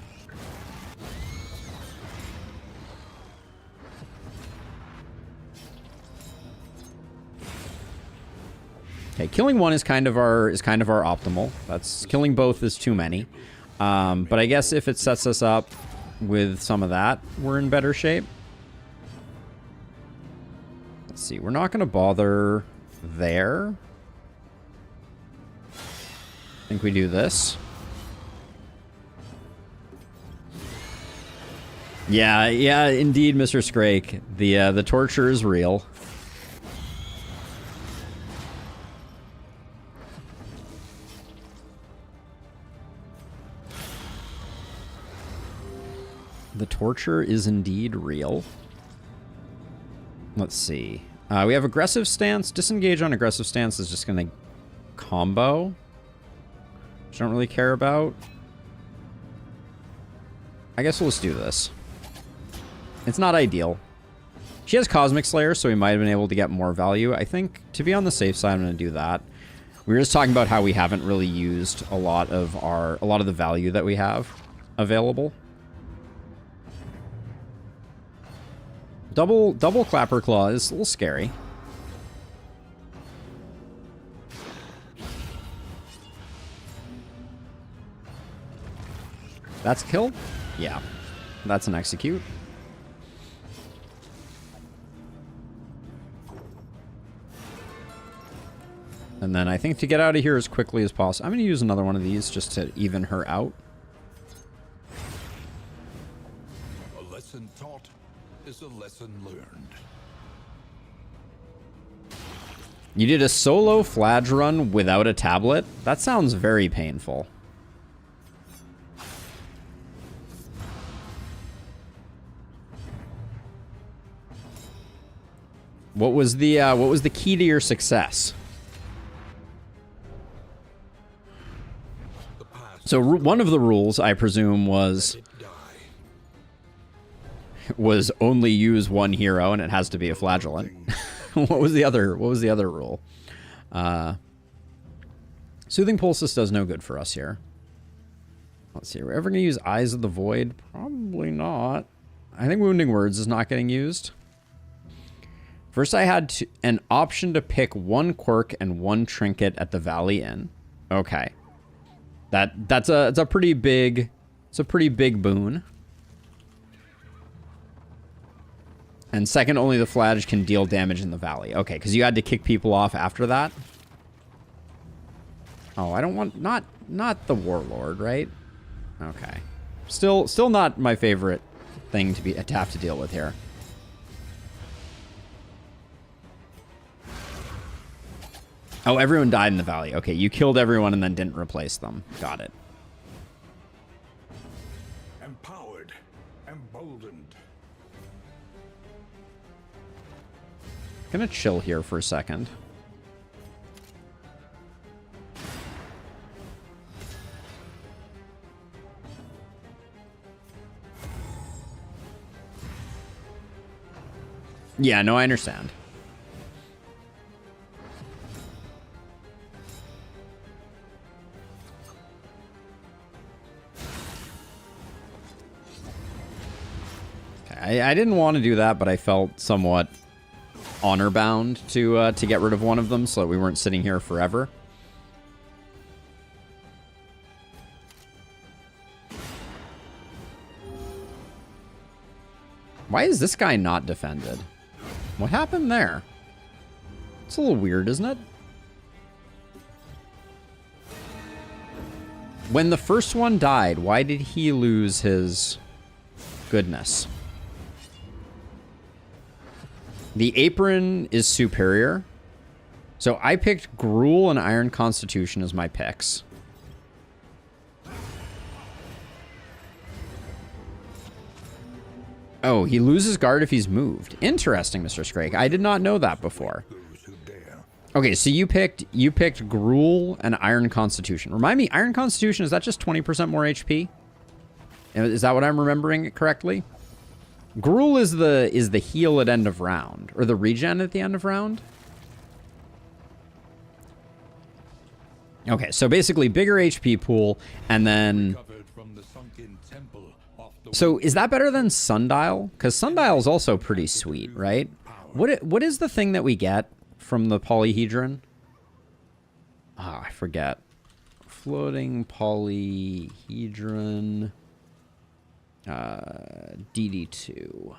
Okay, killing one is kind of our optimal. That's killing both is too many. But I guess if it sets us up with some of that, we're in better shape. Let's see. We're not going to bother there. I think we do this. Yeah, indeed, Mr. Scrake. The torture is real. The torture is indeed real. Let's see. We have aggressive stance. Disengage on aggressive stance is just going to combo, which I don't really care about. I guess we'll just do this. It's not ideal. She has Cosmic Slayer, so we might have been able to get more value. I think to be on the safe side, I'm going to do that. We were just talking about how we haven't really used a lot of the value that we have available. Double Clapper Claw is a little scary. That's a kill? Yeah. That's an execute. And then I think to get out of here as quickly as possible, I'm going to use another one of these just to even her out. A lesson taught is a lesson learned. You did a solo Fladge run without a tablet? That sounds very painful. What was the key to your success? So one of the rules, I presume, was only use one hero, and it has to be a flagellant. What was the other rule? Soothing Pulses does no good for us here. Let's see. Are we ever going to use Eyes of the Void? Probably not. I think Wounding Words is not getting used. First, I had an option to pick one quirk and one trinket at the Valley Inn. Okay. It's a pretty big boon. And second, only the Flage can deal damage in the valley. Okay, because you had to kick people off after that. Oh, I don't want... Not the Warlord, right? Okay. Still not my favorite thing to have to deal with here. Oh, everyone died in the valley. Okay, you killed everyone and then didn't replace them. Got it. Empowered, emboldened. Gonna chill here for a second. Yeah, no, I understand. Okay, I didn't want to do that, but I felt somewhat honor bound to get rid of one of them so that we weren't sitting here forever. Why is this guy not defended? What happened there? It's a little weird, isn't it? When the first one died, why did he lose his goodness? The apron is superior. So I picked Gruul and Iron Constitution as my picks. Oh, he loses guard if he's moved. Interesting, Mr. Scrake. I did not know that before. Okay, so you picked Gruul and Iron Constitution. Remind me, Iron Constitution, is that just 20% more HP? Is that what I'm remembering it correctly? Gruul is the heal at end of round, or the regen at the end of round. Okay, so basically bigger HP pool, and then... So is that better than Sundial? Because Sundial is also pretty sweet, right? What is the thing that we get from the polyhedron? Ah, I forget. Floating polyhedron. DD2.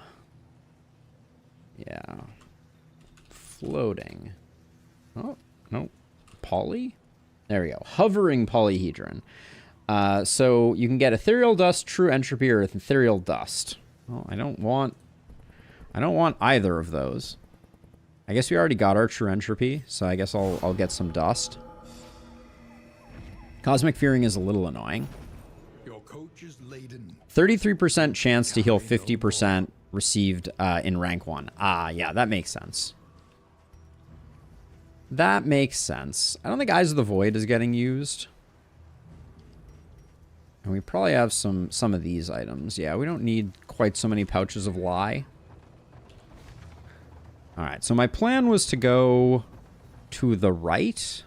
Yeah. Floating. Oh, no. Poly? There we go. Hovering polyhedron. So you can get ethereal dust, true entropy, or ethereal dust. Well, I don't want either of those. I guess we already got our true entropy, so I guess I'll get some dust. Cosmic Fearing is a little annoying. Your coach is laden. 33% chance to heal 50% received in rank 1. Ah, yeah, that makes sense. That makes sense. I don't think Eyes of the Void is getting used. And we probably have some of these items. Yeah, we don't need quite so many pouches of Lie. All right, so my plan was to go to the right.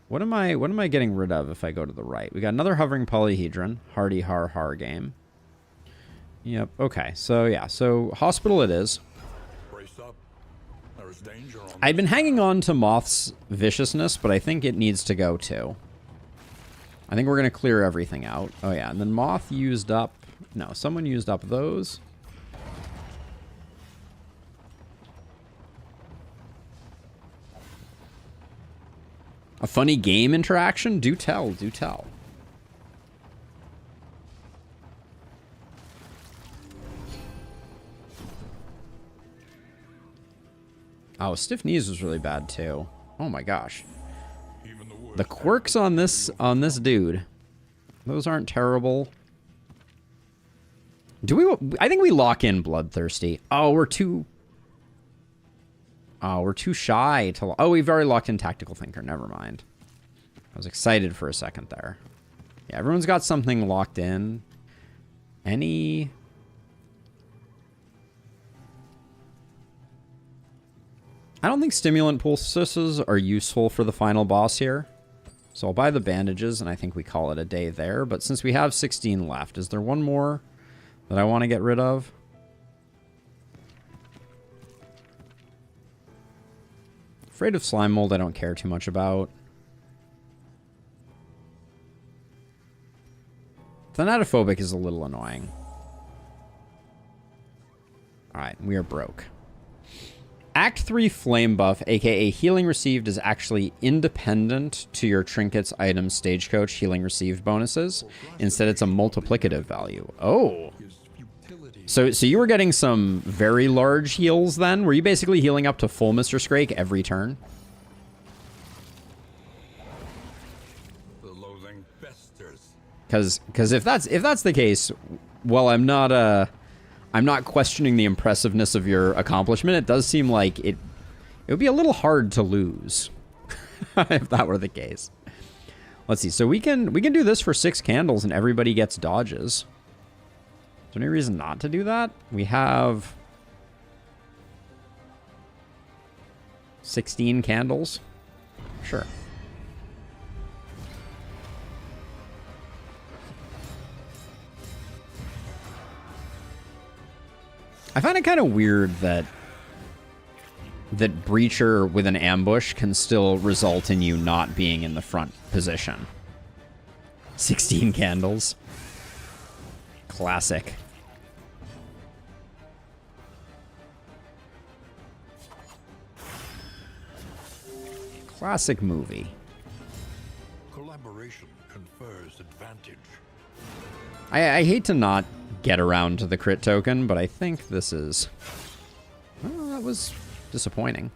What am I getting rid of if I go to the right? We got another hovering polyhedron, hardy har game. Yep. Okay. So yeah. So hospital it is. Brace up. There is danger on I'd been hanging on to Moth's viciousness, but I think it needs to go too. I think we're gonna clear everything out. Oh yeah, and then Moth used up. No, someone used up those. A funny game interaction? Do tell, do tell. Oh, Stiff Knees was really bad too. Oh my gosh. The quirks on this dude, those aren't terrible. Do we? I think we lock in Bloodthirsty. Oh, we're too shy to... Oh, we've already locked in Tactical Thinker. Never mind. I was excited for a second there. Yeah, everyone's got something locked in. Any... I don't think Stimulant Pulses are useful for the final boss here. So I'll buy the bandages, and I think we call it a day there. But since we have 16 left, is there one more that I want to get rid of? Afraid of Slime Mold I don't care too much about. Thanatophobic is a little annoying. Alright, we are broke. Act 3 Flame Buff, aka healing received, is actually independent to your trinkets, items, stagecoach, healing received bonuses. Instead, it's a multiplicative value. Oh. So you were getting some very large heals then? Were you basically healing up to full Mr. Scrake every turn? Because if that's the case, well, I'm not questioning the impressiveness of your accomplishment. It does seem like it would be a little hard to lose if that were the case. Let's see. So we can do this for 6 candles and everybody gets dodges. Is there any reason not to do that? We have 16 candles. Sure. I find it kind of weird that Breacher with an ambush can still result in you not being in the front position. 16 candles. Classic. Classic movie. Collaboration confers advantage. I hate to not get around to the crit token, but I think this is... Well, that was disappointing.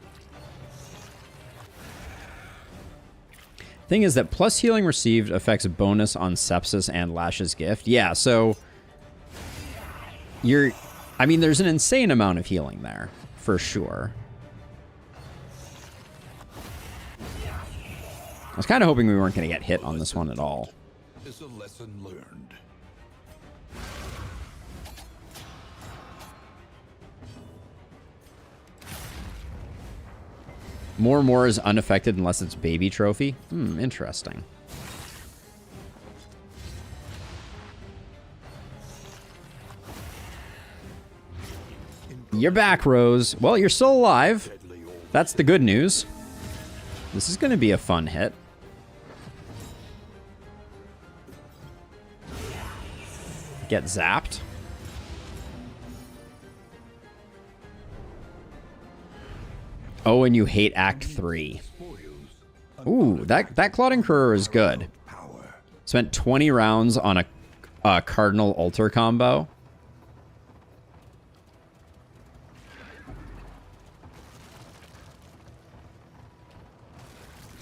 Thing is that plus healing received affects bonus on sepsis and Lash's gift. Yeah, so... I mean, there's an insane amount of healing there, for sure. I was kind of hoping we weren't going to get hit on this one at all. Is a lesson learned. More is unaffected unless it's baby trophy. Interesting. You're back, Rose. Well, you're still alive. That's the good news. This is going to be a fun hit. Get zapped. Oh, and you hate Act 3. Ooh, that Clouding Courier is good. Spent 20 rounds on a Cardinal Altar combo.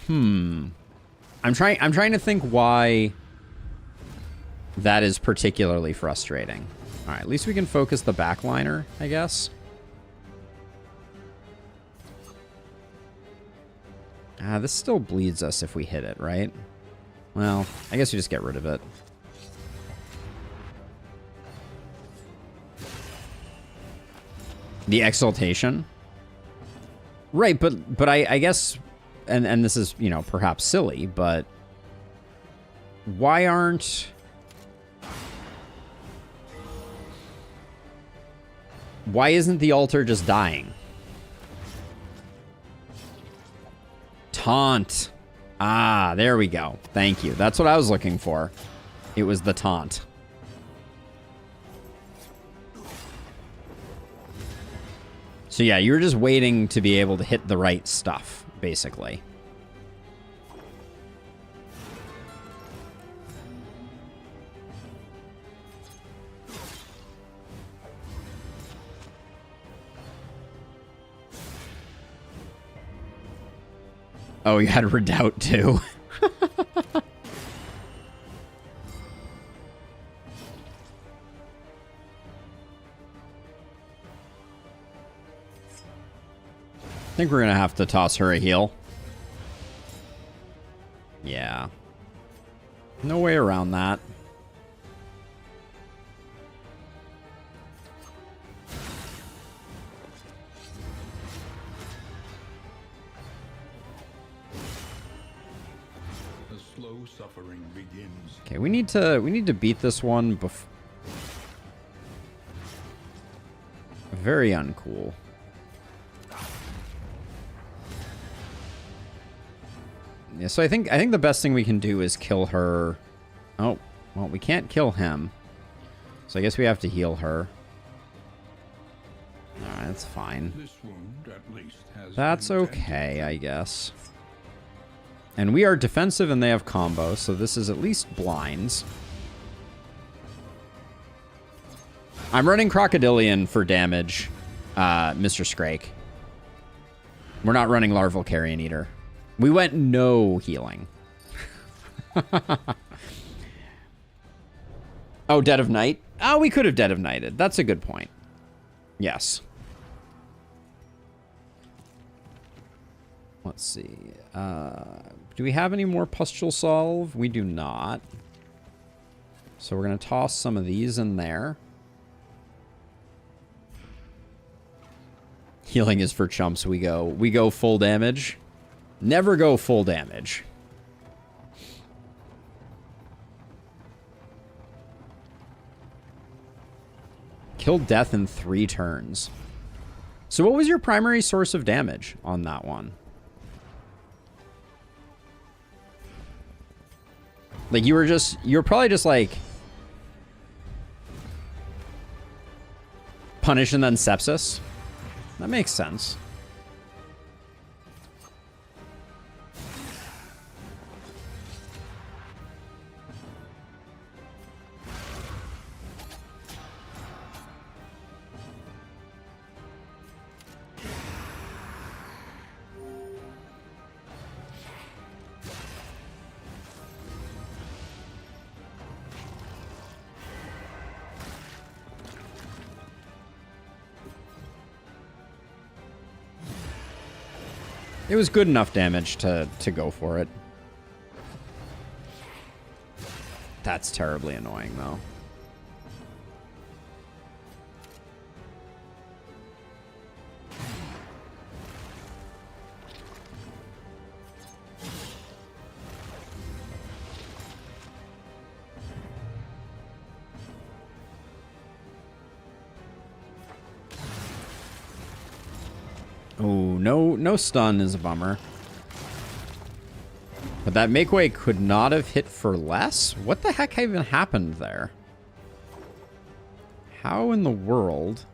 I'm trying to think why that is particularly frustrating. All right, at least we can focus the backliner, I guess. This still bleeds us if we hit it, right? Well, I guess we just get rid of it. The exaltation? Right, but I guess, and this is, you know, perhaps silly, but why isn't the altar just dying? Taunt. Ah, there we go. Thank you. That's what I was looking for. It was the taunt. So yeah, you were just waiting to be able to hit the right stuff, basically. Oh, you had Redoubt too. I think we're gonna have to toss her a heal. Yeah. No way around that. Suffering begins. Okay, we need to beat this one very uncool. Yeah, so I think the best thing we can do is kill her. Oh, Well, we can't kill him. So I guess we have to heal her. Alright, that's fine. This wound at least has That's been okay, I guess. And we are defensive and they have combo, so this is at least blinds. I'm running Crocodilian for damage, Mr. Scrake. We're not running Larval Carrion Eater. We went no healing. Oh, Dead of Night? Oh, we could have Dead of Nighted. That's a good point. Yes. Let's see. Do we have any more Pustule Solve? We do not. So we're going to toss some of these in there. Healing is for chumps. We go full damage. Never go full damage. Kill death in 3 turns. So what was your primary source of damage on that one? Like you were probably just like punish and then sepsis. That makes sense. It was good enough damage to go for it. That's terribly annoying, though. Oh, no stun is a bummer. But that make way could not have hit for less? What the heck even happened there? How in the world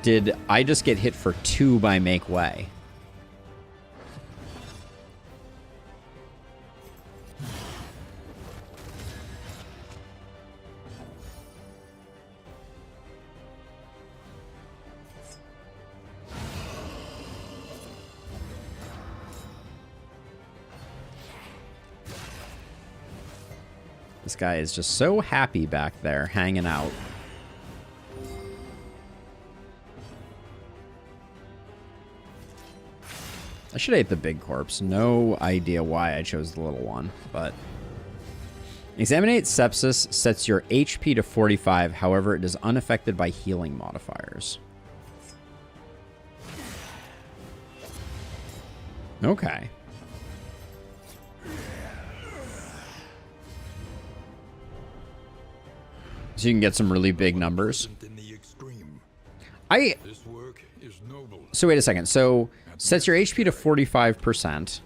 did I just get hit for 2 by make way? This guy is just so happy back there, hanging out. I should have ate the big corpse. No idea why I chose the little one, but... Examinate Sepsis sets your HP to 45, however, it is unaffected by healing modifiers. Okay. So you can get some really big numbers. So wait a second. So sets your HP to 45%.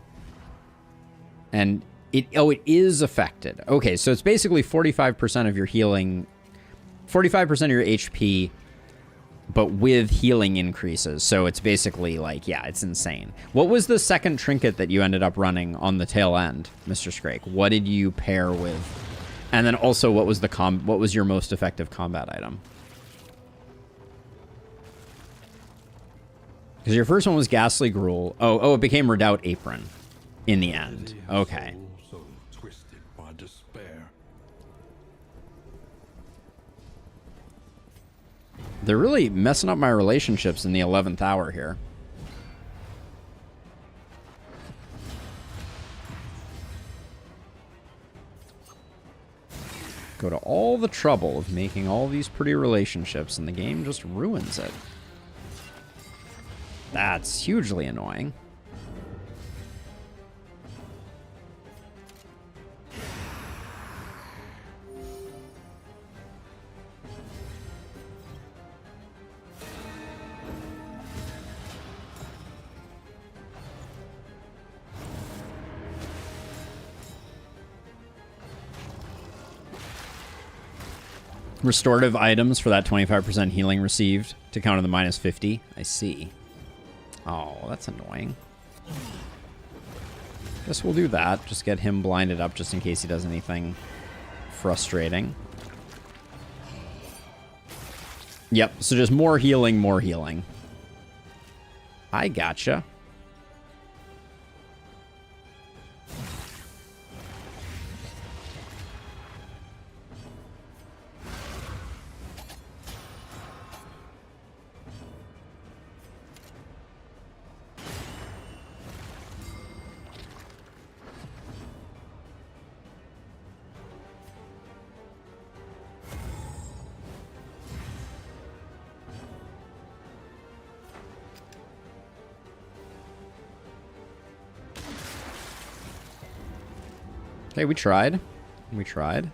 And it is affected. Okay, so it's basically 45% of your healing, 45% of your HP, but with healing increases. So it's basically like, yeah, it's insane. What was the second trinket that you ended up running on the tail end, Mr. Scrake? What did you pair with? And then also, what was your most effective combat item? Because your first one was Ghastly Gruel. Oh, it became Redoubt Apron in the end. Okay. So twisted by despair. They're really messing up my relationships in the 11th hour here. Go to all the trouble of making all these pretty relationships, and the game just ruins it. That's hugely annoying. Restorative items for that 25% healing received to counter the minus 50. I see. Oh, that's annoying. Guess we'll do that. Just get him blinded up just in case he does anything frustrating. Yep, so just more healing, more healing. I gotcha. Okay, we tried. We tried.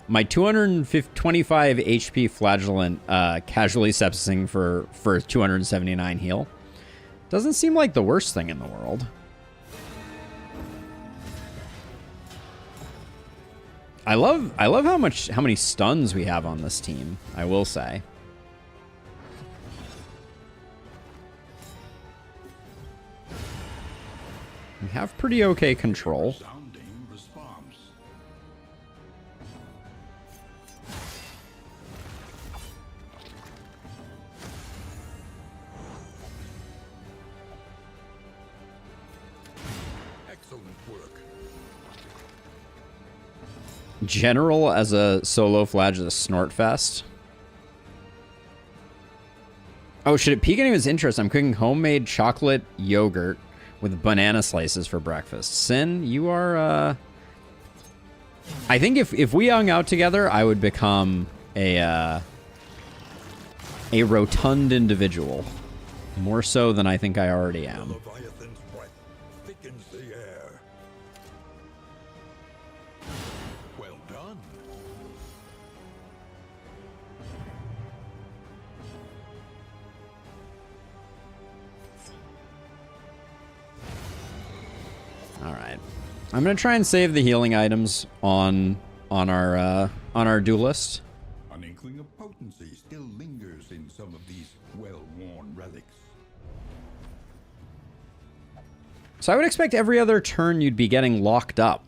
My 225 HP flagellant casually sepsising for 279 heal. Doesn't seem like the worst thing in the world. I love how many stuns we have on this team, I will say. We have pretty okay control. Excellent work. General as a solo flag is a snort fest. Oh, should it pique anyone's interest? I'm cooking homemade chocolate yogurt with banana slices for breakfast. Sin, you are, I think if we hung out together, I would become a rotund individual. More so than I think I already am. Leviathan's breath thickens the air. Well done. All right, I'm gonna try and save the healing items on our duelist. An inkling of potency still lingers in some of these well-worn relics. So I would expect every other turn you'd be getting locked up,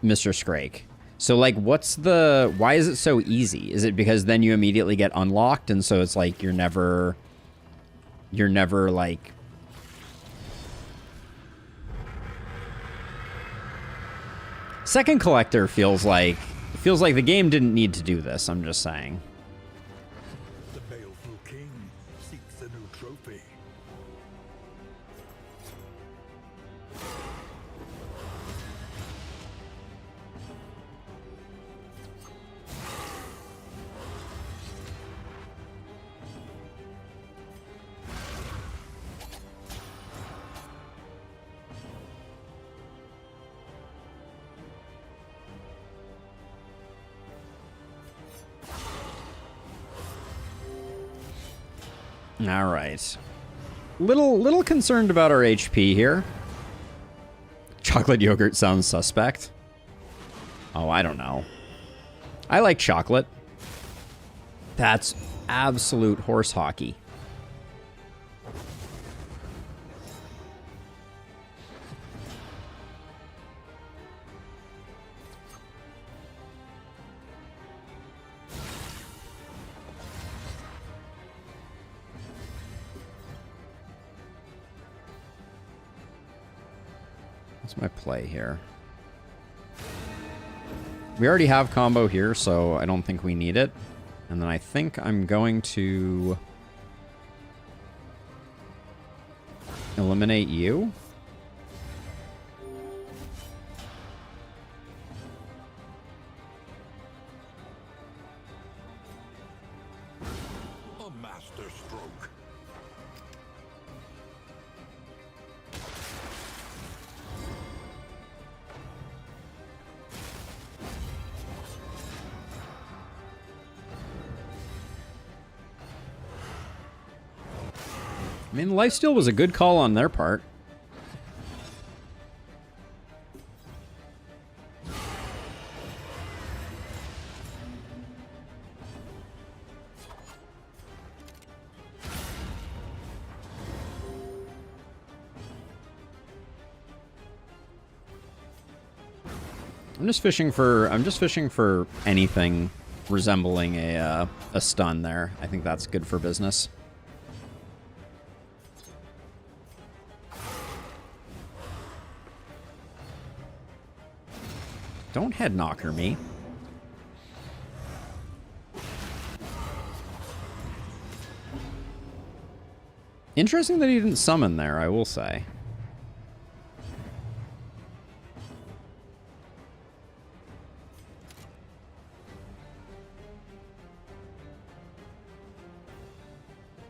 Mr. Scrake. So like, why is it so easy? Is it because then you immediately get unlocked, and so it's like you're never like. Second Collector feels like the game didn't need to do this, I'm just saying. The baleful king seeks a new trophy. All right. Little concerned about our HP here. Chocolate yogurt sounds suspect. Oh, I don't know. I like chocolate. That's absolute horse hockey. What's my play here? We already have combo here, so I don't think we need it. And then I think I'm going to eliminate you. A master stroke. I mean, lifesteal was a good call on their part. I'm just fishing for anything resembling a stun there. I think that's good for business. Don't head knocker me. Interesting that he didn't summon there, I will say.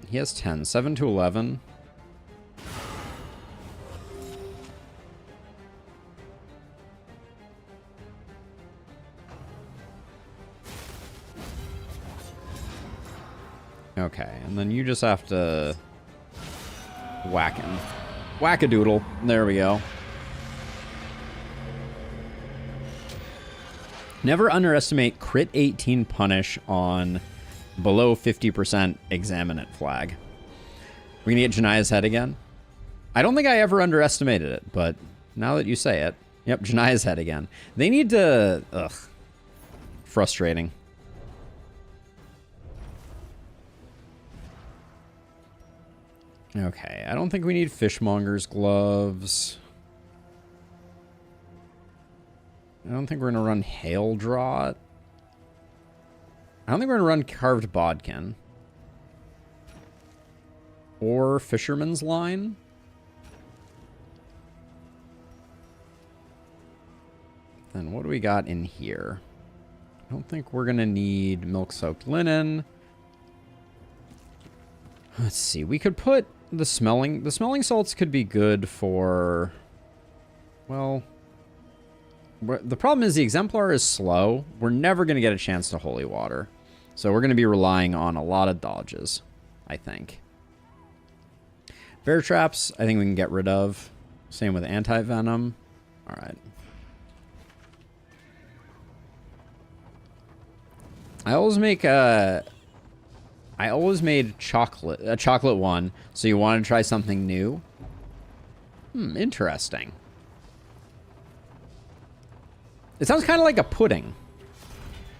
He has 10. 7 to 11. Okay, and then you just have to whack him. Whack-a-doodle. There we go. Never underestimate crit 18 punish on below 50% examine it flag. We're gonna get Janaya's head again. I don't think I ever underestimated it, but now that you say it, yep, Janaya's head again. They need to, ugh, frustrating. Okay, I don't think we need Fishmonger's gloves. I don't think we're gonna run Hail Draught. I don't think we're gonna run Carved Bodkin. Or Fisherman's Line. Then what do we got in here? I don't think we're gonna need Milk-Soaked Linen. Let's see, we could put the smelling salts could be good for, well, the problem is the Exemplar is slow. We're never going to get a chance to Holy Water. So we're going to be relying on a lot of dodges, I think. Bear Traps, I think we can get rid of. Same with Anti-Venom. All right. I always made a chocolate one, so you want to try something new? Interesting. It sounds kind of like a pudding,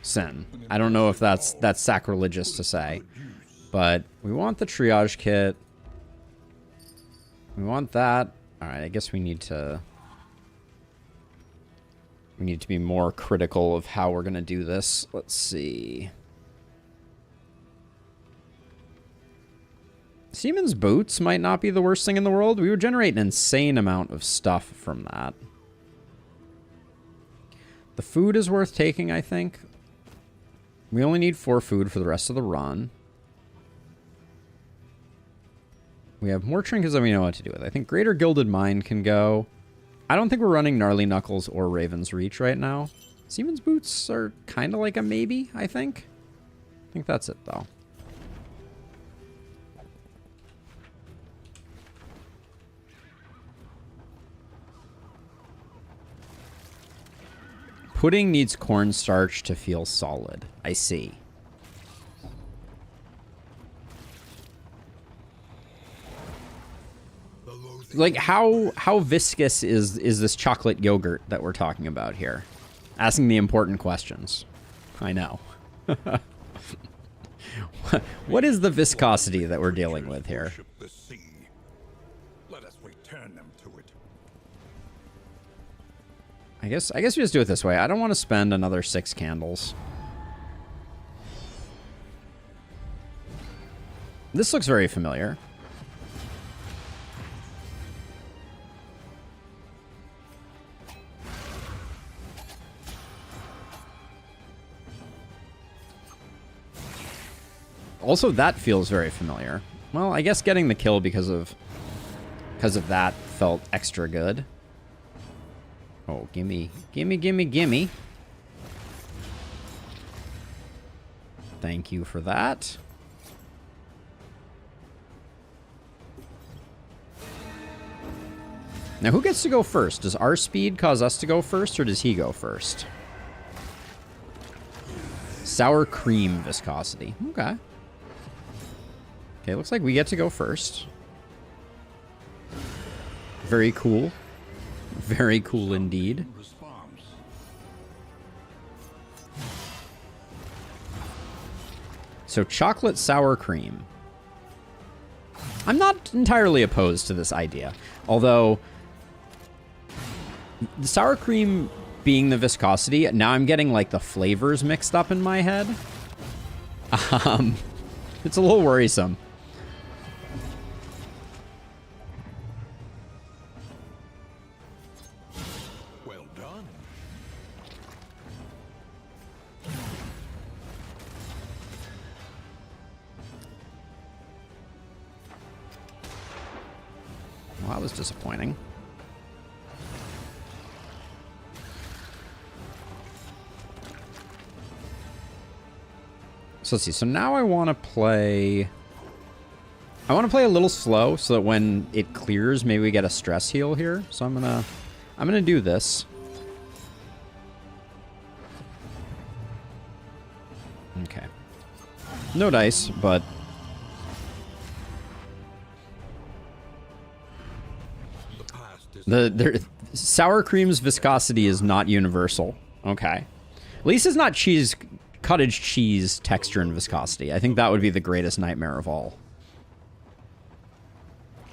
Sin. I don't know if that's sacrilegious to say, but we want the triage kit. We want that. All right, I guess we need to be more critical of how we're going to do this. Let's see. Seaman's Boots might not be the worst thing in the world. We would generate an insane amount of stuff from that. The food is worth taking, I think. We only need 4 food for the rest of the run. We have more trinkets than we know what to do with. I think Greater Gilded Mind can go. I don't think we're running Gnarly Knuckles or Raven's Reach right now. Seaman's Boots are kind of like a maybe, I think. I think that's it, though. Pudding needs cornstarch to feel solid. I see. Like, how viscous is this chocolate yogurt that we're talking about here? Asking the important questions. I know. What is the viscosity that we're dealing with here? Let us return them to it. I guess we just do it this way. I don't want to spend another 6 candles. This looks very familiar. Also, that feels very familiar. Well, I guess getting the kill because of that felt extra good. Oh, gimme, gimme, gimme, gimme. Thank you for that. Now, who gets to go first? Does our speed cause us to go first, or does he go first? Sour cream viscosity. Okay. Okay, looks like we get to go first. Very cool. Very cool indeed. So chocolate sour cream. I'm not entirely opposed to this idea. Although, the sour cream being the viscosity, now I'm getting like the flavors mixed up in my head. It's a little worrisome. Well done. Well, that was disappointing. So let's see. So now I want to play... I want to play a little slow so that when it clears, maybe we get a stress heal here. So I'm gonna do this. Okay. No dice, but... Sour cream's viscosity is not universal. Okay. At least it's not cottage cheese texture and viscosity. I think that would be the greatest nightmare of all.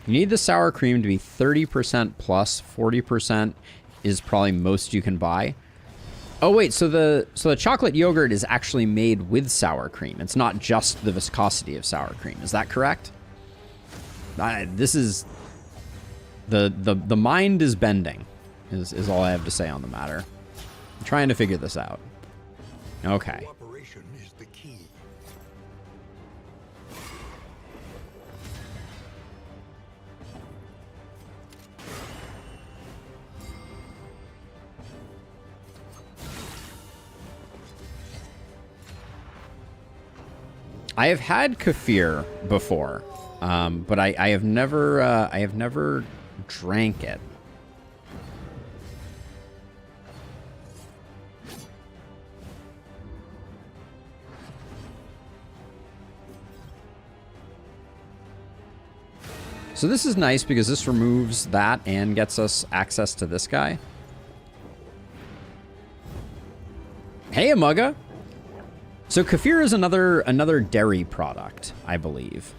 You need the sour cream to be 30% plus. 40% is probably most you can buy. Oh wait, so the chocolate yogurt is actually made with sour cream. It's not just the viscosity of sour cream. Is that correct? This is... The mind is bending, is all I have to say on the matter. I'm trying to figure this out. Okay. Cooperation is the key. I have had kefir before, but I have never drank it. So this is nice because this removes that and gets us access to this guy. Hey, Amugga. So kefir is another dairy product, I believe.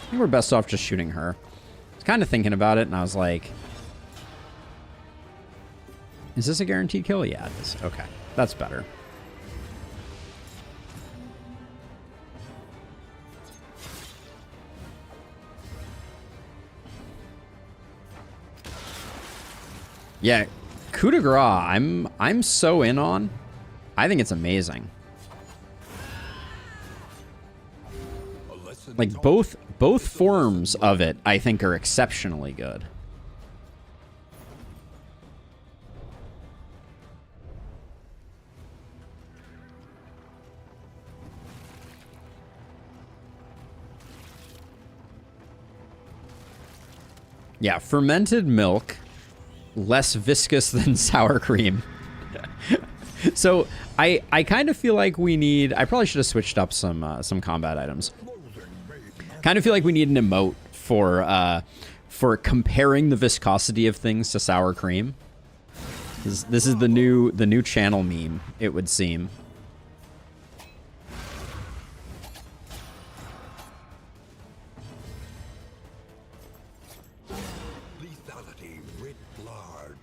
I think we're best off just shooting her. I was kind of thinking about it, and I was like... Is this a guaranteed kill? Yeah, it is. Okay, that's better. Yeah, coup de grace, I'm so in on. I think it's amazing. Like both forms of it, I think, are exceptionally good. Yeah, fermented milk, less viscous than sour cream. So I kind of feel like we need... I probably should have switched up some combat items. Kind of feel like we need an emote for comparing the viscosity of things to sour cream. This is the new channel meme, it would seem. Lethality writ large.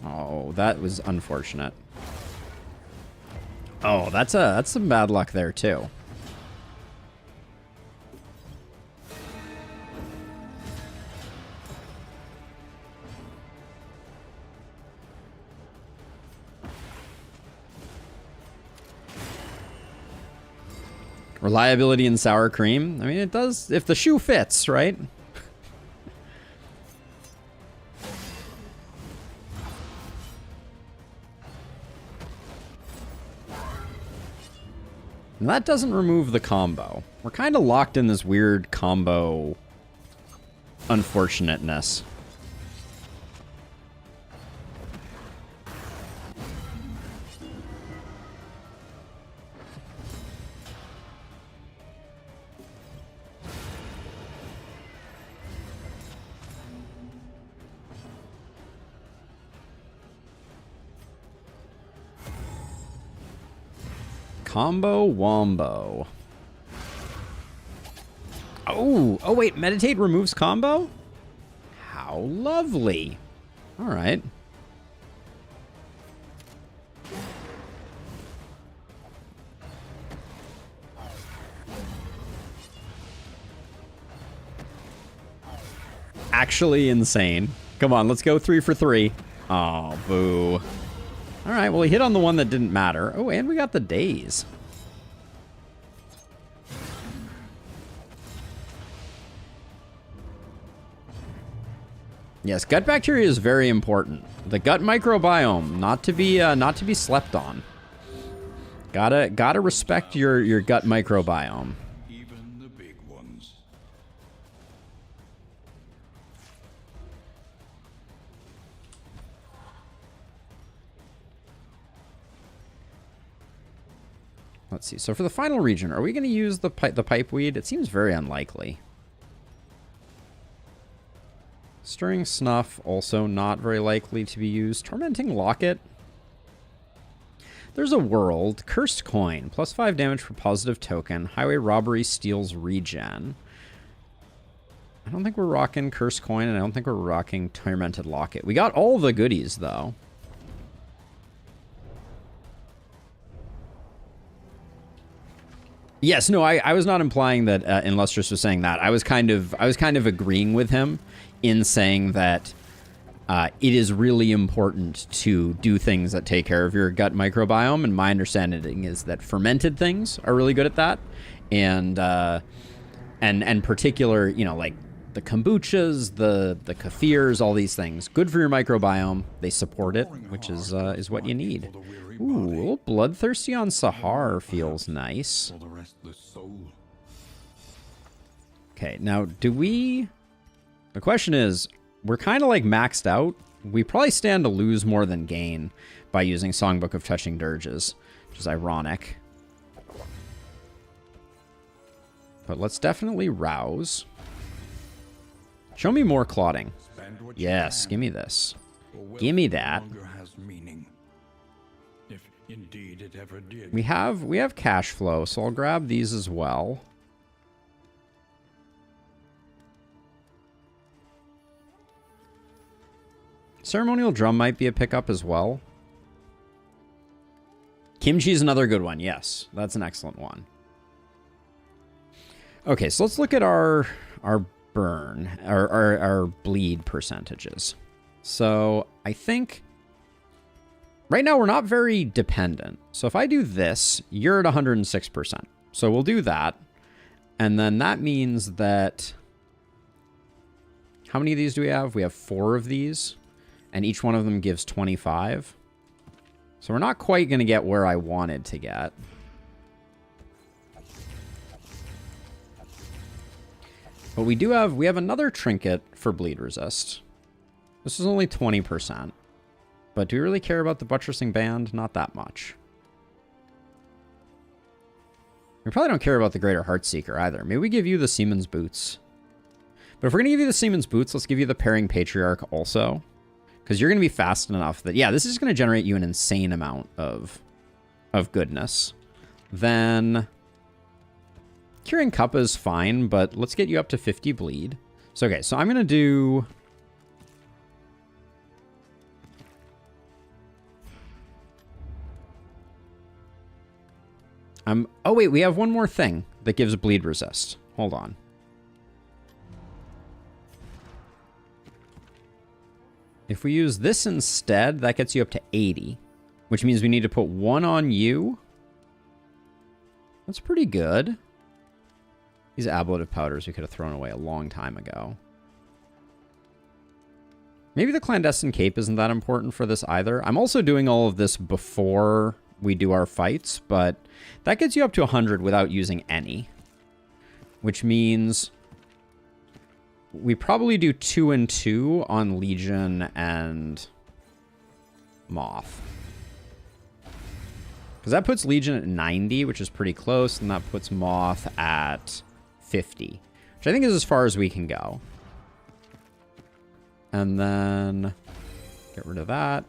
Oh, that was unfortunate. Oh, that's some bad luck there too. Reliability in sour cream. I mean, it does if the shoe fits, right? And that doesn't remove the combo. We're kind of locked in this weird combo unfortunateness. Combo Wombo. Oh wait, Meditate removes combo? How lovely. All right. Actually insane. Come on, let's go 3 for 3. Oh, boo. All right, well, he hit on the one that didn't matter. Oh, and we got the daze. Yes, gut bacteria is very important. The gut microbiome, not to be slept on. Gotta respect your gut microbiome. Even the big ones. Let's see. So for the final region, are we going to use the pipeweed? It seems very unlikely. Stirring Snuff, also not very likely to be used. Tormenting Locket. There's a world. Cursed Coin. +5 damage for positive token. Highway Robbery steals regen. I don't think we're rocking Cursed Coin, and I don't think we're rocking Tormented Locket. We got all the goodies, though. Yes, no, I was not implying that Illustrious was saying that. I was kind of agreeing with him in saying that it is really important to do things that take care of your gut microbiome, and my understanding is that fermented things are really good at that, and particular, you know, like the kombuchas, the kefirs, all these things, good for your microbiome. They support it, which is what you need. Ooh, a little bloodthirsty on Sahar feels nice. Okay, now the question is, we're kind of like maxed out. We probably stand to lose more than gain by using Songbook of Touching Dirges, which is ironic. But let's definitely rouse. Show me more clotting. Yes, give me this. Give me that. Indeed it ever did. We have cash flow, so I'll grab these as well. Ceremonial Drum might be a pickup as well. Kimchi is another good one. Yes, that's an excellent one. Okay, so let's look at our burn, our bleed percentages. So I think right now we're not very dependent. So if I do this, you're at 106%. So we'll do that. And then that means that, how many of these do we have? We have 4 of these, and each one of them gives 25. So we're not quite going to get where I wanted to get. But we have another trinket for bleed resist. This is only 20%. But do we really care about the buttressing band? Not that much. We probably don't care about the Greater Heartseeker either. Maybe we give you the Seaman's Boots. But if we're going to give you the Seaman's Boots, let's give you the Pairing Patriarch also. Because you're going to be fast enough that, yeah, this is going to generate you an insane amount of goodness. Then Curing Kappa is fine, but let's get you up to 50 bleed. So, okay, so I'm going to do... Oh, wait, we have one more thing that gives bleed resist. Hold on. If we use this instead, that gets you up to 80, which means we need to put 1 on you. That's pretty good. These ablative powders we could have thrown away a long time ago. Maybe the Clandestine Cape isn't that important for this either. I'm also doing all of this before we do our fights, but that gets you up to 100 without using any. Which means we probably do 2 and 2 on Legion and Moth. Because that puts Legion at 90, which is pretty close, and that puts Moth at 50, which I think is as far as we can go. And then get rid of that.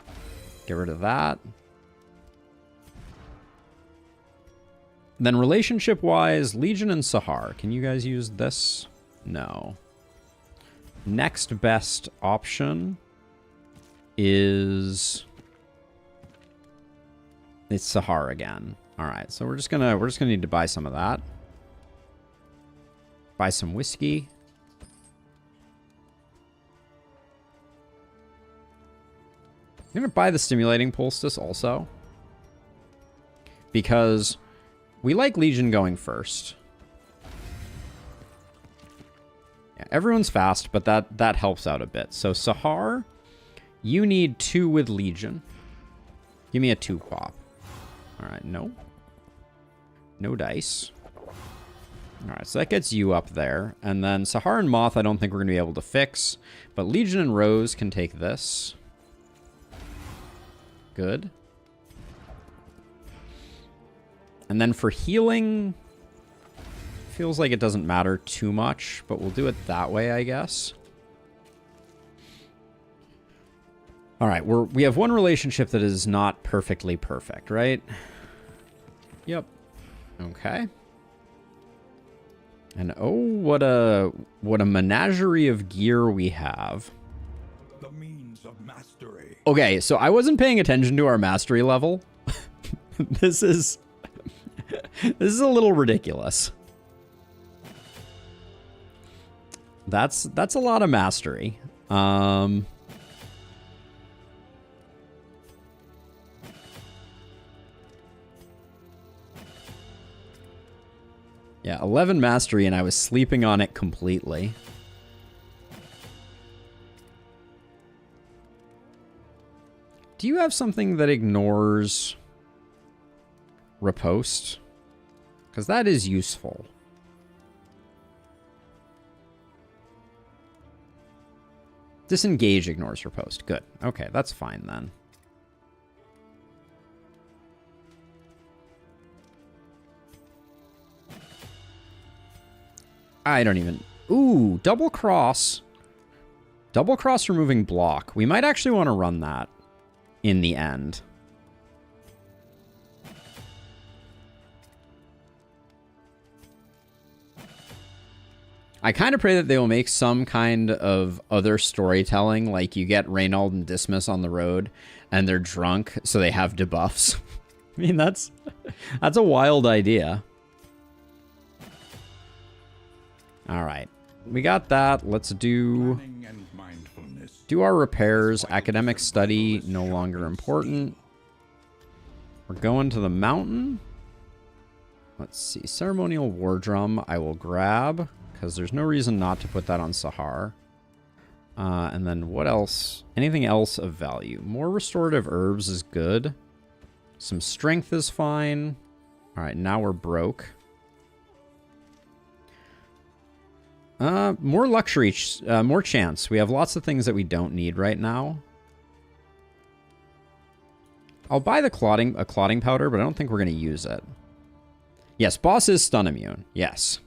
Get rid of that. Then relationship-wise, Legion and Sahar. Can you guys use this? No. Next best option is... it's Sahar again. All right, so we're just gonna need to buy some of that. Buy some whiskey. I'm gonna buy the stimulating poultice also, because we like Legion going first. Yeah, everyone's fast, but that helps out a bit. So Sahar, you need 2 with Legion. Give me a 2 pop. All right, no. No dice. All right, so that gets you up there. And then Sahar and Moth I don't think we're going to be able to fix. But Legion and Rose can take this. Good. And then for healing, feels like it doesn't matter too much, but we'll do it that way, I guess. All right, we have one relationship that is not perfectly perfect, right? Yep. Okay. And oh, what a menagerie of gear we have. The means of mastery. Okay, so I wasn't paying attention to our mastery level. This is a little ridiculous. That's a lot of mastery. Yeah, 11 mastery, and I was sleeping on it completely. Do you have something that ignores riposte? Because that is useful. Disengage ignores riposte. Good. Okay, that's fine then. I don't even... Ooh, double cross. Double cross removing block. We might actually want to run that in the end. I kind of pray that they will make some kind of other storytelling, like you get Reynald and Dismas on the road, and they're drunk, so they have debuffs. I mean, that's a wild idea. All right, we got that. Let's do our repairs. Academic study, no longer important. We're going to the mountain. Let's see, ceremonial war drum I will grab, because there's no reason not to put that on Sahar. And then what else? Anything else of value? More restorative herbs is good. Some strength is fine. All right, now we're broke. More luxury, more chance. We have lots of things that we don't need right now. I'll buy a clotting powder, but I don't think we're going to use it. Yes, boss is stun immune. Yes.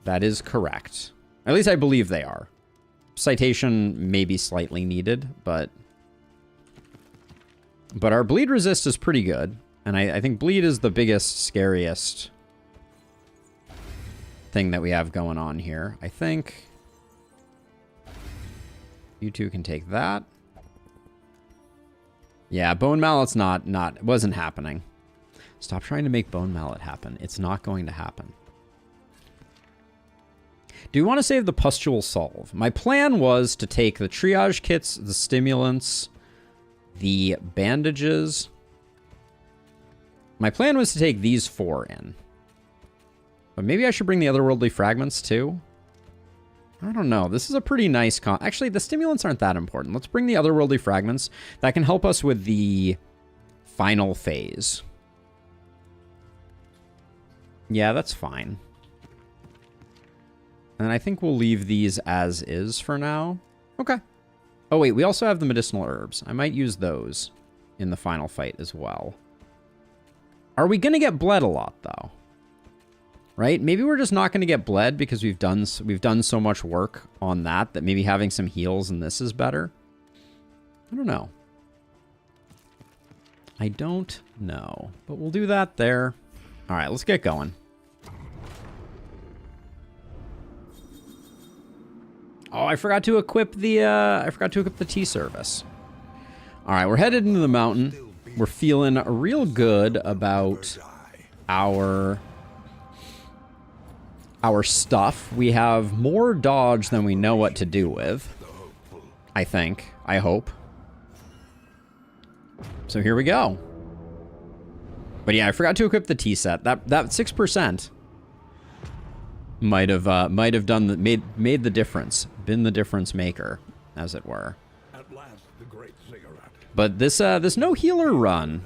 That is correct. At least I believe they are. Citation may be slightly needed, but our bleed resist is pretty good. And I think bleed is the biggest, scariest thing that we have going on here. I think you two can take that. Yeah, bone mallet's wasn't happening. Stop trying to make bone mallet happen. It's not going to happen. Do you want to save the pustule solve? My plan was to take the triage kits, the stimulants, the bandages. My plan was to take these 4 in. But maybe I should bring the otherworldly fragments too. I don't know. This is a pretty nice Actually, the stimulants aren't that important. Let's bring the otherworldly fragments. That can help us with the final phase. Yeah, that's fine. And I think we'll leave these as is for now. Okay. Oh, wait, we also have the medicinal herbs. I might use those in the final fight as well. Are we going to get bled a lot, though? Right? Maybe we're just not going to get bled because we've done so much work on that maybe having some heals in this is better. I don't know. I don't know. But we'll do that there. All right, let's get going. Oh, I forgot to equip the tea service. All right, we're headed into the mountain. We're feeling real good about our stuff. We have more dodge than we know what to do with. I think. I hope. So here we go. But yeah, I forgot to equip the tea set. That 6% might have done made the difference, been the difference maker, as it were. At last, the great cigarette. But this no healer run,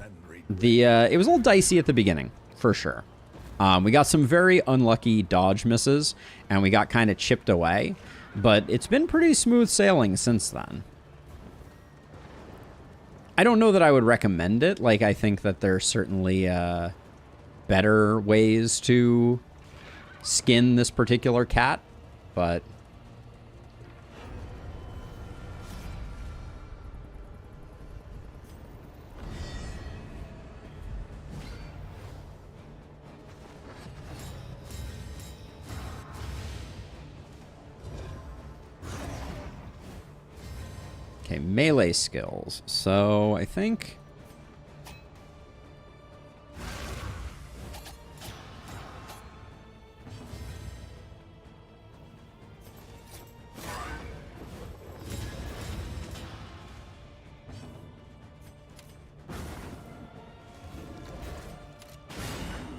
it was a little dicey at the beginning, for sure. We got some very unlucky dodge misses, and we got kind of chipped away. But it's been pretty smooth sailing since then. I don't know that I would recommend it. Like, I think that there's certainly better ways to skin this particular cat, but... Okay, melee skills. So, I think...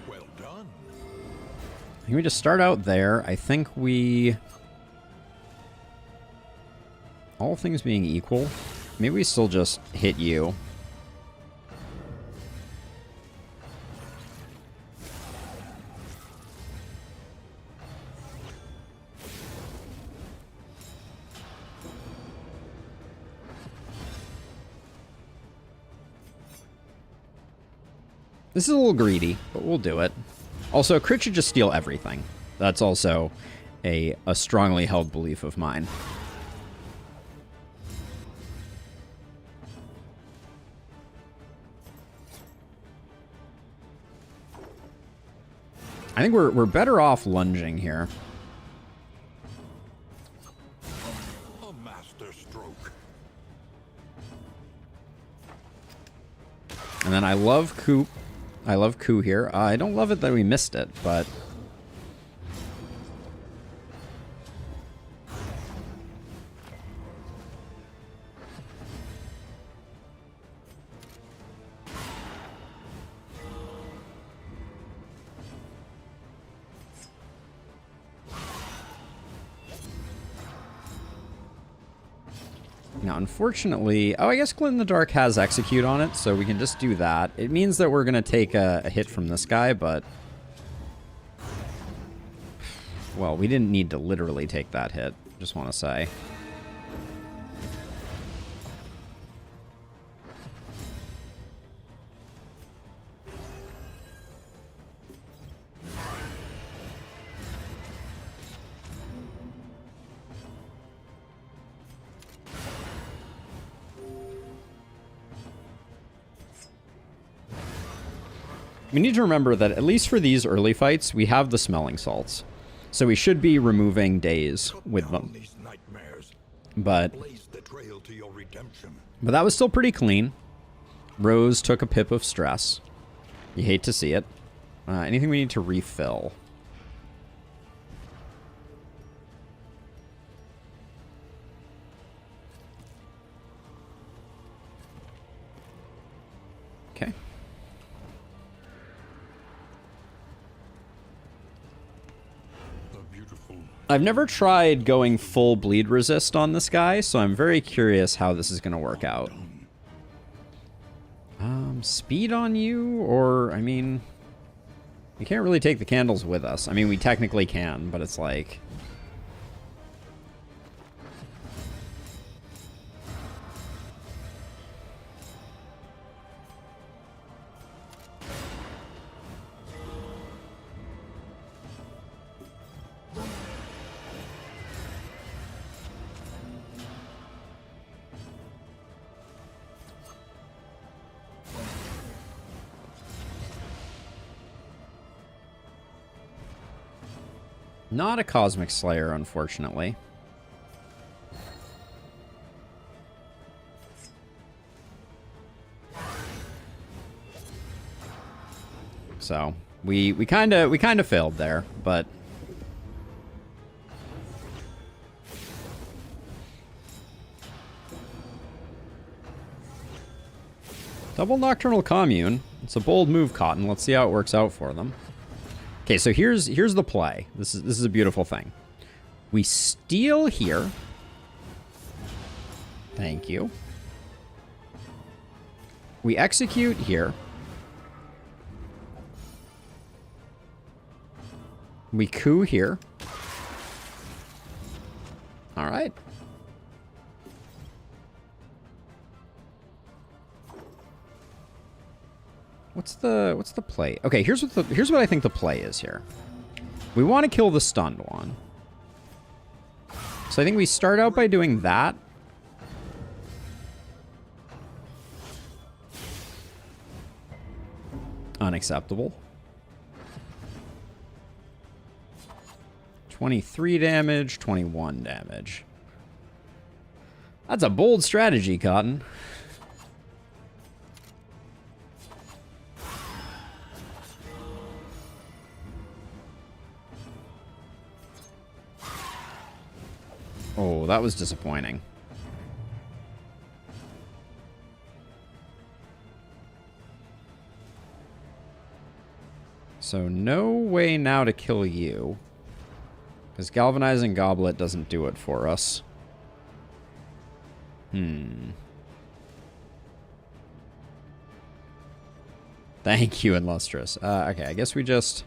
Well done. Can we just start out there? I think we... All things being equal, maybe we still just hit you. This is a little greedy, but we'll do it. Also, crit should just steal everything. That's also a strongly held belief of mine. I think we're better off lunging here. A master stroke. And then I love Coup. I love Coup here. I don't love it that we missed it, but... Now, unfortunately... Oh, I guess Glint in the Dark has Execute on it, so we can just do that. It means that we're going to take a hit from this guy, but... Well, we didn't need to literally take that hit, just want to say. We need to remember that at least for these early fights, we have the smelling salts. So we should be removing days with them. But that was still pretty clean. Rose took a pip of stress. You hate to see it. Anything we need to refill? Okay. I've never tried going full bleed resist on this guy, so I'm very curious how this is going to work out. speed on you, or, I mean, we can't really take the candles with us. I mean, we technically can, but it's like... Not a Cosmic Slayer, unfortunately. So, we kind of failed there, but double Nocturnal Commune. It's a bold move, Cotton. Let's see how it works out for them. Okay, so here's the play. This is a beautiful thing. We steal here. Thank you. We execute here. We coup here. All right. What's the play? Okay, here's what I think the play is here. We want to kill the stunned one. So I think we start out by doing that. Unacceptable. 23 damage, 21 damage. That's a bold strategy, Cotton. Oh, that was disappointing. So no way now to kill you. Because Galvanizing Goblet doesn't do it for us. Thank you, Illustrious. Okay, I guess we just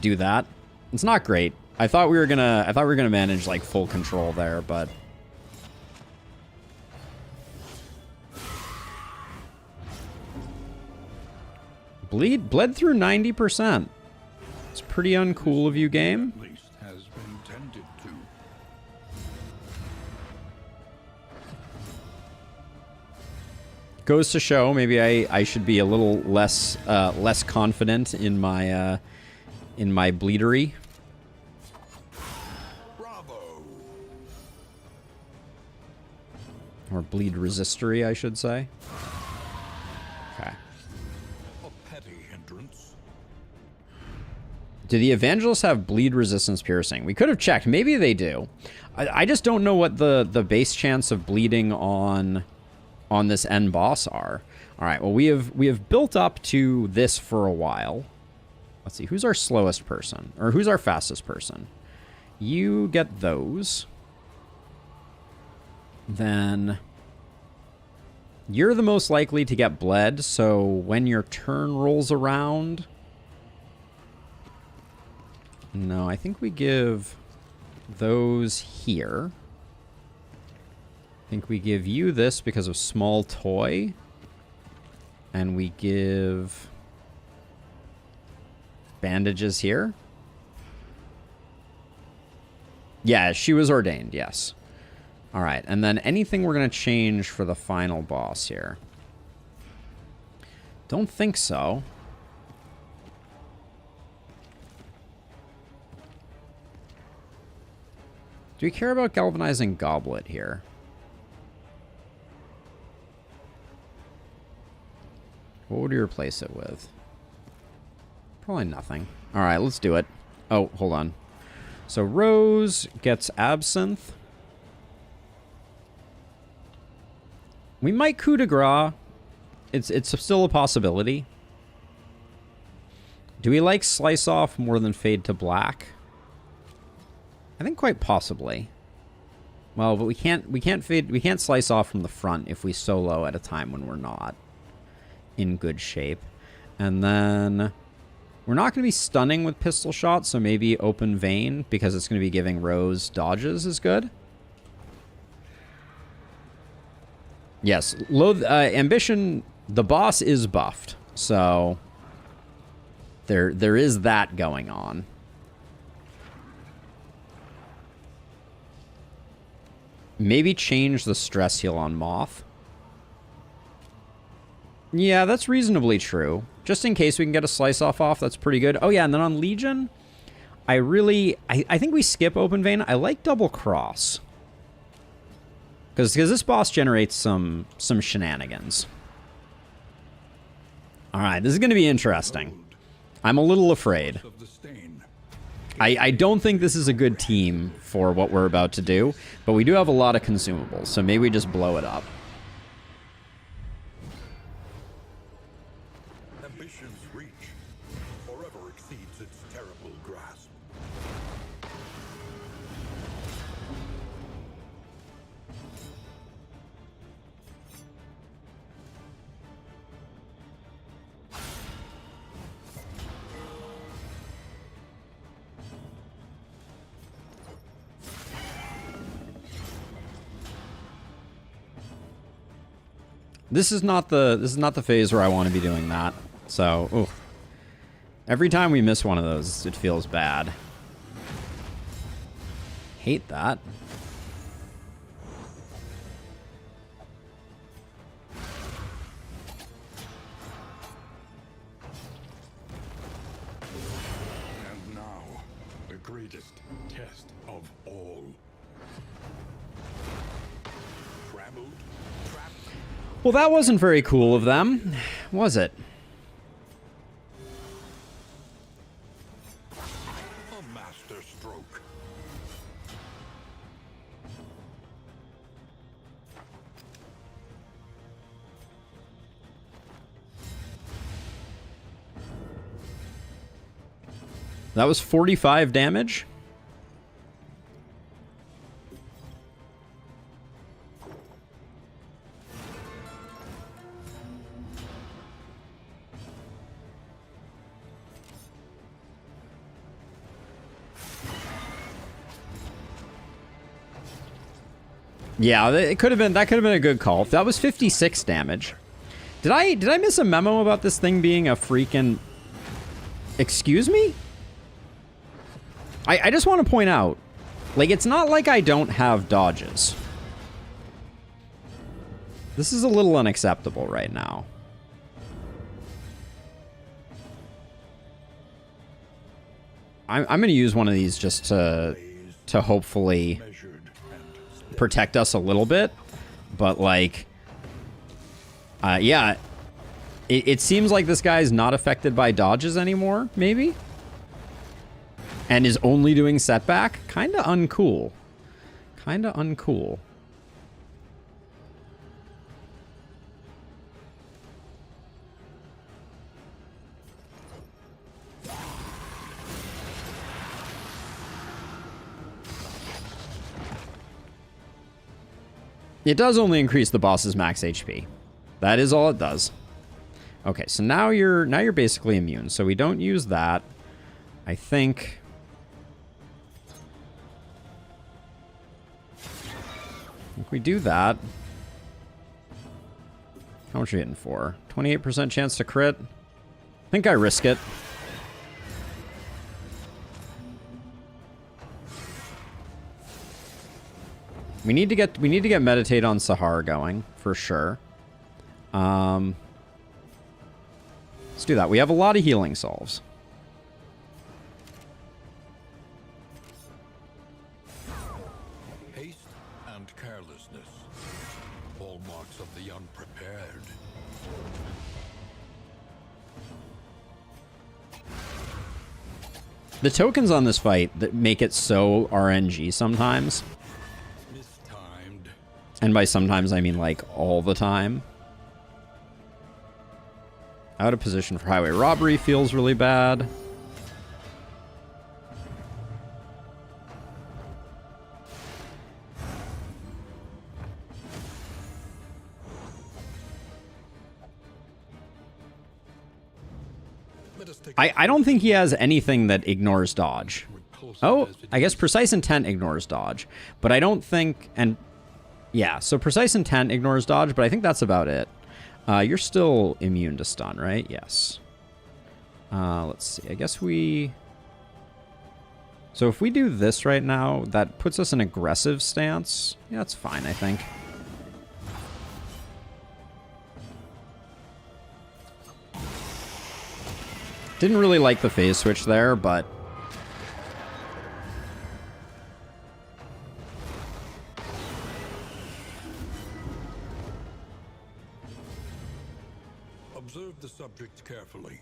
do that. It's not great. I thought we were gonna manage like full control there, but bled through 90%. It's pretty uncool of you, game. At least has been tended to. Goes to show maybe I should be a little less confident in my bleedery. Bravo. Or bleed resistory, I should say. Okay. A petty hindrance. Do the Evangelists have bleed resistance piercing? We could have checked. Maybe they do. I just don't know what the base chance of bleeding on this end boss are. All right. Well, we have built up to this for a while. Let's see. Who's our slowest person? Or who's our fastest person? You get those. Then you're the most likely to get bled. So when your turn rolls around... No, I think we give those here. I think we give you this because of small toy. And we give bandages here. Yeah, she was ordained, yes. All right, and then anything we're going to change for the final boss here? Don't think so. Do we care about Galvanizing Goblet here? What would we replace it with? Probably nothing. All right, let's do it. Oh, hold on. So Rose gets Absinthe. We might coup de grace. It's still a possibility. Do we like Slice Off more than Fade to Black? I think quite possibly. Well, but we can't slice off from the front if we solo at a time when we're not in good shape. And then we're not going to be stunning with pistol shots, so maybe open vein, because it's going to be giving Rose dodges is good. Yes, ambition, the boss is buffed, so there is that going on. Maybe change the stress heal on Moth. Yeah, that's reasonably true. Just in case we can get a slice off, that's pretty good. Oh yeah, and then on Legion, I think we skip open vein. I like double cross. Because this boss generates some shenanigans. Alright, this is going to be interesting. I'm a little afraid. I don't think this is a good team for what we're about to do, but we do have a lot of consumables, so maybe we just blow it up. Ambition's reach forever exceeds its terrible grasp. This is not the phase where I want to be doing that. So, ooh. Every time we miss one of those, it feels bad. Hate that. And now, the greatest test of all. Traveled, trapped. Well, that wasn't very cool of them, was it? A master stroke. That was 45 damage. Yeah, it could have been. That could have been a good call. That was 56 damage. Did I miss a memo about this thing being a freaking? Excuse me? I just want to point out, like, it's not like I don't have dodges. This is a little unacceptable right now. I'm going to use one of these just to hopefully protect us a little bit, but like, yeah, it seems like this guy's not affected by dodges anymore, maybe, and is only doing setback. Kind of uncool. Kind of uncool. It does only increase the boss's max HP. That is all it does. Okay, so now you're basically immune. So we don't use that. I think if we do that, how much are you hitting for? 28% chance to crit. I think I risk it. We need to get meditate on Sahar going for sure. Let's do that. We have a lot of healing solves. Haste and carelessness, hallmarks of the unprepared. The tokens on this fight that make it so RNG sometimes. Mistimed. And by sometimes I mean like all the time. Out of position for highway robbery feels really bad. I don't think he has anything that ignores dodge. Oh, I guess Precise Intent ignores dodge. But I don't think... And yeah, so Precise Intent ignores dodge, but I think that's about it. You're still immune to stun, right? Yes. Let's see. I guess we... So if we do this right now, that puts us in aggressive stance. Yeah, that's fine, I think. Didn't really like the phase switch there, but... Observe the subject carefully,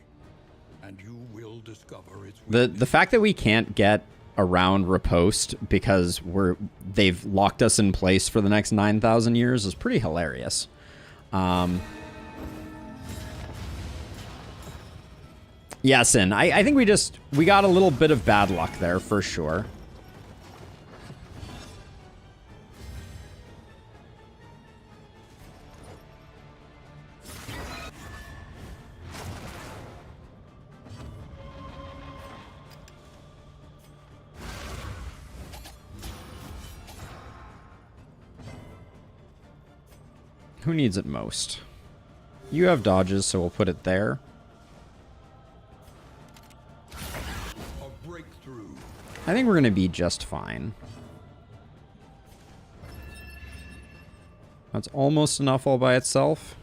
and you will discover its The fact that we can't get around riposte because they've locked us in place for the next 9,000 years is pretty hilarious. Yeah, Sin. I think we got a little bit of bad luck there for sure. Who needs it most? You have dodges, so we'll put it there. A breakthrough. I think we're going to be just fine. That's almost enough all by itself.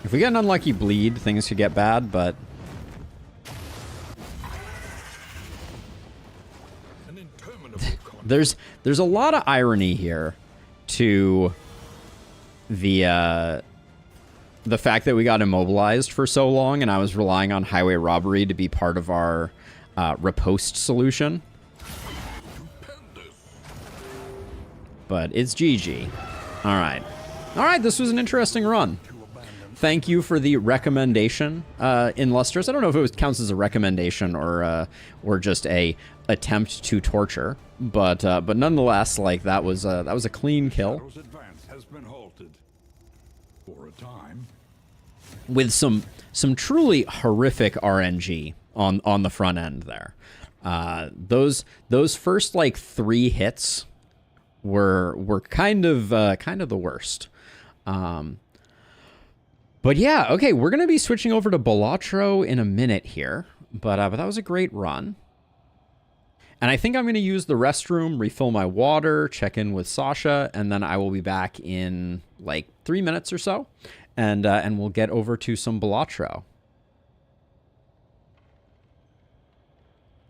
If we get an unlucky bleed, things could get bad, but... There's a lot of irony here to the fact that we got immobilized for so long and I was relying on highway robbery to be part of our riposte solution. But it's GG. All right. All right, this was an interesting run. Thank you for the recommendation, Illustrious. I don't know if it counts as a recommendation or just a attempt to torture, but nonetheless, like that was a clean kill. Advance has been halted for a time. With some truly horrific RNG on the front end there. Those first like 3 hits were kind of the worst. But yeah, okay, we're going to be switching over to Balatro in a minute here. But that was a great run. And I think I'm going to use the restroom, refill my water, check in with Sasha, and then I will be back in like 3 minutes or so. And we'll get over to some Balatro.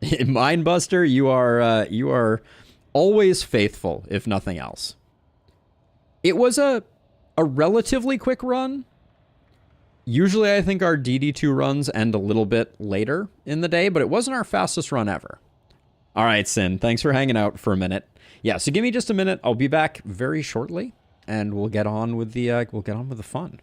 Mindbuster, you are always faithful, if nothing else. It was a relatively quick run. Usually I think our DD2 runs end a little bit later in the day, but it wasn't our fastest run ever. All right, Sin, thanks for hanging out for a minute. Yeah, so give me just a minute. I'll be back very shortly, and we'll get on with the fun.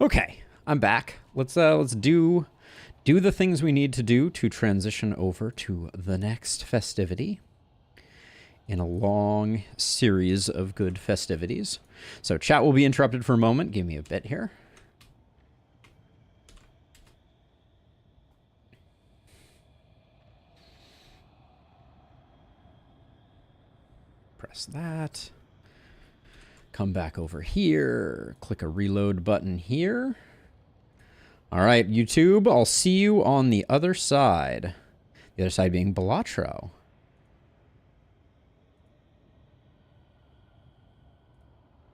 Okay, I'm back. Let's do the things we need to do to transition over to the next festivity in a long series of good festivities. So chat will be interrupted for a moment. Give me a bit here. Press that. Come back over here. Click a reload button here. All right, YouTube, I'll see you on the other side. The other side being Balatro.